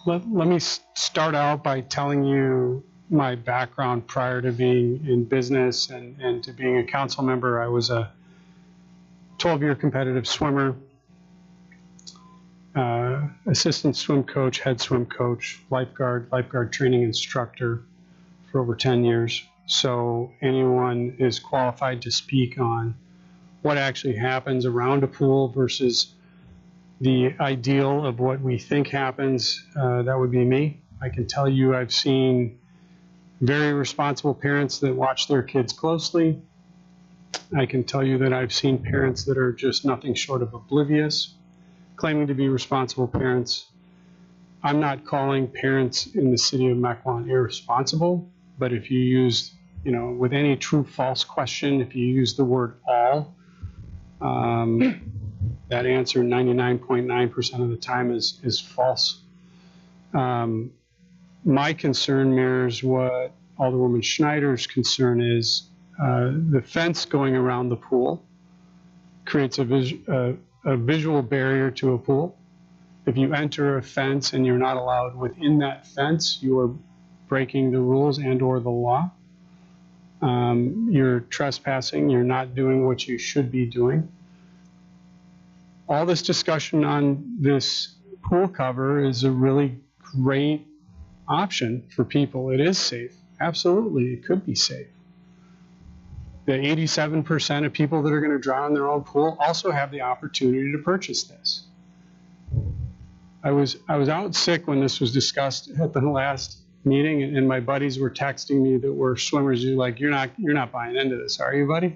Speaker 16: Let me start out by telling you my background prior to being in business and to being a council member. I was a 12-year competitive swimmer, assistant swim coach, head swim coach, lifeguard training instructor for over 10 years. So anyone is qualified to speak on what actually happens around a pool versus the ideal of what we think happens. That would be me. I can tell you I've seen very responsible parents that watch their kids closely. I can tell you that I've seen parents that are just nothing short of oblivious, claiming to be responsible parents. I'm not calling parents in the city of Mequon irresponsible, but if you use, with any true false question, if you use the word all, That answer 99.9% of the time is false. My concern mirrors what Alderwoman Schneider's concern is. The fence going around the pool creates a visual barrier to a pool. If you enter a fence and you're not allowed within that fence, you are breaking the rules and or the law. You're trespassing, you're not doing what you should be doing. All this discussion on this pool cover is a really great option for people. It is safe. Absolutely, it could be safe. The 87% of people that are going to drown in their own pool also have the opportunity to purchase this. I was out sick when this was discussed at the last meeting, and my buddies were texting me that were swimmers. You're like, you're not buying into this, are you, buddy?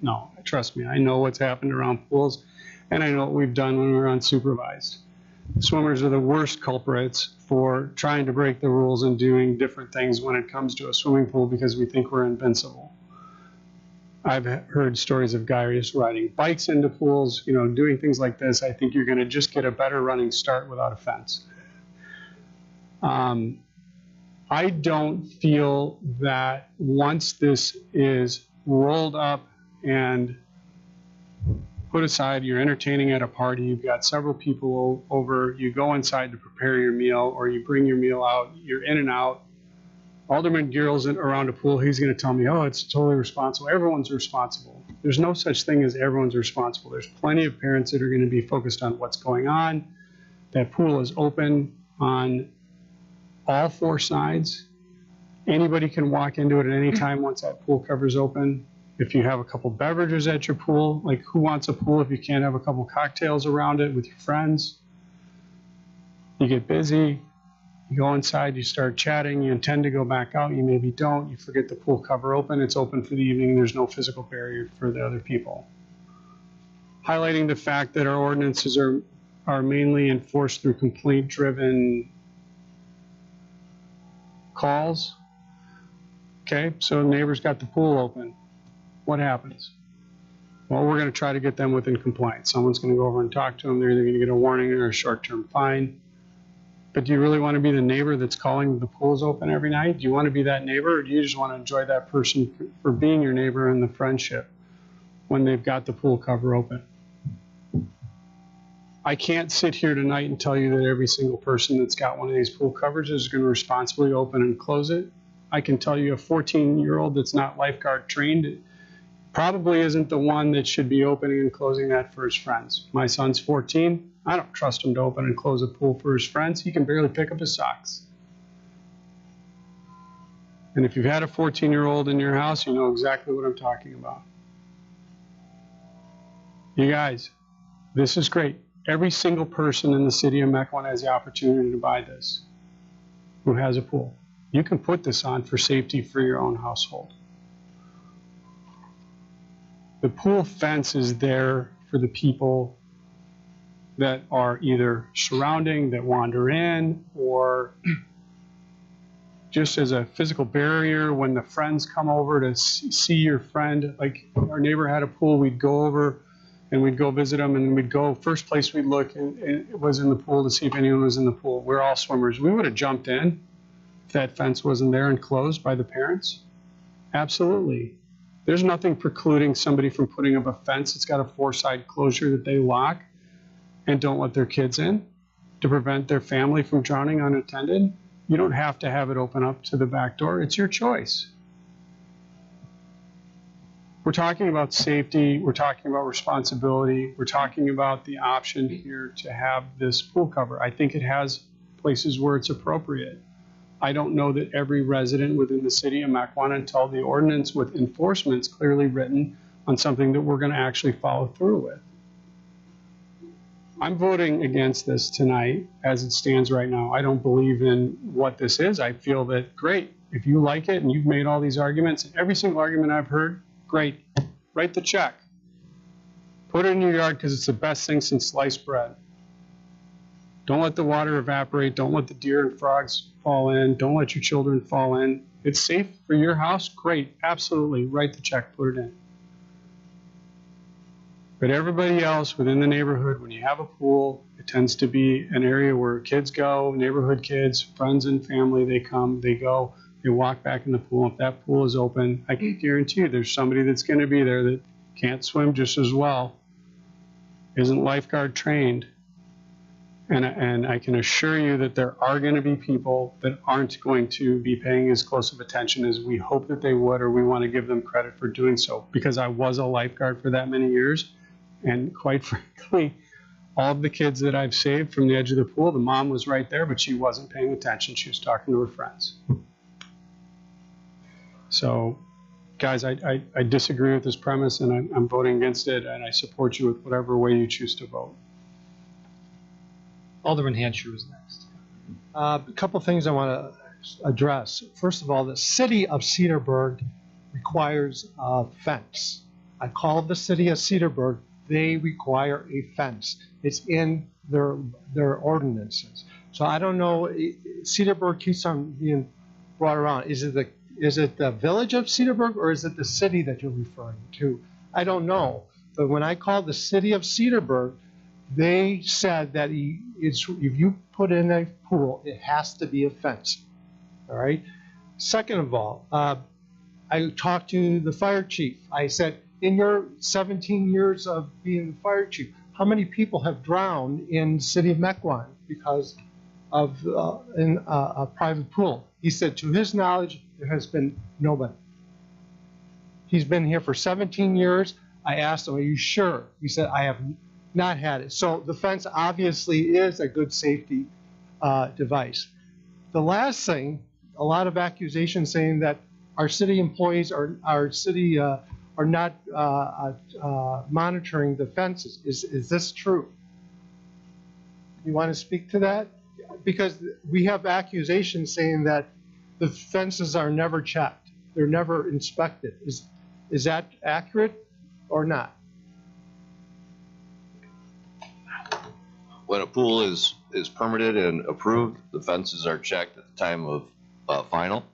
Speaker 16: No, trust me. I know what's happened around pools, and I know what we've done when we were unsupervised. Swimmers are the worst culprits for trying to break the rules and doing different things when it comes to a swimming pool because we think we're invincible. I've heard stories of guys riding bikes into pools, doing things like this. I think you're going to just get a better running start without a fence. I don't feel that once this is rolled up and put aside, you're entertaining at a party, you've got several people over, you go inside to prepare your meal, or you bring your meal out, you're in and out. Alderman Girl's around a pool, he's going to tell me, oh, it's totally responsible. Everyone's responsible. There's no such thing as everyone's responsible. There's plenty of parents that are going to be focused on what's going on. That pool is open on all four sides. Anybody can walk into it at any time once that pool cover's open. If you have a couple beverages at your pool, like who wants a pool if you can't have a couple cocktails around it with your friends? You get busy, you go inside, you start chatting, you intend to go back out, you maybe don't, you forget the pool cover open, it's open for the evening, there's no physical barrier for the other people. Highlighting the fact that our ordinances are mainly enforced through complaint-driven calls. Okay, so neighbors got the pool open. What happens? Well, we're going to try to get them within compliance. Someone's going to go over and talk to them. They're either going to get a warning or a short-term fine. But do you really want to be the neighbor that's calling the pools open every night? Do you want to be that neighbor, or do you just want to enjoy that person for being your neighbor and the friendship when they've got the pool cover open? I can't sit here tonight and tell you that every single person that's got one of these pool covers is going to responsibly open and close it. I can tell you a 14-year-old that's not lifeguard trained probably isn't the one that should be opening and closing that for his friends. My son's 14. I don't trust him to open and close a pool for his friends. He can barely pick up his socks. And if you've had a 14-year-old in your house, you know exactly what I'm talking about. You guys, this is great. Every single person in the city of Mequon has the opportunity to buy this who has a pool. You can put this on for safety for your own household. The pool fence is there for the people that are either surrounding, that wander in, or just as a physical barrier when the friends come over to see your friend. Like our neighbor had a pool, we'd go over and we'd go visit them, and we'd go, first place we'd look, and it was in the pool to see if anyone was in the pool. We're all swimmers. We would have jumped in if that fence wasn't there and closed by the parents. Absolutely. There's nothing precluding somebody from putting up a fence that's got a four-side closure that they lock and don't let their kids in to prevent their family from drowning unattended. You don't have to have it open up to the back door. It's your choice. We're talking about safety. We're talking about responsibility. We're talking about the option here to have this pool cover. I think it has places where it's appropriate. I don't know that every resident within the city of Mequon, until the ordinance with enforcement is clearly written on something that we're going to actually follow through with. I'm voting against this tonight as it stands right now. I don't believe in what this is. I feel that, great, if you like it and you've made all these arguments, and every single argument I've heard, great, write the check. Put it in your yard because it's the best thing since sliced bread. Don't let the water evaporate. Don't let the deer and frogs fall in. Don't let your children fall in. It's safe for your house? Great, absolutely, write the check, put it in. But everybody else within the neighborhood, when you have a pool, it tends to be an area where kids go, neighborhood kids, friends and family, they come, they go, they walk back in the pool. If that pool is open, I can guarantee you there's somebody that's going to be there that can't swim just as well, isn't lifeguard trained. And I can assure you that there are going to be people that aren't going to be paying as close of attention as we hope that they would, or we want to give them credit for doing so. Because I was a lifeguard for that many years, and quite frankly, all of the kids that I've saved from the edge of the pool, the mom was right there, but she wasn't paying attention. She was talking to her friends. So, guys, I disagree with this premise, and I'm voting against it, and I support you with whatever way you choose to vote.
Speaker 1: Alderman Hansher is next.
Speaker 12: A couple things I want to address. First of all, the city of Cedarburg requires a fence. I called the city of Cedarburg. They require a fence. It's in their ordinances. So I don't know. Cedarburg keeps on being brought around. Is it the village of Cedarburg, or is it the city that you're referring to? I don't know. But when I called the city of Cedarburg, they said that if you put in a pool, it has to be a fence. All right. Second of all, I talked to the fire chief. I said, in your 17 years of being the fire chief, how many people have drowned in the city of Mequon because of in a private pool? He said, to his knowledge, there has been nobody. He's been here for 17 years. I asked him, are you sure? He said, I have not had it. So the fence obviously is a good safety device. The last thing, a lot of accusations saying that our city employees are not monitoring the fences. Is this true? You want to speak to that? Because we have accusations saying that the fences are never checked. They're never inspected. Is that accurate or not?
Speaker 7: When a pool is permitted and approved, the fences are checked at the time of final.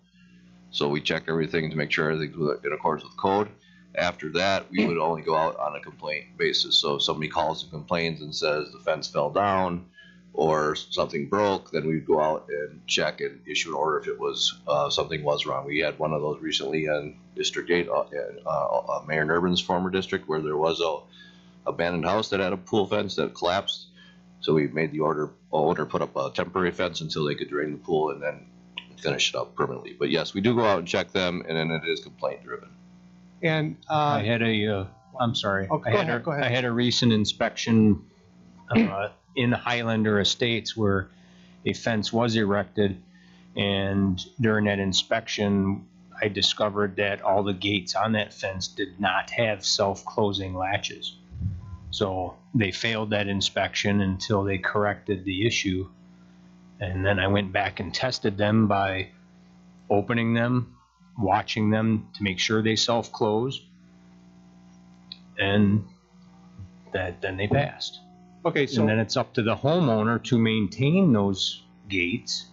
Speaker 7: So we check everything to make sure everything's in accordance with code. After that, we would only go out on a complaint basis. So if somebody calls and complains and says the fence fell down or something broke, then we'd go out and check and issue an order if it was something was wrong. We had one of those recently in District 8, Mayor Nurbin's former district, where there was a abandoned house that had a pool fence that collapsed. So we made the owner put up a temporary fence until they could drain the pool and then finish it up permanently. But yes, we do go out and check them, and then it is complaint driven.
Speaker 12: And
Speaker 14: I had a, I'm sorry.
Speaker 12: Oh, go ahead.
Speaker 14: I had a recent inspection in the Highlander Estates where a fence was erected, and during that inspection, I discovered that all the gates on that fence did not have self-closing latches. So they failed that inspection until they corrected the issue. And then I went back and tested them by opening them, watching them to make sure they self-close, and then they passed.
Speaker 12: Okay, so
Speaker 14: and then it's up to the homeowner to maintain those gates.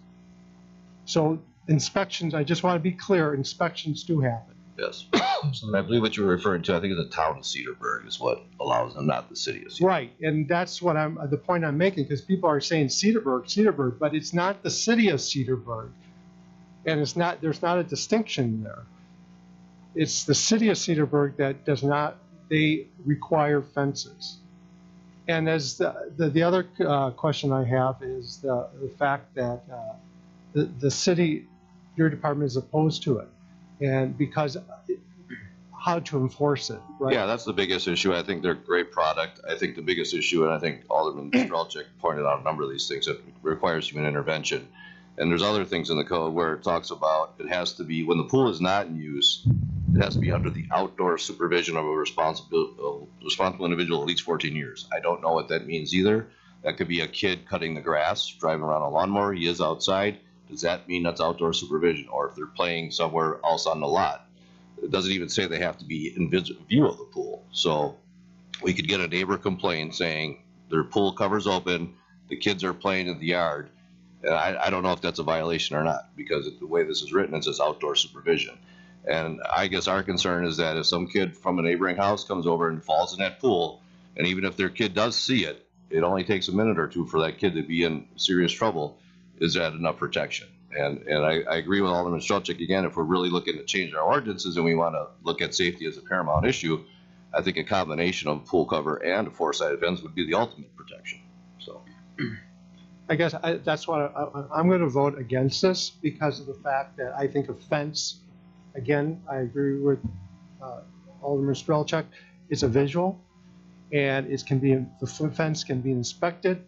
Speaker 12: So inspections, I just want to be clear, inspections do happen.
Speaker 7: Yes. So I believe what you were referring to, I think, is the town of Cedarburg is what allows them, not the city of Cedarburg.
Speaker 12: Right, and that's what the point I'm making, because people are saying Cedarburg, but it's not the city of Cedarburg, and it's not. There's not a distinction there. It's the city of Cedarburg that does not. They require fences. And as the other question I have is the fact that the city, your department is opposed to it, and because. How to enforce it, right?
Speaker 7: Yeah, that's the biggest issue. I think they're a great product. I think the biggest issue, and I think Alderman Strelczyk pointed out a number of these things, that requires human intervention. And there's other things in the code where it talks about it has to be, when the pool is not in use, it has to be under the outdoor supervision of a responsible individual at least 14 years. I don't know what that means either. That could be a kid cutting the grass, driving around a lawnmower. He is outside. Does that mean that's outdoor supervision? Or if they're playing somewhere else on the lot? It doesn't even say they have to be in view of the pool. So we could get a neighbor complaint saying their pool cover's open, the kids are playing in the yard. And I don't know if that's a violation or not, because the way this is written, it says outdoor supervision. And I guess our concern is that if some kid from a neighboring house comes over and falls in that pool, And even if their kid does see it, it only takes a minute or two for that kid to be in serious trouble. Is that enough protection? And I agree with Alderman Strelczyk again, if we're really looking to change our ordinances and we want to look at safety as a paramount issue, I think a combination of pool cover and a four-sided fence would be the ultimate protection. So,
Speaker 12: I guess that's why I'm going to vote against this, because of the fact that I think a fence, again, I agree with Alderman Strelczyk, it's a visual, and the fence can be inspected,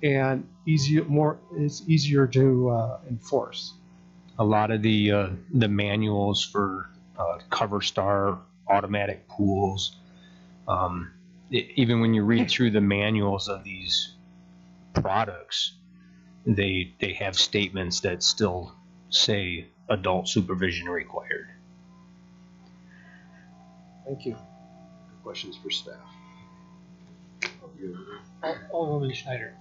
Speaker 12: and it's easier to enforce.
Speaker 5: A lot of the manuals for cover star automatic pools, even when you read through the manuals of these products, they have statements that still say adult supervision required.
Speaker 12: Thank you.
Speaker 20: Questions for staff?
Speaker 1: Alderman Schneider.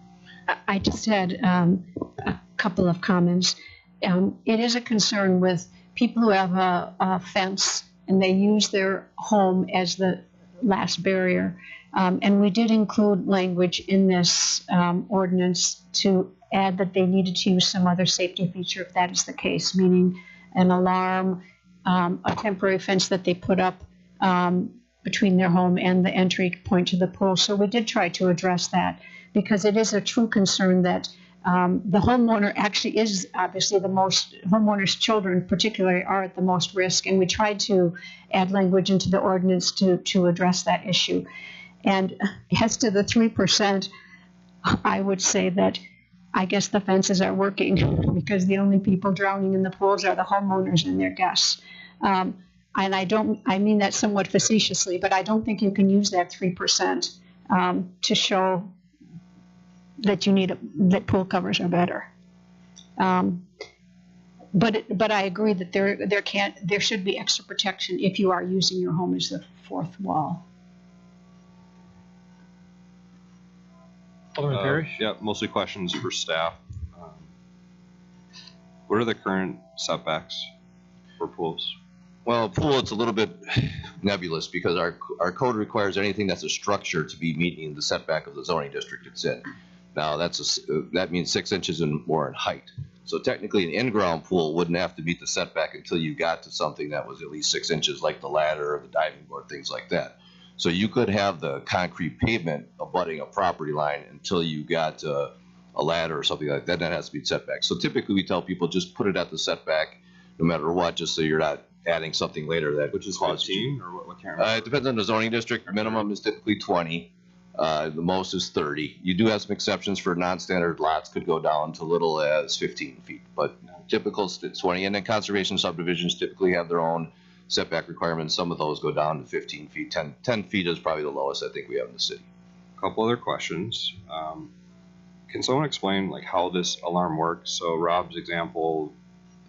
Speaker 13: I just had a couple of comments. It is a concern with people who have a fence and they use their home as the last barrier. And we did include language in this ordinance to add that they needed to use some other safety feature if that is the case, meaning an alarm, a temporary fence that they put up between their home and the entry point to the pool. So we did try to address that, because it is a true concern that the homeowner actually is obviously homeowners' children particularly are at the most risk, and we tried to add language into the ordinance to address that issue. And as to the 3%, I would say that I guess the fences are working, because the only people drowning in the pools are the homeowners and their guests. And I mean that somewhat facetiously, but I don't think you can use that 3% to show that that pool covers are better. But I agree that there should be extra protection if you are using your home as the fourth wall.
Speaker 1: Alderman Parrish?
Speaker 8: Yeah, mostly questions for staff. What are the current setbacks for pools?
Speaker 7: well, pool, it's a little bit nebulous, because our code requires anything that's a structure to be meeting the setback of the zoning district it's in. Now, that means 6 inches and more in height. So technically, an in-ground pool wouldn't have to meet the setback until you got to something that was at least 6 inches, like the ladder or the diving board, things like that. So you could have the concrete pavement abutting a property line until you got a ladder or something like that. That has to be setback. So typically, we tell people just put it at the setback, no matter what, just so you're not adding something later that
Speaker 8: which is 15 or what can't remember.
Speaker 7: It depends on the zoning district. Minimum is typically 20. The most is 30. You do have some exceptions for non-standard lots, could go down to little as 15 feet, but typical is 20. And then conservation subdivisions typically have their own setback requirements. Some of those go down to 15 feet. 10 feet is probably the lowest I think we have in the city.
Speaker 8: A couple other questions. Can someone explain like how this alarm works? So Rob's example,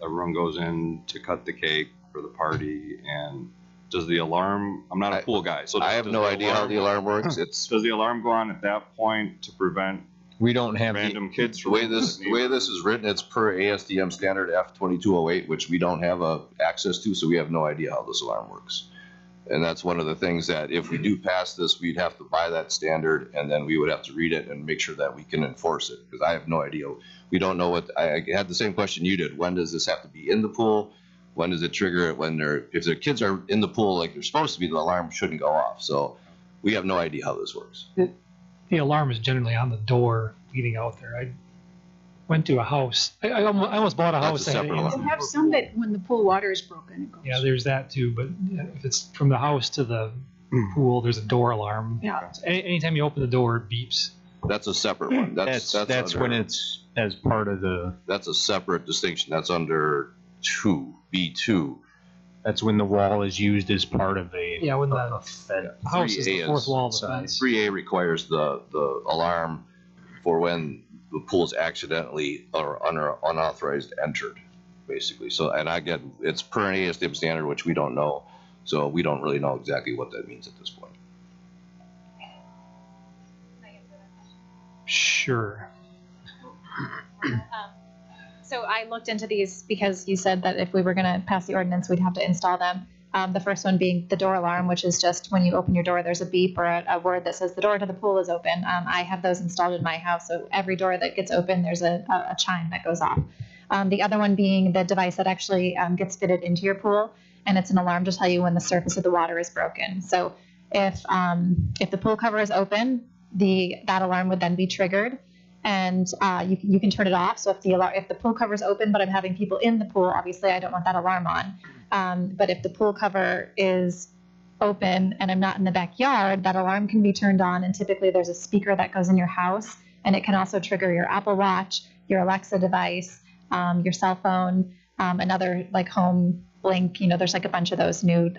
Speaker 8: everyone goes in to cut the cake for the party, and does the alarm, I'm not a pool guy, so
Speaker 7: I have no idea how the alarm works.
Speaker 8: Does the alarm go on at that point to prevent
Speaker 5: we don't have
Speaker 8: random kids from
Speaker 7: the way this is written? It's per ASTM standard F2208, which we don't have access to, so we have no idea how this alarm works. And that's one of the things that if we do pass this, we'd have to buy that standard, and then we would have to read it and make sure that we can enforce it, because I have no idea. We don't know what, I had the same question you did. When does this have to be in the pool? When does it trigger it? If their kids are in the pool like they're supposed to be, the alarm shouldn't go off. So we have no idea how this works.
Speaker 1: The alarm is generally on the door leading out there. I went to a house. I almost bought a house.
Speaker 13: They have some that when the pool water is broken, it goes.
Speaker 1: Yeah, there's that too. But if it's from the house to the pool, there's a door alarm.
Speaker 13: Yeah.
Speaker 1: Anytime you open the door, it beeps.
Speaker 7: That's a separate one. That's
Speaker 5: when it's as part of the.
Speaker 7: That's a separate distinction. That's under B2.
Speaker 5: That's when the wall is used as part of a.
Speaker 1: Yeah, when the house is the fourth wall of the fence.
Speaker 7: 3A requires the alarm for when the pool is accidentally or unauthorized entered, basically. So, and it's per an ASTM standard, which we don't know. So we don't really know exactly what that means at this point.
Speaker 1: Sure.
Speaker 6: So I looked into these because you said that if we were going to pass the ordinance, we'd have to install them. The first one being the door alarm, which is just when you open your door, there's a beep or a word that says the door to the pool is open. I have those installed in my house, so every door that gets open, there's a chime that goes off. The other one being the device that actually gets fitted into your pool, and it's an alarm to tell you when the surface of the water is broken. So if the pool cover is open, that alarm would then be triggered, and you can turn it off. So if the pool cover is open, but I'm having people in the pool, obviously I don't want that alarm on. But if the pool cover is open and I'm not in the backyard, that alarm can be turned on. And typically there's a speaker that goes in your house, and it can also trigger your Apple Watch, your Alexa device, your cell phone, another like home blink. There's like a bunch of those new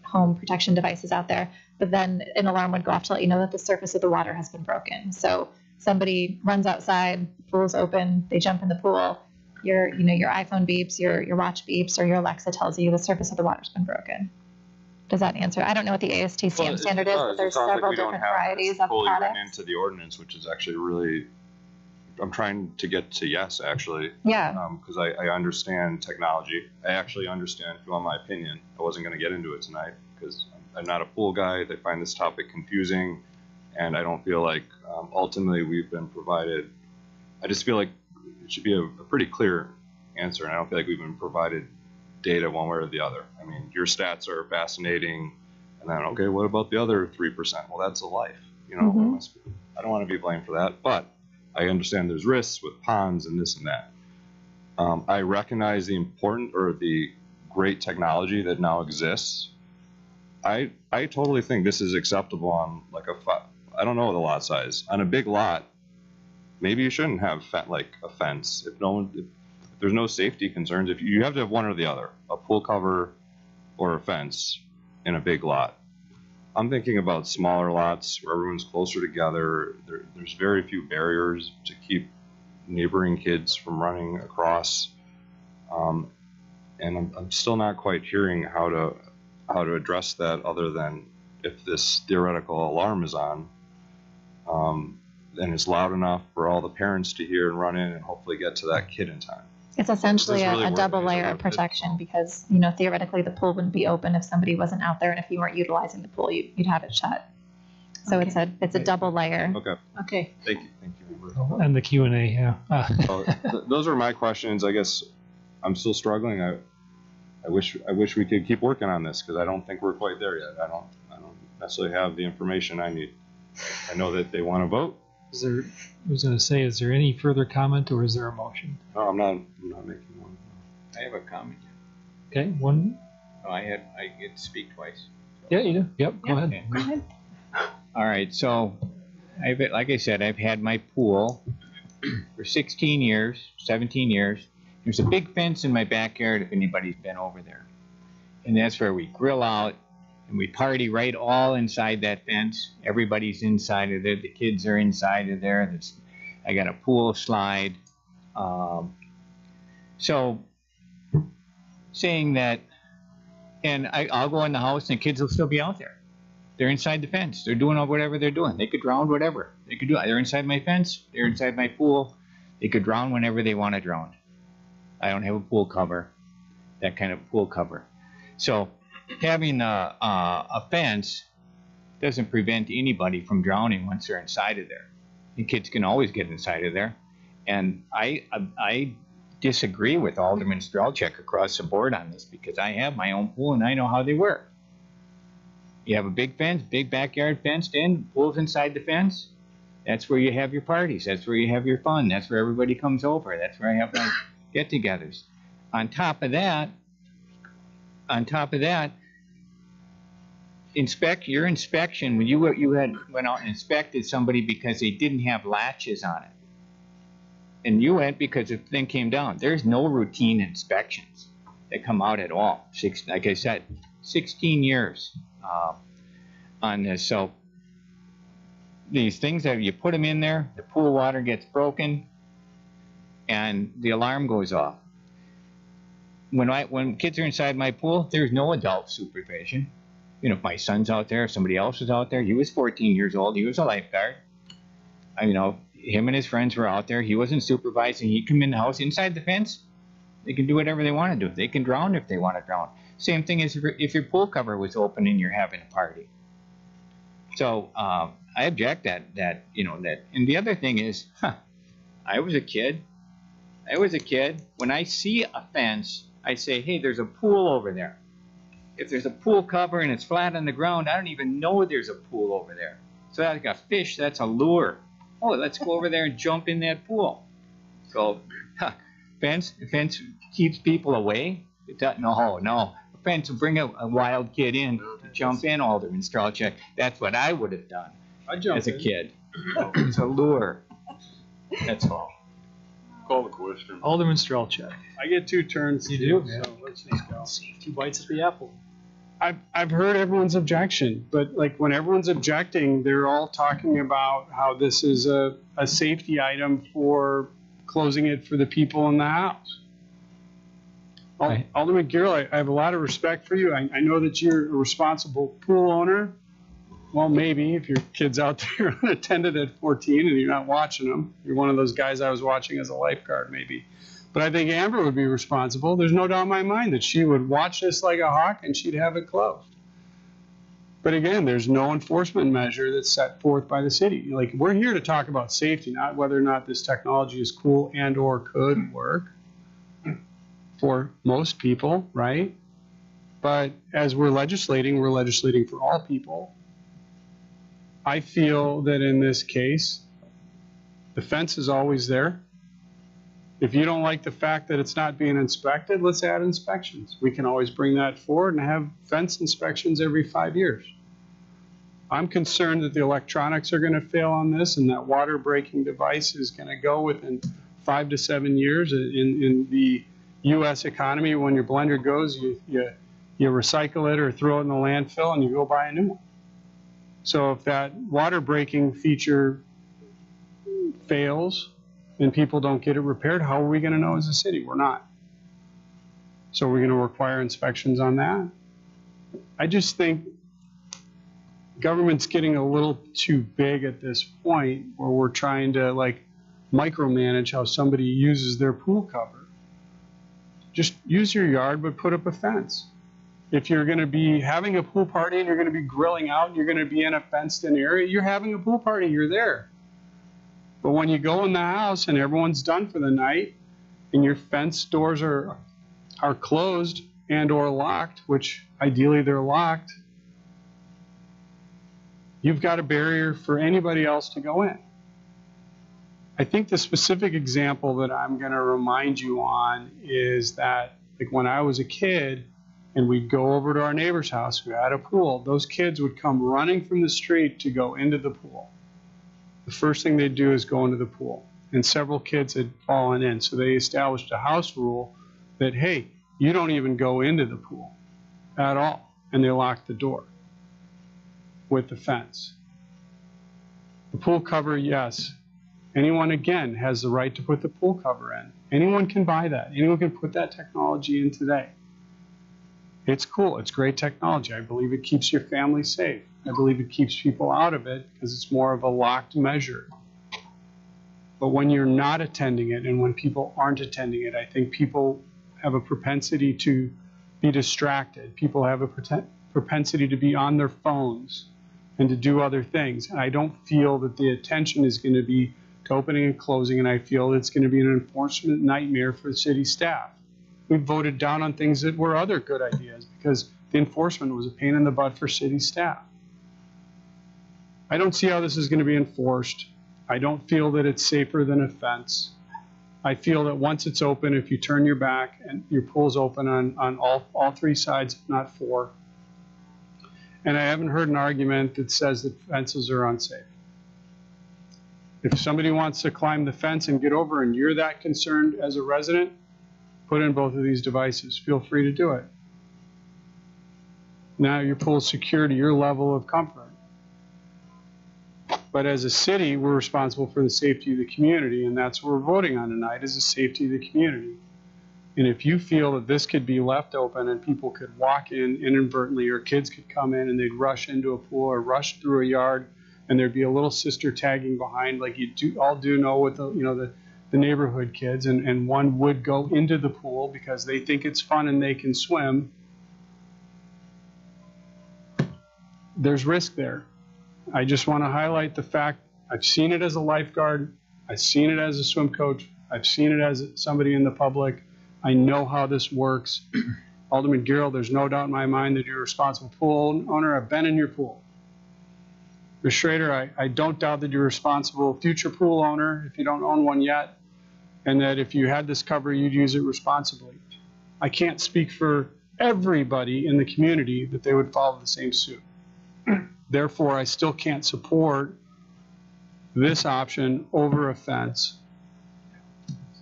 Speaker 6: home protection devices out there. But then an alarm would go off to let you know that the surface of the water has been broken. So somebody runs outside, pool's open, they jump in the pool, your iPhone beeps, your watch beeps, or your Alexa tells you the surface of the water's been broken. Does that answer? I don't know what the ASTM standard is, but there's several different varieties of
Speaker 8: fully
Speaker 6: products.
Speaker 8: written into the ordinance, which is actually really, I'm trying to get to yes, actually.
Speaker 6: Yeah.
Speaker 8: Because I understand technology. I actually understand, if you want my opinion, I wasn't going to get into it tonight because I'm not a pool guy. They find this topic confusing, and I don't feel like ultimately we've been provided. I just feel like it should be a pretty clear answer, and I don't feel like we've been provided data one way or the other. I mean, your stats are fascinating, and then, okay, what about the other 3%? Well, that's a life. I don't want to be blamed for that, but I understand there's risks with ponds and this and that. I recognize the great technology that now exists. I totally think this is acceptable on like I don't know the lot size. On a big lot, maybe you shouldn't have a fence. If there's no safety concerns, if you have to have one or the other, a pool cover or a fence in a big lot. I'm thinking about smaller lots where everyone's closer together. There's very few barriers to keep neighboring kids from running across. And I'm still not quite hearing how to address that other than if this theoretical alarm is on, then it's loud enough for all the parents to hear and run in and hopefully get to that kid in time.
Speaker 6: It's essentially
Speaker 8: really
Speaker 6: a double layer of protection because, theoretically the pool wouldn't be open if somebody wasn't out there, and if you weren't utilizing the pool, you'd have it shut. So it's a double layer.
Speaker 8: Okay.
Speaker 6: Okay.
Speaker 8: Thank you.
Speaker 1: And the Q&A, yeah.
Speaker 8: Those are my questions. I guess I'm still struggling. I wish we could keep working on this because I don't think we're quite there yet. I don't necessarily have the information I need. I know that they want to vote.
Speaker 1: I was going to say, is there any further comment or is there a motion?
Speaker 8: No, I'm not making one.
Speaker 14: I have a comment.
Speaker 1: Okay, one.
Speaker 14: Oh, I get to speak twice.
Speaker 1: Yeah, you do. Yep, go ahead.
Speaker 14: Okay. Go ahead. All right, so like I said, I've had my pool for 16 years, 17 years. There's a big fence in my backyard if anybody's been over there. And that's where we grill out and we party right all inside that fence. Everybody's inside of there. The kids are inside of there. I got a pool slide. So saying that, and I'll go in the house and the kids will still be out there. They're inside the fence. They're doing whatever they're doing. They could drown, whatever. They could do it. They're inside my fence. They're inside my pool. They could drown whenever they want to drown. I don't have a pool cover, that kind of pool cover. So having a fence doesn't prevent anybody from drowning once they're inside of there. The kids can always get inside of there. And I disagree with Alderman Strelchek across the board on this because I have my own pool and I know how they work. You have a big fence, big backyard fenced in, pool's inside the fence. That's where you have your parties. That's where you have your fun. That's where everybody comes over. That's where I have my get-togethers. On top of that, your inspection, when you went out and inspected somebody because they didn't have latches on it. And you went because the thing came down. There's no routine inspections that come out at all. Like I said, 16 years on this. So these things that you put them in there, the pool water gets broken, and the alarm goes off. When kids are inside my pool, there's no adult supervision. If my son's out there, if somebody else was out there, he was 14 years old, he was a lifeguard. Him and his friends were out there. He wasn't supervising. He'd come in the house inside the fence. They can do whatever they want to do. They can drown if they want to drown. Same thing as if your pool cover was open and you're having a party. So I object that. And the other thing is, I was a kid. When I see a fence, I say, hey, there's a pool over there. If there's a pool cover and it's flat on the ground, I don't even know there's a pool over there. So like a fish, that's a lure. Oh, let's go over there and jump in that pool. So fence keeps people away. No. A fence will bring a wild kid in to jump in, Alderman Strelchek. That's what I would have done as a kid. It's a lure. That's all.
Speaker 11: Call the question.
Speaker 1: Alderman Strelchek.
Speaker 16: I get 2 turns.
Speaker 1: You
Speaker 16: too,
Speaker 1: do, man.
Speaker 16: so let's just go.
Speaker 1: 2 bites at the apple.
Speaker 16: I've heard everyone's objection, but like when everyone's objecting, they're all talking about how this is a safety item for closing it for the people in the house. Alderman Garrell, I have a lot of respect for you. I know that you're a responsible pool owner. Well, maybe if your kid's out there unattended at 14 and you're not watching them, you're one of those guys I was watching as a lifeguard, maybe. But I think Amber would be responsible. There's no doubt in my mind that she would watch this like a hawk and she'd have it closed. But again, there's no enforcement measure that's set forth by the city. Like, we're here to talk about safety, not whether or not this technology is cool and or could work for most people, right? But as we're legislating for all people. I feel that in this case, the fence is always there. If you don't like the fact that it's not being inspected, let's add inspections. We can always bring that forward and have fence inspections every 5 years. I'm concerned that the electronics are going to fail on this and that water breaking device is going to go within 5 to 7 years. In the U.S. economy, when your blender goes, you recycle it or throw it in the landfill and you go buy a new one. So if that water breaking feature fails and people don't get it repaired, how are we going to know as a city? We're not. So we're going to require inspections on that. I just think government's getting a little too big at this point where we're trying to like micromanage how somebody uses their pool cover. Just use your yard, but put up a fence. If you're going to be having a pool party and you're going to be grilling out and you're going to be in a fenced-in area, you're having a pool party, you're there. But when you go in the house and everyone's done for the night and your fence doors are closed and or locked, which ideally they're locked, you've got a barrier for anybody else to go in. I think the specific example that I'm going to remind you on is that like when I was a kid, and we'd go over to our neighbor's house who had a pool, those kids would come running from the street to go into the pool. The first thing they'd do is go into the pool. And several kids had fallen in. So they established a house rule that, hey, you don't even go into the pool at all. And they locked the door with the fence. The pool cover, yes. Anyone, again, has the right to put the pool cover in. Anyone can buy that. Anyone can put that technology in today. It's cool. It's great technology. I believe it keeps your family safe. I believe it keeps people out of it because it's more of a locked measure. But when you're not attending it and when people aren't attending it, I think people have a propensity to be distracted. People have a propensity to be on their phones and to do other things. And I don't feel that the attention is going to be to opening and closing, and I feel it's going to be an enforcement nightmare for the city staff. We voted down on things that were other good ideas because the enforcement was a pain in the butt for city staff. I don't see how this is going to be enforced. I don't feel that it's safer than a fence. I feel that once it's open, if you turn your back and your pool's open on all 3 sides, if not 4. And I haven't heard an argument that says that fences are unsafe. If somebody wants to climb the fence and get over and you're that concerned as a resident, put in both of these devices. Feel free to do it. Now your pool's secure to your level of comfort. But as a city, we're responsible for the safety of the community, and that's what we're voting on tonight, is the safety of the community. And if you feel that this could be left open and people could walk in inadvertently, or kids could come in and they'd rush into a pool or rush through a yard, and there'd be a little sister tagging behind, like you all do know with the neighborhood kids, and one would go into the pool because they think it's fun and they can swim, there's risk there. I just want to highlight the fact I've seen it as a lifeguard. I've seen it as a swim coach. I've seen it as somebody in the public. I know how this works. Alderman Giroux, there's no doubt in my mind that you're a responsible pool owner. I've been in your pool. Ms. Schrader, I don't doubt that you're a responsible future pool owner if you don't own one yet, and that if you had this cover, you'd use it responsibly. I can't speak for everybody in the community that they would follow the same suit. Therefore, I still can't support this option over a fence.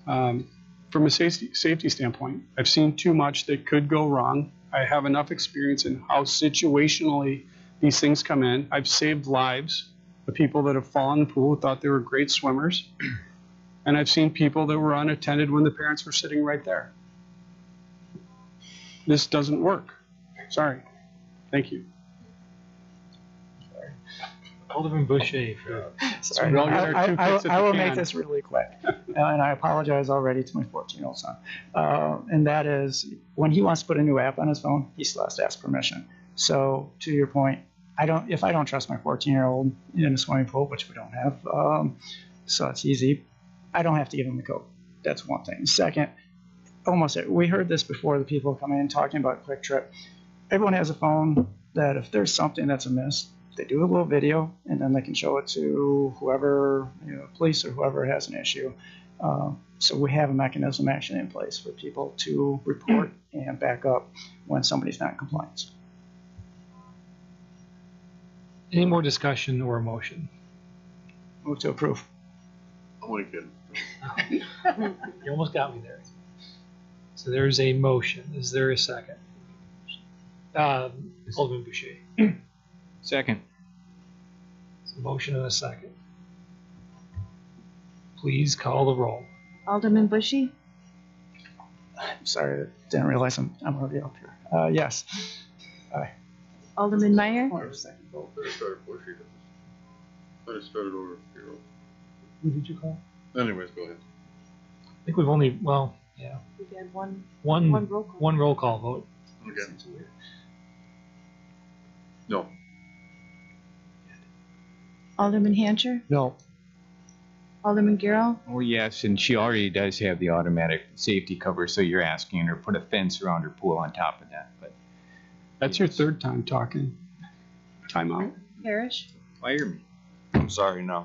Speaker 16: From a safety standpoint, I've seen too much that could go wrong. I have enough experience in how situationally these things come in. I've saved lives of people that have fallen in the pool who thought they were great swimmers. And I've seen people that were unattended when the parents were sitting right there. This doesn't work. Sorry. Thank you.
Speaker 1: Alderman Boucher.
Speaker 17: Sorry, I will make this really quick. And I apologize already to my 14-year-old son. And that is, when he wants to put a new app on his phone, he still has to ask permission. So to your point, if I don't trust my 14-year-old in a swimming pool, which we don't have, so it's easy, I don't have to give him the code. That's one thing. Second, we heard this before, the people coming in talking about Quick Trip. Everyone has a phone that if there's something that's amiss, they do a little video and then they can show it to whoever, police or whoever has an issue. So we have a mechanism actually in place for people to report and back up when somebody's not in compliance.
Speaker 1: Any more discussion or motion?
Speaker 17: Move to approve.
Speaker 11: I'm only kidding.
Speaker 1: You almost got me there. So there's a motion. Is there a second? Alderman Boucher.
Speaker 14: Second.
Speaker 1: A motion and a second. Please call the roll.
Speaker 2: Alderman Bushy?
Speaker 17: I'm sorry, I didn't realize I'm already up here. Yes. Aye.
Speaker 2: Alderman Meyer?
Speaker 11: Better start Bushy. Better start it over.
Speaker 1: Who did you call?
Speaker 11: Anyways, go ahead.
Speaker 1: I think we've only, well, yeah.
Speaker 2: We've had one roll call.
Speaker 1: One roll call vote.
Speaker 11: Okay. No.
Speaker 2: Alderman Hancher?
Speaker 12: No.
Speaker 2: Alderman Giroux?
Speaker 14: Oh, yes, and she already does have the automatic safety cover, so you're asking her to put a fence around her pool on top of that. But
Speaker 16: that's your third time talking. Time out.
Speaker 2: Parrish?
Speaker 14: Fire me.
Speaker 8: I'm sorry, no.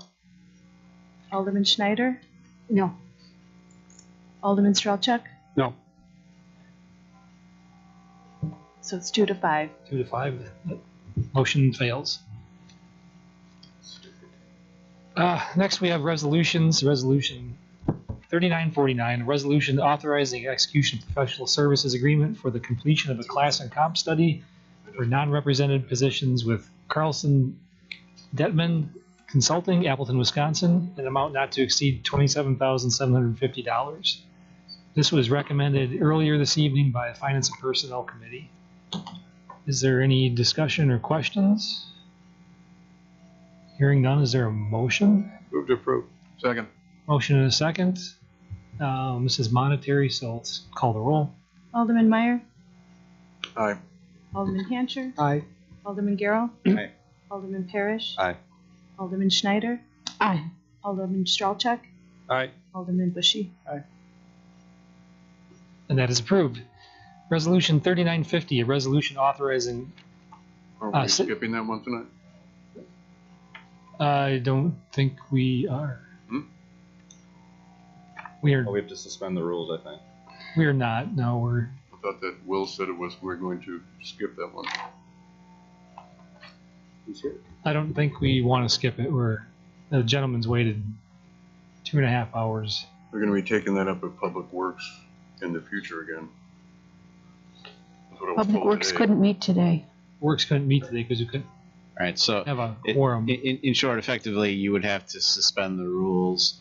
Speaker 2: Alderman Schneider?
Speaker 13: No.
Speaker 2: Alderman Strelchuk?
Speaker 16: No.
Speaker 2: So it's 2 to 5.
Speaker 1: 2 to 5. Motion fails. Next, we have resolutions. Resolution 3949, a resolution authorizing execution of professional services agreement for the completion of a class and comp study for non-represented positions with Carlson Detman Consulting, Appleton, Wisconsin, an amount not to exceed $27,750. This was recommended earlier this evening by the Finance and Personnel Committee. Is there any discussion or questions? Hearing none, is there a motion?
Speaker 11: Move to approve. Second.
Speaker 1: Motion and a second. This is monetary, so let's call the roll.
Speaker 2: Alderman Meyer?
Speaker 11: Aye.
Speaker 2: Alderman Hancher?
Speaker 12: Aye.
Speaker 2: Alderman Giroux?
Speaker 14: Aye.
Speaker 2: Alderman Parrish?
Speaker 8: Aye.
Speaker 2: Alderman Schneider?
Speaker 13: Aye.
Speaker 2: Alderman Strelchuk?
Speaker 16: Aye.
Speaker 2: Alderman Bushy?
Speaker 1: And that is approved. Resolution 3950, a resolution authorizing.
Speaker 11: Are we skipping that one tonight?
Speaker 1: I don't think we are. We are.
Speaker 8: Oh, we have to suspend the rules, I think.
Speaker 1: We are not. No, we're.
Speaker 11: I thought that Will said it was, we're going to skip that one.
Speaker 1: I don't think we want to skip it. The gentleman's waited 2.5 hours.
Speaker 11: We're going to be taking that up at Public Works in the future again. That's what I was
Speaker 13: Public
Speaker 11: told
Speaker 13: Works
Speaker 11: today.
Speaker 13: couldn't meet today.
Speaker 1: Works couldn't meet today because we couldn't
Speaker 3: All right, so
Speaker 1: have a quorum.
Speaker 3: in short, effectively, you would have to suspend the rules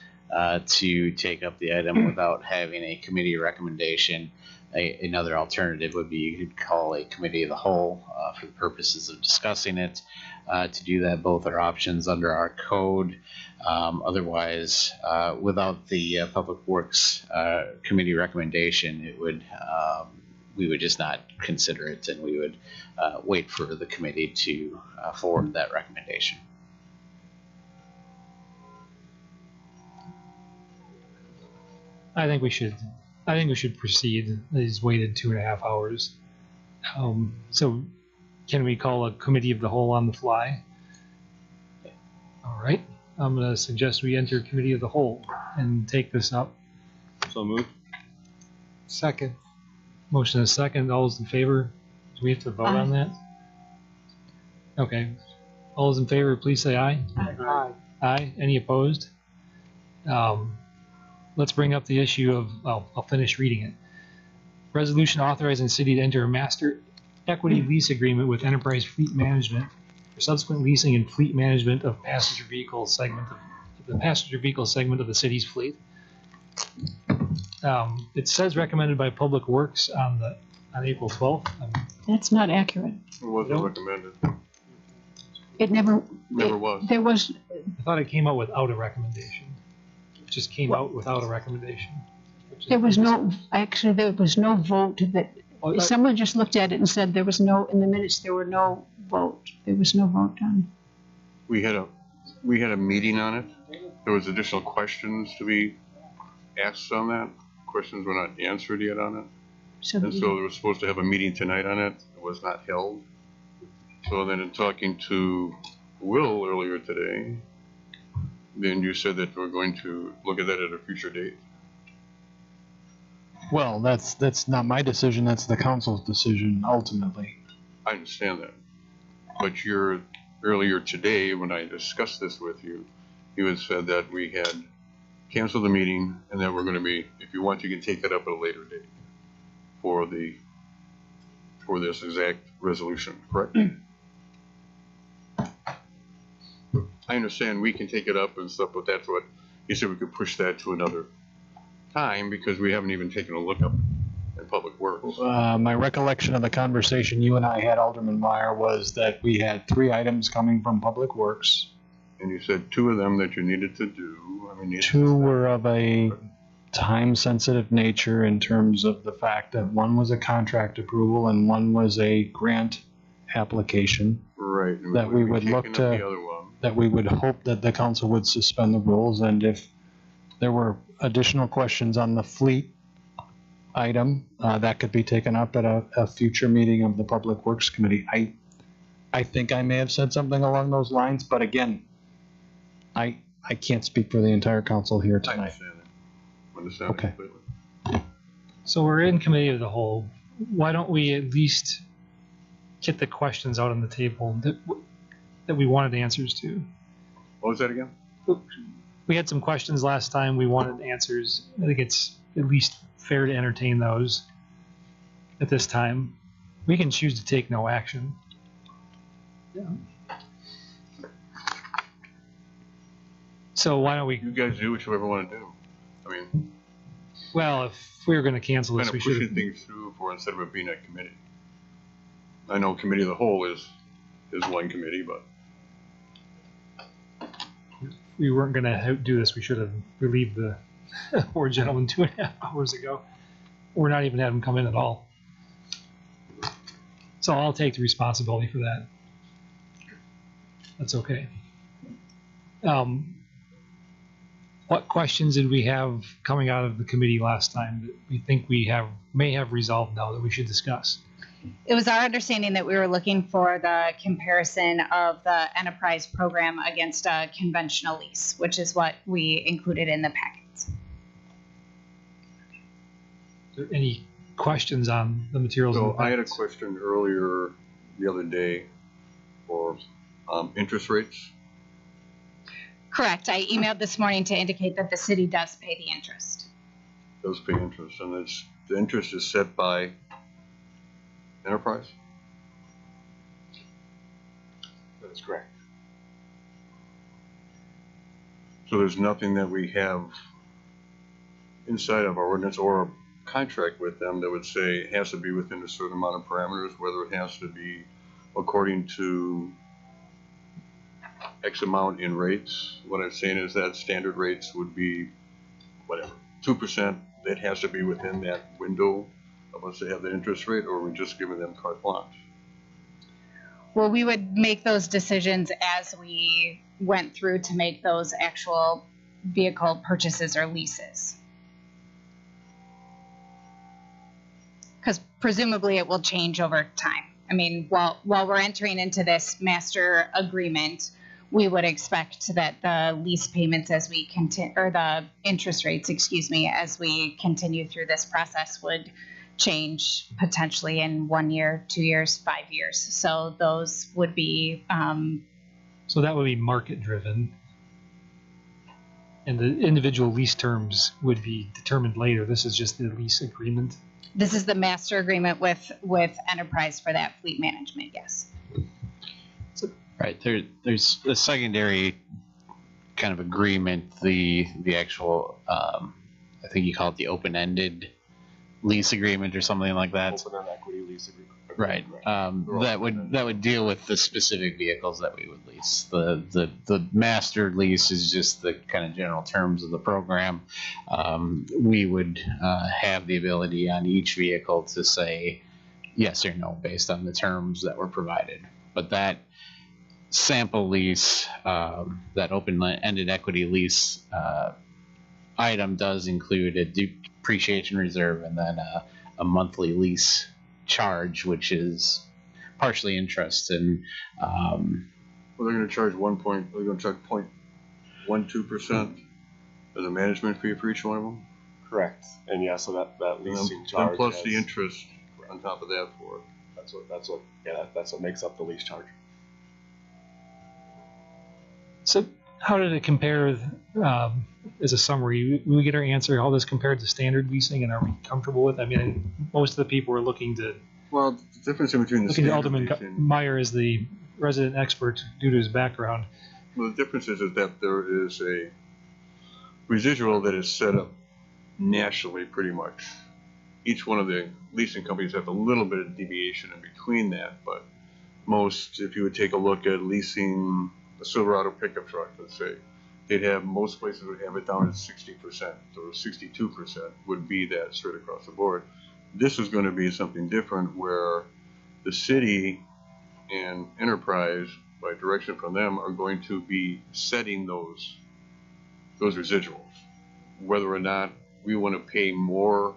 Speaker 3: to take up the item without having a committee recommendation. Another alternative would be you could call a committee of the whole for the purposes of discussing it. To do that, both are options under our code. Otherwise, without the Public Works Committee recommendation, it would we would just not consider it, and we would wait for the committee to forward that recommendation.
Speaker 1: I think we should proceed. He's waited 2.5 hours. So can we call a committee of the whole on the fly? All right. I'm going to suggest we enter committee of the whole and take this up.
Speaker 8: So moved.
Speaker 12: Second.
Speaker 1: Motion is second. All those in favor? Do we have to vote on that? Okay. All those in favor, please say aye.
Speaker 12: Aye.
Speaker 1: Aye. Any opposed? Let's bring up the issue of, well, I'll finish reading it. Resolution authorizing the city to enter a master equity lease agreement with Enterprise Fleet Management for subsequent leasing and fleet management of passenger vehicle segment of the city's fleet. It says recommended by Public Works on April 12th.
Speaker 13: That's not accurate.
Speaker 11: It wasn't recommended.
Speaker 13: It never
Speaker 11: was.
Speaker 13: There was.
Speaker 1: I thought it came out without a recommendation. It just came out without a recommendation.
Speaker 13: There was no, actually, there was no vote that, someone just looked at it and said there was no, in the minutes, there were no vote. There was no vote done.
Speaker 11: We had a meeting on it. There was additional questions to be asked on that. Questions were not answered yet on it. So they were supposed to have a meeting tonight on it. It was not held. So then in talking to Will earlier today, then you said that we're going to look at that at a future date.
Speaker 10: Well, that's not my decision. That's the council's decision ultimately.
Speaker 11: I understand that. But earlier today, when I discussed this with you, you had said that we had canceled the meeting and that we're going to be, if you want, you can take it up at a later date for this exact resolution, correct? I understand we can take it up and stuff, but that's what you said we could push that to another time because we haven't even taken a look up in Public Works.
Speaker 10: My recollection of the conversation you and I had, Alderman Meyer, was that we had 3 items coming from Public Works.
Speaker 11: And you said 2 of them that you needed to do. I mean,
Speaker 10: 2 were of a time-sensitive nature in terms of the fact that one was a contract approval and one was a grant application.
Speaker 11: Right.
Speaker 10: That we would look to, that we would hope that the council would suspend the rules, and if there were additional questions on the fleet item, that could be taken up at a future meeting of the Public Works Committee. I think I may have said something along those lines, but again, I can't speak for the entire council here tonight.
Speaker 11: I understand it completely.
Speaker 1: So we're in committee of the whole. Why don't we at least get the questions out on the table that we wanted answers to?
Speaker 11: What was that again?
Speaker 1: We had some questions last time. We wanted answers. I think it's at least fair to entertain those at this time. We can choose to take no action. Yeah. So why don't we?
Speaker 11: You guys do what you ever want to do. I mean,
Speaker 1: well, if we were going to cancel this,
Speaker 11: kind
Speaker 1: we
Speaker 11: of
Speaker 1: should
Speaker 11: pushing things through for instead of it being a committee. I know committee of the whole is one committee, but
Speaker 1: if we weren't going to do this, we should have relieved the poor gentleman 2.5 hours ago, or not even had him come in at all. So I'll take the responsibility for that. That's okay. What questions did we have coming out of the committee last time that we think we may have resolved now that we should discuss?
Speaker 9: It was our understanding that we were looking for the comparison of the enterprise program against a conventional lease, which is what we included in the packets.
Speaker 1: Is there any questions on the materials?
Speaker 11: So I had a question earlier the other day for interest rates.
Speaker 9: Correct. I emailed this morning to indicate that the city does pay the interest.
Speaker 11: Does pay interest, and the interest is set by Enterprise? That is correct. So there's nothing that we have inside of our ordinance or contract with them that would say it has to be within a certain amount of parameters, whether it has to be according to X amount in rates. What I'm saying is that standard rates would be whatever, 2%. It has to be within that window of us to have the interest rate, or are we just giving them carte blanche?
Speaker 9: Well, we would make those decisions as we went through to make those actual vehicle purchases or leases. Because presumably it will change over time. I mean, while we're entering into this master agreement, we would expect that the lease payments as we continue, or the interest rates, excuse me, as we continue through this process would change potentially in 1 year, 2 years, 5 years. So those would be.
Speaker 1: So that would be market driven. And the individual lease terms would be determined later. This is just the lease agreement.
Speaker 9: This is the master agreement with Enterprise for that fleet management, yes.
Speaker 3: Right, there's a secondary kind of agreement, the actual, I think you call it the open-ended lease agreement or something like that.
Speaker 21: Open and equity lease agreement.
Speaker 3: Right, that would deal with the specific vehicles that we would lease. The master lease is just the kind of general terms of the program. We would have the ability on each vehicle to say yes or no based on the terms that were provided. But that sample lease, that open-ended equity lease item does include a depreciation reserve and then a monthly lease charge, which is partially interest. And
Speaker 11: well, they're going to charge they're going to charge 0.12% as a management fee for each one of them.
Speaker 21: Correct. And yeah, so that leasing charge.
Speaker 11: And plus the interest on top of that for it.
Speaker 21: That's what makes up the lease charge.
Speaker 1: So how did it compare, as a summary? We get our answer, how this compared to standard leasing, and are we comfortable with? I mean, most of the people are looking to.
Speaker 11: Well, the difference in between the
Speaker 1: looking to
Speaker 11: standard
Speaker 1: Alderman
Speaker 11: leasing,
Speaker 1: Meyer as the resident expert due to his background.
Speaker 11: well, the difference is that there is a residual that is set up nationally pretty much. Each one of the leasing companies have a little bit of deviation in between that, but most, if you would take a look at leasing a Silverado pickup truck, let's say, most places would have it down at 60%, or 62% would be that straight across the board. This is going to be something different where the city and Enterprise, by direction from them, are going to be setting those residuals. Whether or not we want to pay more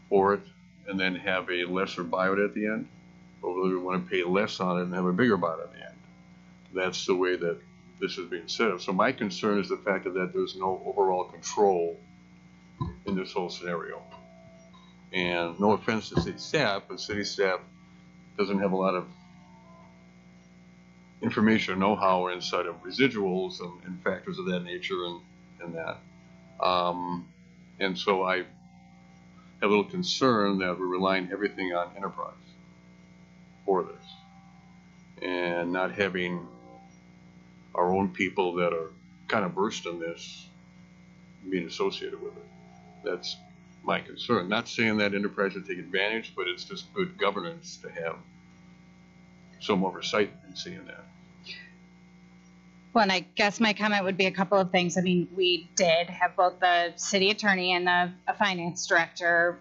Speaker 11: for it and then have a lesser buyout at the end, or whether we want to pay less on it and have a bigger buyout at the end. That's the way that this is being set up. So my concern is the fact that there's no overall control in this whole scenario. And no offense to city staff, but city staff doesn't have a lot of information or know-how inside of residuals and factors of that nature and that. And so I have a little concern that we're relying everything on Enterprise for this and not having our own people that are kind of versed in this being associated with it. That's my concern. Not saying that Enterprise would take advantage, but it's just good governance to have some oversight in seeing that.
Speaker 9: Well, and I guess my comment would be a couple of things. I mean, we did have both the city attorney and a finance director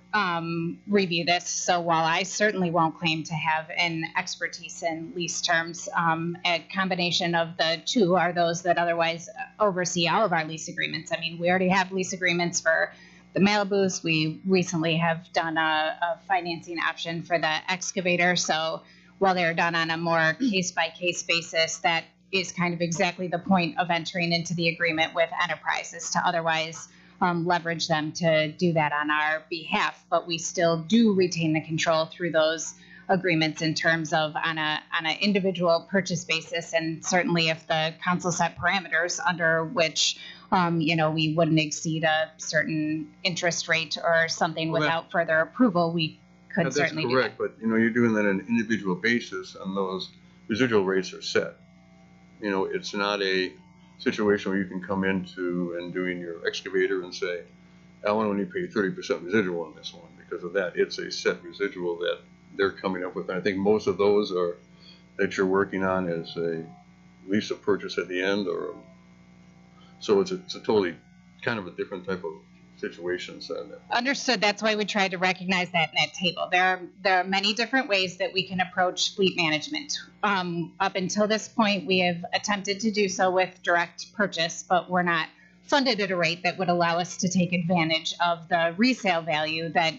Speaker 9: review this. So while I certainly won't claim to have an expertise in lease terms, a combination of the two are those that otherwise oversee all of our lease agreements. I mean, we already have lease agreements for the Malibus. We recently have done a financing option for the excavator. So while they're done on a more case-by-case basis, that is kind of exactly the point of entering into the agreement with Enterprises, to otherwise leverage them to do that on our behalf. But we still do retain the control through those agreements in terms of on an individual purchase basis, and certainly if the council set parameters under which we wouldn't exceed a certain interest rate or something without further approval, we could certainly do that.
Speaker 11: That's correct, but you're doing that on an individual basis, and those residual rates are set. It's not a situation where you can come into and doing your excavator and say, I want to only pay 30% residual on this one because of that. It's a set residual that they're coming up with. And I think most of those are that you're working on as a lease of purchase at the end, so it's a totally kind of a different type of situations then.
Speaker 9: Understood. That's why we tried to recognize that in that table. There are many different ways that we can approach fleet management. Up until this point, we have attempted to do so with direct purchase, but we're not funded at a rate that would allow us to take advantage of the resale value that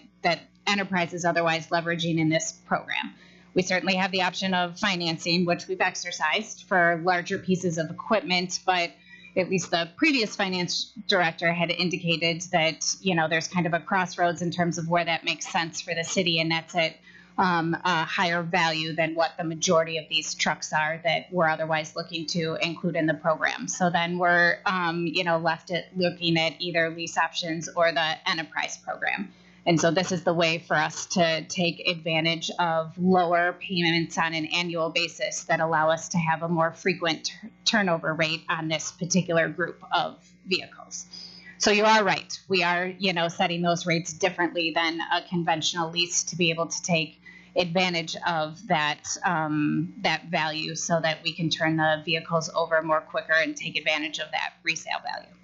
Speaker 9: enterprise is otherwise leveraging in this program. We certainly have the option of financing, which we've exercised for larger pieces of equipment, but at least the previous finance director had indicated that, there's kind of a crossroads in terms of where that makes sense for the city, and that's at a higher value than what the majority of these trucks are that we're otherwise looking to include in the program. So then we're, left at looking at either lease options or the enterprise program. And so this is the way for us to take advantage of lower payments on an annual basis that allow us to have a more frequent turnover rate on this particular group of vehicles. So you are right. We are, setting those rates differently than a conventional lease to be able to take advantage of that value so that we can turn the vehicles over more quicker and take advantage of that resale value.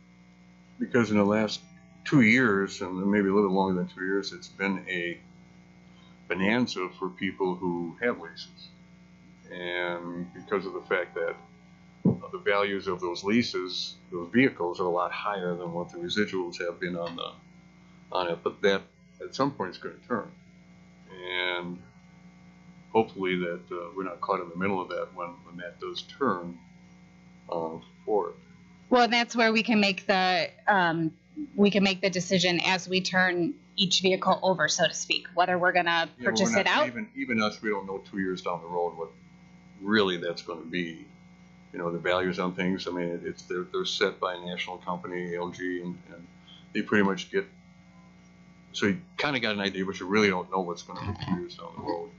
Speaker 11: Because in the last 2 years, and maybe a little longer than 2 years, it's been a bonanza for people who have leases. And because of the fact that the values of those leases, those vehicles, are a lot higher than what the residuals have been on it. But that at some point is going to turn. And hopefully that we're not caught in the middle of that when that does turn forward.
Speaker 9: Well, that's where we can make the decision as we turn each vehicle over, so to speak, whether we're going to purchase it out.
Speaker 11: Even us, we don't know 2 years down the road what really that's going to be. The values on things. I mean, they're set by a national company, LG, and they pretty much get. So you kind of got an idea, but you really don't know what's going to be 2 years down the road.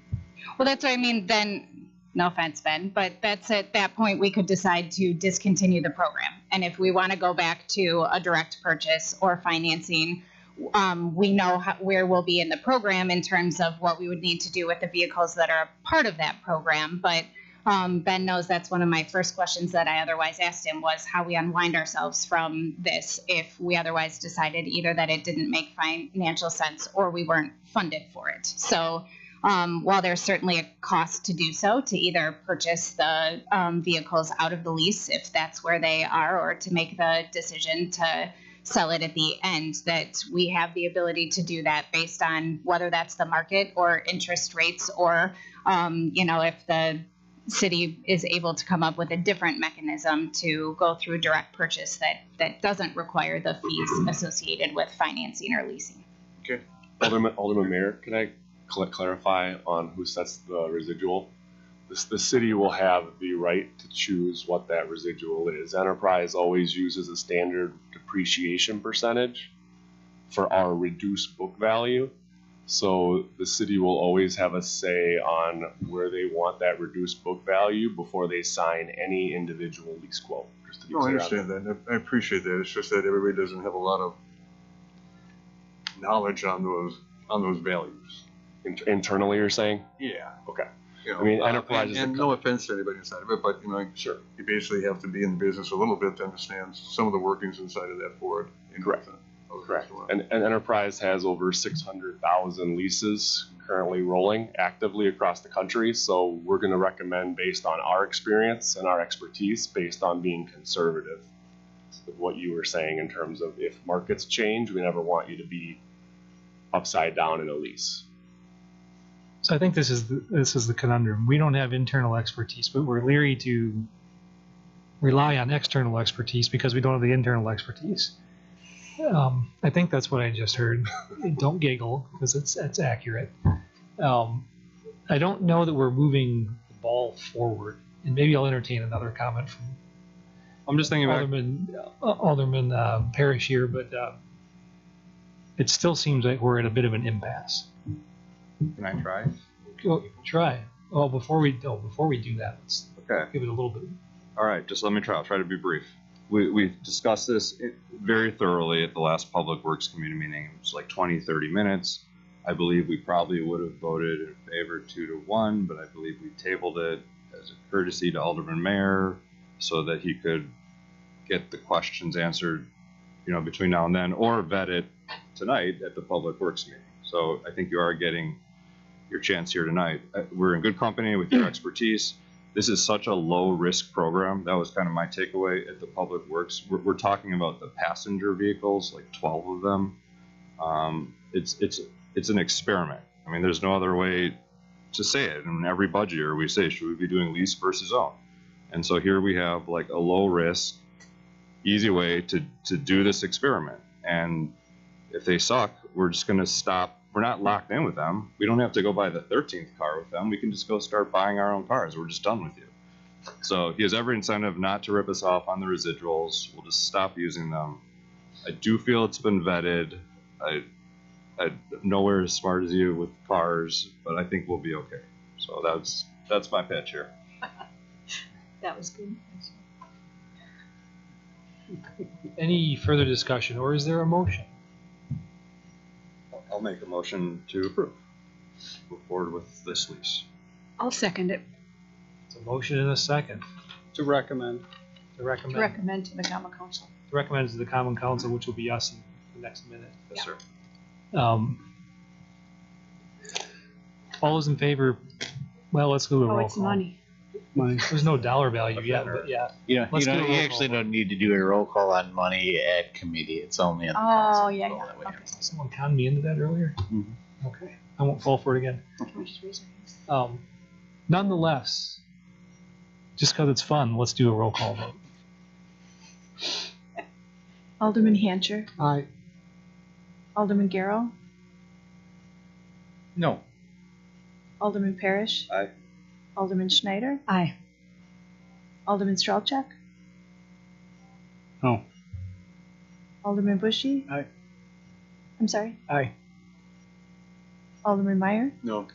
Speaker 9: Well, that's what I mean. Then, no offense, Ben, but that's at that point we could decide to discontinue the program. And if we want to go back to a direct purchase or financing, we know where we'll be in the program in terms of what we would need to do with the vehicles that are a part of that program. But Ben knows that's one of my first questions that I otherwise asked him was how we unwind ourselves from this if we otherwise decided either that it didn't make financial sense or we weren't funded for it. So while there's certainly a cost to do so, to either purchase the vehicles out of the lease if that's where they are, or to make the decision to sell it at the end, that we have the ability to do that based on whether that's the market or interest rates or, if the city is able to come up with a different mechanism to go through direct purchase that doesn't require the fees associated with financing or leasing.
Speaker 11: Okay.
Speaker 15: Alderman Mayor, can I clarify on who sets the residual? The city will have the right to choose what that residual is. Enterprise always uses a standard depreciation percentage for our reduced book value. So the city will always have a say on where they want that reduced book value before they sign any individual lease quote. Just to be
Speaker 11: No, I
Speaker 15: clear
Speaker 11: understand that. I appreciate that. It's just that everybody doesn't have a lot of knowledge on those values.
Speaker 15: Internally, you're saying?
Speaker 11: Yeah.
Speaker 15: Okay.
Speaker 11: I
Speaker 15: mean, Enterprise is
Speaker 11: and no offense to anybody inside of it, but
Speaker 15: sure,
Speaker 11: you basically have to be in the business a little bit to understand some of the workings inside of that board.
Speaker 15: Correct. And Enterprise has over 600,000 leases currently rolling actively across the country. So we're going to recommend based on our experience and our expertise, based on being conservative with what you were saying in terms of if markets change, we never want you to be upside down in a lease.
Speaker 1: So I think this is the conundrum. We don't have internal expertise, but we're leery to rely on external expertise because we don't have the internal expertise. I think that's what I just heard. Don't giggle because it's accurate. I don't know that we're moving the ball forward, and maybe I'll entertain another comment from.
Speaker 5: I'm just thinking
Speaker 1: Alderman Parrish here, but it still seems like we're at a bit of an impasse.
Speaker 8: Can I try?
Speaker 1: Go try. Well, before we do that, let's give it a little bit.
Speaker 8: All right, just let me try. I'll try to be brief. We discussed this very thoroughly at the last Public Works Committee meeting. It was like 20, 30 minutes. I believe we probably would have voted in favor 2-1, but I believe we tabled it as a courtesy to Alderman Mayor so that he could get the questions answered, between now and then, or vet it tonight at the Public Works meeting. So I think you are getting your chance here tonight. We're in good company with your expertise. This is such a low-risk program. That was kind of my takeaway at the Public Works. We're talking about the passenger vehicles, like 12 of them. It's an experiment. I mean, there's no other way to say it. In every budget year, we say, should we be doing lease versus own? And so here we have like a low-risk, easy way to do this experiment. And if they suck, we're just going to stop. We're not locked in with them. We don't have to go buy the 13th car with them. We can just go start buying our own cars. We're just done with you. So he has every incentive not to rip us off on the residuals. We'll just stop using them. I do feel it's been vetted. I'm nowhere as smart as you with cars, but I think we'll be okay. So that's my pitch here.
Speaker 13: That was good.
Speaker 1: Any further discussion, or is there a motion?
Speaker 8: I'll make a motion to approve. Move forward with this lease.
Speaker 13: I'll second it.
Speaker 1: It's a motion and a second.
Speaker 16: To recommend.
Speaker 1: To recommend.
Speaker 2: To recommend to the Common Council.
Speaker 1: To recommend to the Common Council, which will be us in the next minute.
Speaker 8: Yes, sir.
Speaker 1: All those in favor? Well, let's go to a roll
Speaker 13: It's
Speaker 1: call.
Speaker 13: money.
Speaker 1: There's no dollar value yet, but yeah.
Speaker 14: You
Speaker 1: Let's do a roll
Speaker 14: actually
Speaker 1: call.
Speaker 14: don't need to do a roll call on money at committee. It's only at the
Speaker 2: Oh,
Speaker 14: council.
Speaker 2: yeah,
Speaker 14: level
Speaker 2: yeah.
Speaker 14: that we
Speaker 2: Okay.
Speaker 1: Someone conned me into that earlier. Okay, I won't fall for it again. Nonetheless, just because it's fun, let's do a roll call vote.
Speaker 2: Alderman Hancher.
Speaker 12: Aye.
Speaker 2: Alderman Garrow.
Speaker 14: No.
Speaker 2: Alderman Parrish.
Speaker 8: Aye.
Speaker 2: Alderman Schneider.
Speaker 13: Aye.
Speaker 2: Alderman Strelchak.
Speaker 16: No.
Speaker 2: Alderman Bushy.
Speaker 16: Aye.
Speaker 2: I'm sorry.
Speaker 16: Aye.
Speaker 2: Alderman Meyer.
Speaker 16: No.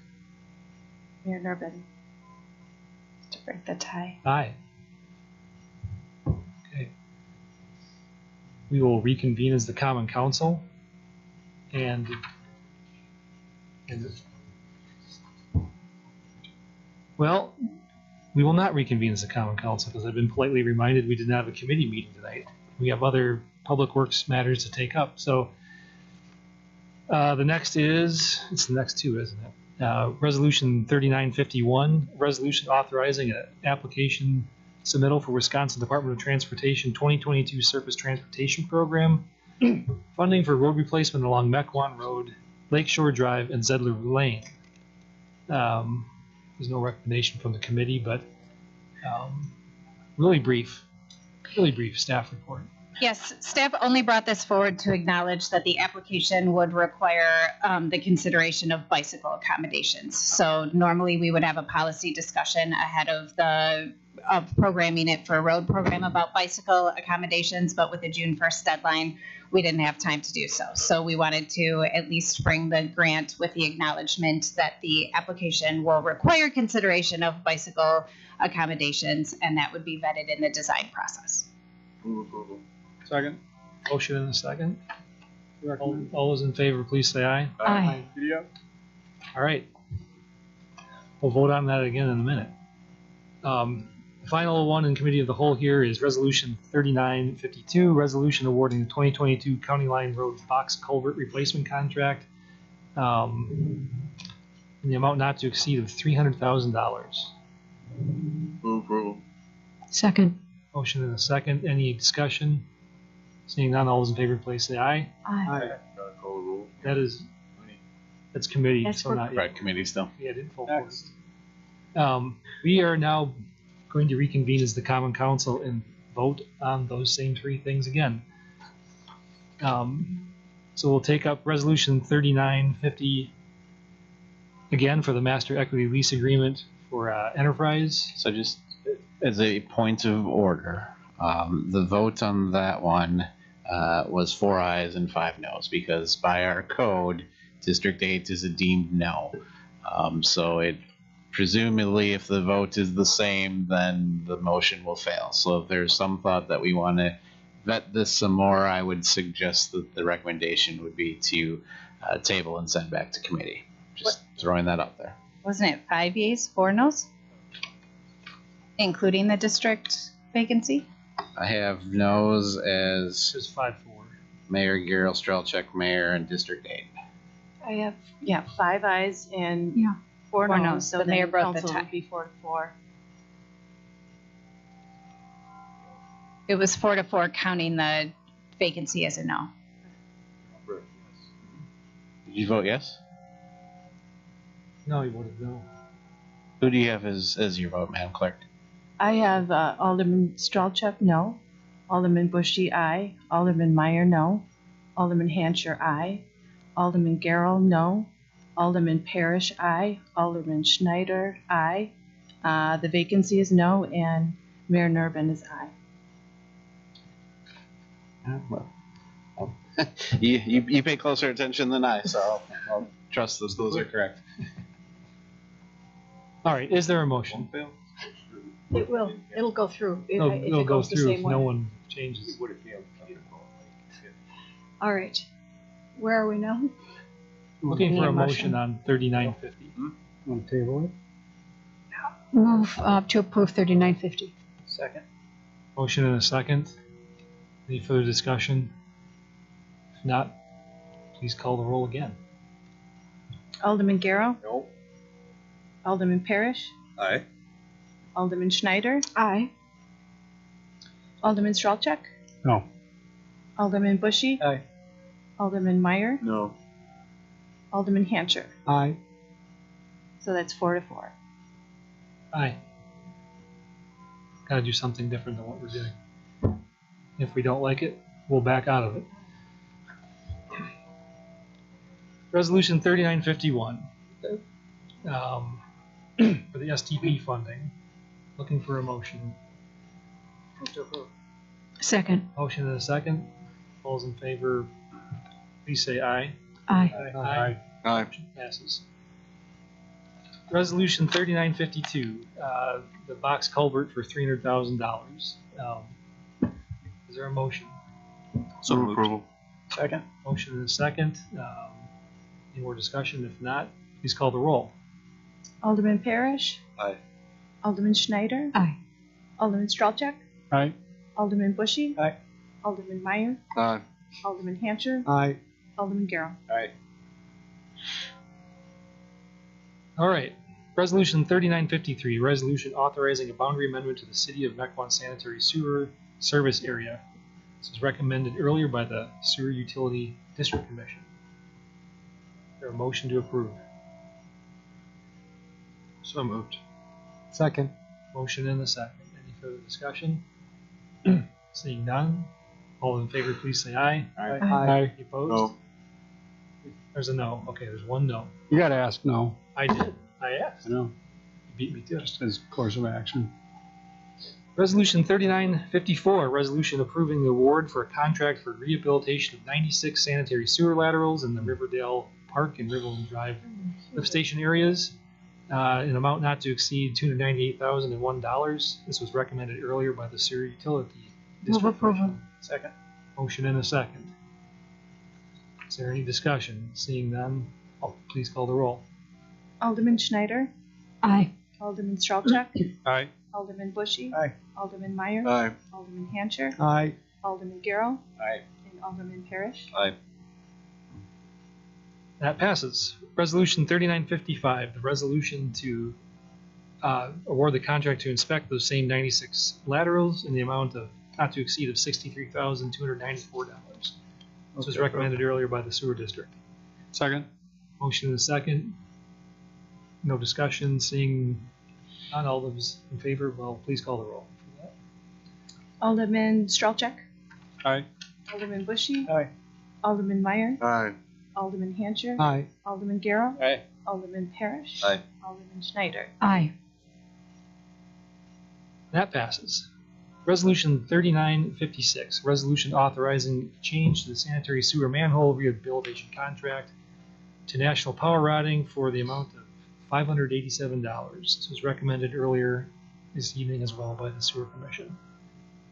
Speaker 2: Mayor Norbetti. To break the tie.
Speaker 1: Aye. Okay. We will reconvene as the Common Council, and well, we will not reconvene as the Common Council because I've been politely reminded we did not have a committee meeting tonight. We have other public works matters to take up. So the next it's the next two, isn't it? Resolution 3951, resolution authorizing an application submittal for Wisconsin Department of Transportation 2022 Surface Transportation Program, funding for road replacement along Mequon Road, Lakeshore Drive, and Zedler Lane. There's no recommendation from the committee, but really brief staff report.
Speaker 9: Yes, staff only brought this forward to acknowledge that the application would require the consideration of bicycle accommodations. So normally we would have a policy discussion ahead of programming it for a road program about bicycle accommodations, but with the June 1st deadline, we didn't have time to do so. So we wanted to at least bring the grant with the acknowledgement that the application will require consideration of bicycle accommodations, and that would be vetted in the design process.
Speaker 11: Move approval.
Speaker 16: Second.
Speaker 1: Motion in a second. All those in favor, please say aye.
Speaker 13: Aye.
Speaker 16: Video.
Speaker 1: All right. We'll vote on that again in a minute. The final one in committee of the whole here is resolution 3952, resolution awarding the 2022 County Line Road box culvert replacement contract in the amount not to exceed of $300,000.
Speaker 11: Move approval.
Speaker 13: Second.
Speaker 1: Motion in a second. Any discussion? Seeing none, all those in favor, please say aye.
Speaker 13: Aye.
Speaker 11: Gotta call the roll.
Speaker 1: That's committee,
Speaker 13: That's
Speaker 1: so
Speaker 13: for-
Speaker 1: not yet.
Speaker 14: Right, committee still.
Speaker 1: Yeah, didn't fall for it. We are now going to reconvene as the Common Council and vote on those same three things again. So we'll take up resolution 3950 again for the master equity lease agreement for Enterprise.
Speaker 3: So just as a point of order, the vote on that one was 4 ayes and 5 noes because by our code, District 8 is a deemed no. So it presumably, if the vote is the same, then the motion will fail. So if there's some thought that we want to vet this some more, I would suggest that the recommendation would be to table and send back to committee. Just throwing that out there.
Speaker 9: Wasn't it 5 yeas, 4 noes? Including the district vacancy?
Speaker 3: I have noes as
Speaker 1: It's 5-4.
Speaker 3: Mayor Garrell, Strelchek, Mayor, and District 8.
Speaker 2: I have, 5 ayes and
Speaker 13: Yeah.
Speaker 2: 4
Speaker 9: 4
Speaker 2: noes,
Speaker 9: noes.
Speaker 2: so
Speaker 9: The
Speaker 2: then
Speaker 9: mayor broke the
Speaker 2: council
Speaker 9: tie.
Speaker 2: would be 4-4.
Speaker 9: It was 4-4 counting the vacancy as a no.
Speaker 3: Did you vote yes?
Speaker 1: No, you voted no.
Speaker 3: Who do you have as your vote, Madam Clerk?
Speaker 2: I have Alderman Stralchuk, no. Alderman Bushy, aye. Alderman Meyer, no. Alderman Hancher, aye. Alderman Garrell, no. Alderman Parrish, aye. Alderman Schneider, aye. The vacancy is no, and Mayor Nurbin is aye.
Speaker 3: You pay closer attention than I, so I'll trust those are correct.
Speaker 1: All right, is there a motion?
Speaker 13: It will, it'll go through. if
Speaker 1: It'll,
Speaker 13: it
Speaker 1: it'll go
Speaker 13: goes the
Speaker 1: through
Speaker 13: same
Speaker 1: if
Speaker 13: way.
Speaker 1: no one changes.
Speaker 13: All right. Where are we now?
Speaker 1: Looking
Speaker 13: Need
Speaker 1: for
Speaker 13: a
Speaker 1: a motion on 3950.
Speaker 12: Want to table it?
Speaker 13: Move to approve 3950.
Speaker 17: Second.
Speaker 1: Motion and a second. Any further discussion? If not, please call the roll again.
Speaker 2: Alderman Garrell?
Speaker 8: No.
Speaker 2: Alderman Parrish?
Speaker 8: Aye.
Speaker 2: Alderman Schneider?
Speaker 13: Aye.
Speaker 2: Alderman Stralchuk?
Speaker 16: No.
Speaker 2: Alderman Bushy?
Speaker 17: Aye.
Speaker 2: Alderman Meyer?
Speaker 8: No.
Speaker 2: Alderman Hancher?
Speaker 12: Aye.
Speaker 2: So that's 4-4.
Speaker 1: Aye. Gotta do something different than what we're doing. If we don't like it, we'll back out of it. Resolution 3951. For the STP funding. Looking for a motion.
Speaker 13: Second.
Speaker 1: Motion and a second. All those in favor, please say aye.
Speaker 13: Aye.
Speaker 1: Aye.
Speaker 8: Aye.
Speaker 1: Motion passes. Resolution 3952, the box culvert for $300,000. Is there a motion?
Speaker 8: So approval.
Speaker 17: Second.
Speaker 1: Motion and a second. Any more discussion? If not, please call the roll.
Speaker 2: Alderman Parrish?
Speaker 8: Aye.
Speaker 2: Alderman Schneider?
Speaker 13: Aye.
Speaker 2: Alderman Stralchuk?
Speaker 16: Aye.
Speaker 2: Alderman Bushy?
Speaker 17: Aye.
Speaker 2: Alderman Meyer?
Speaker 8: Aye.
Speaker 2: Alderman Hancher?
Speaker 12: Aye.
Speaker 2: Alderman Garrell?
Speaker 8: Aye.
Speaker 1: All right. Resolution 3953, resolution authorizing a boundary amendment to the City of Mequon Sanitary Sewer Service Area. This was recommended earlier by the Sewer Utility District Commission. Is there a motion to approve?
Speaker 8: So moved.
Speaker 12: Second.
Speaker 1: Motion and a second. Any further discussion? Seeing none. All in favor, please say aye.
Speaker 8: Aye.
Speaker 12: Aye.
Speaker 1: Any opposed?
Speaker 8: No.
Speaker 1: There's a no. Okay, there's one no.
Speaker 16: You gotta ask no.
Speaker 1: I did. I asked.
Speaker 16: I know.
Speaker 1: You beat me to it.
Speaker 16: Just as course of action.
Speaker 1: Resolution 3954, resolution approving the award for a contract for rehabilitation of 96 sanitary sewer laterals in the Riverdale Park and Riverland Drive lift station areas, in amount not to exceed $298,001. This was recommended earlier by the Sewer Utility
Speaker 13: Move
Speaker 1: District.
Speaker 13: approval.
Speaker 17: Second.
Speaker 1: Motion and a second. Is there any discussion? Seeing none, please call the roll.
Speaker 2: Alderman Schneider?
Speaker 13: Aye.
Speaker 2: Alderman Stralchuk?
Speaker 16: Aye.
Speaker 2: Alderman Bushy?
Speaker 17: Aye.
Speaker 2: Alderman Meyer?
Speaker 8: Aye.
Speaker 2: Alderman Hancher?
Speaker 12: Aye.
Speaker 2: Alderman Garrell?
Speaker 8: Aye.
Speaker 2: And Alderman Parrish?
Speaker 8: Aye.
Speaker 1: That passes. Resolution 3955, the resolution to award the contract to inspect those same 96 laterals in the amount of not to exceed of $63,294. This was recommended earlier by the sewer district.
Speaker 16: Second.
Speaker 1: Motion and a second. No discussion. Seeing none, all those in favor, well, please call the roll for that.
Speaker 2: Alderman Stralchuk?
Speaker 16: Aye.
Speaker 2: Alderman Bushy?
Speaker 17: Aye.
Speaker 2: Alderman Meyer?
Speaker 8: Aye.
Speaker 2: Alderman Hancher?
Speaker 12: Aye.
Speaker 2: Alderman Garrell?
Speaker 8: Aye.
Speaker 2: Alderman Parrish?
Speaker 8: Aye.
Speaker 2: Alderman Schneider?
Speaker 13: Aye.
Speaker 1: That passes. Resolution 3956, resolution authorizing change to the sanitary sewer manhole rehabilitation contract to National Power Rotting for the amount of $587. This was recommended earlier this evening as well by the Sewer Commission.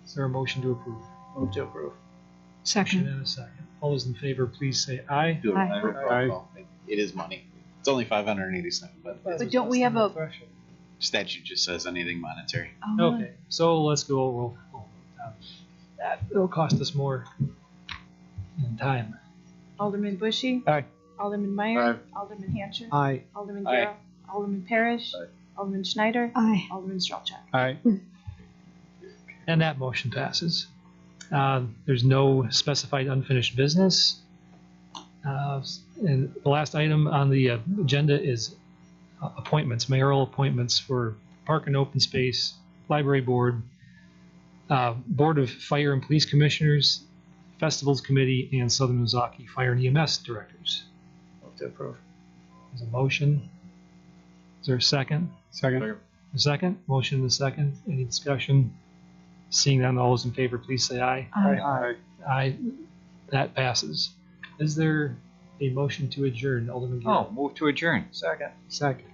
Speaker 1: Is there a motion to approve?
Speaker 17: Move to approve.
Speaker 1: Motion
Speaker 13: Second.
Speaker 1: and a second. All those in favor, please say aye.
Speaker 3: Do it.
Speaker 16: Aye.
Speaker 3: It is money. It's only $587, but
Speaker 13: But don't we have a,
Speaker 3: statute just says anything monetary.
Speaker 1: Okay, so let's go. It'll cost us more. And time.
Speaker 2: Alderman Bushy.
Speaker 17: Aye.
Speaker 2: Alderman Meyer. Alderman Hancher.
Speaker 12: Aye.
Speaker 2: Alderman
Speaker 17: Aye.
Speaker 2: Garrell. Alderman Parrish. Alderman Schneider.
Speaker 13: Aye.
Speaker 2: Alderman Strelchak.
Speaker 17: Aye.
Speaker 1: And that motion passes. There's no specified unfinished business. And the last item on the agenda is appointments, mayoral appointments for Park and Open Space, Library Board, Board of Fire and Police Commissioners, Festivals Committee, and Southern Ozaki Fire and EMS Directors.
Speaker 17: Move to approve.
Speaker 1: There's a motion. Is there a second?
Speaker 16: Second.
Speaker 1: A second? Motion and a second. Any discussion? Seeing none, all those in favor, please say aye.
Speaker 17: Aye.
Speaker 1: Aye. That passes. Is there a motion to adjourn, Alderman Garrett?
Speaker 14: Oh, move to adjourn.
Speaker 17: Second.
Speaker 1: Second.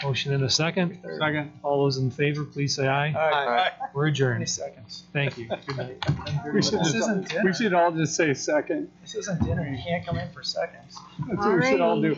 Speaker 1: Motion and a second.
Speaker 16: Second.
Speaker 1: All those in favor, please say aye.
Speaker 17: Aye.
Speaker 1: We're
Speaker 17: 20
Speaker 1: adjourned.
Speaker 17: seconds.
Speaker 1: Thank you. Good night.
Speaker 16: We should,
Speaker 17: This isn't dinner.
Speaker 16: we should all just say second.
Speaker 17: This isn't dinner. You can't come in for seconds.
Speaker 16: That's what we should all do.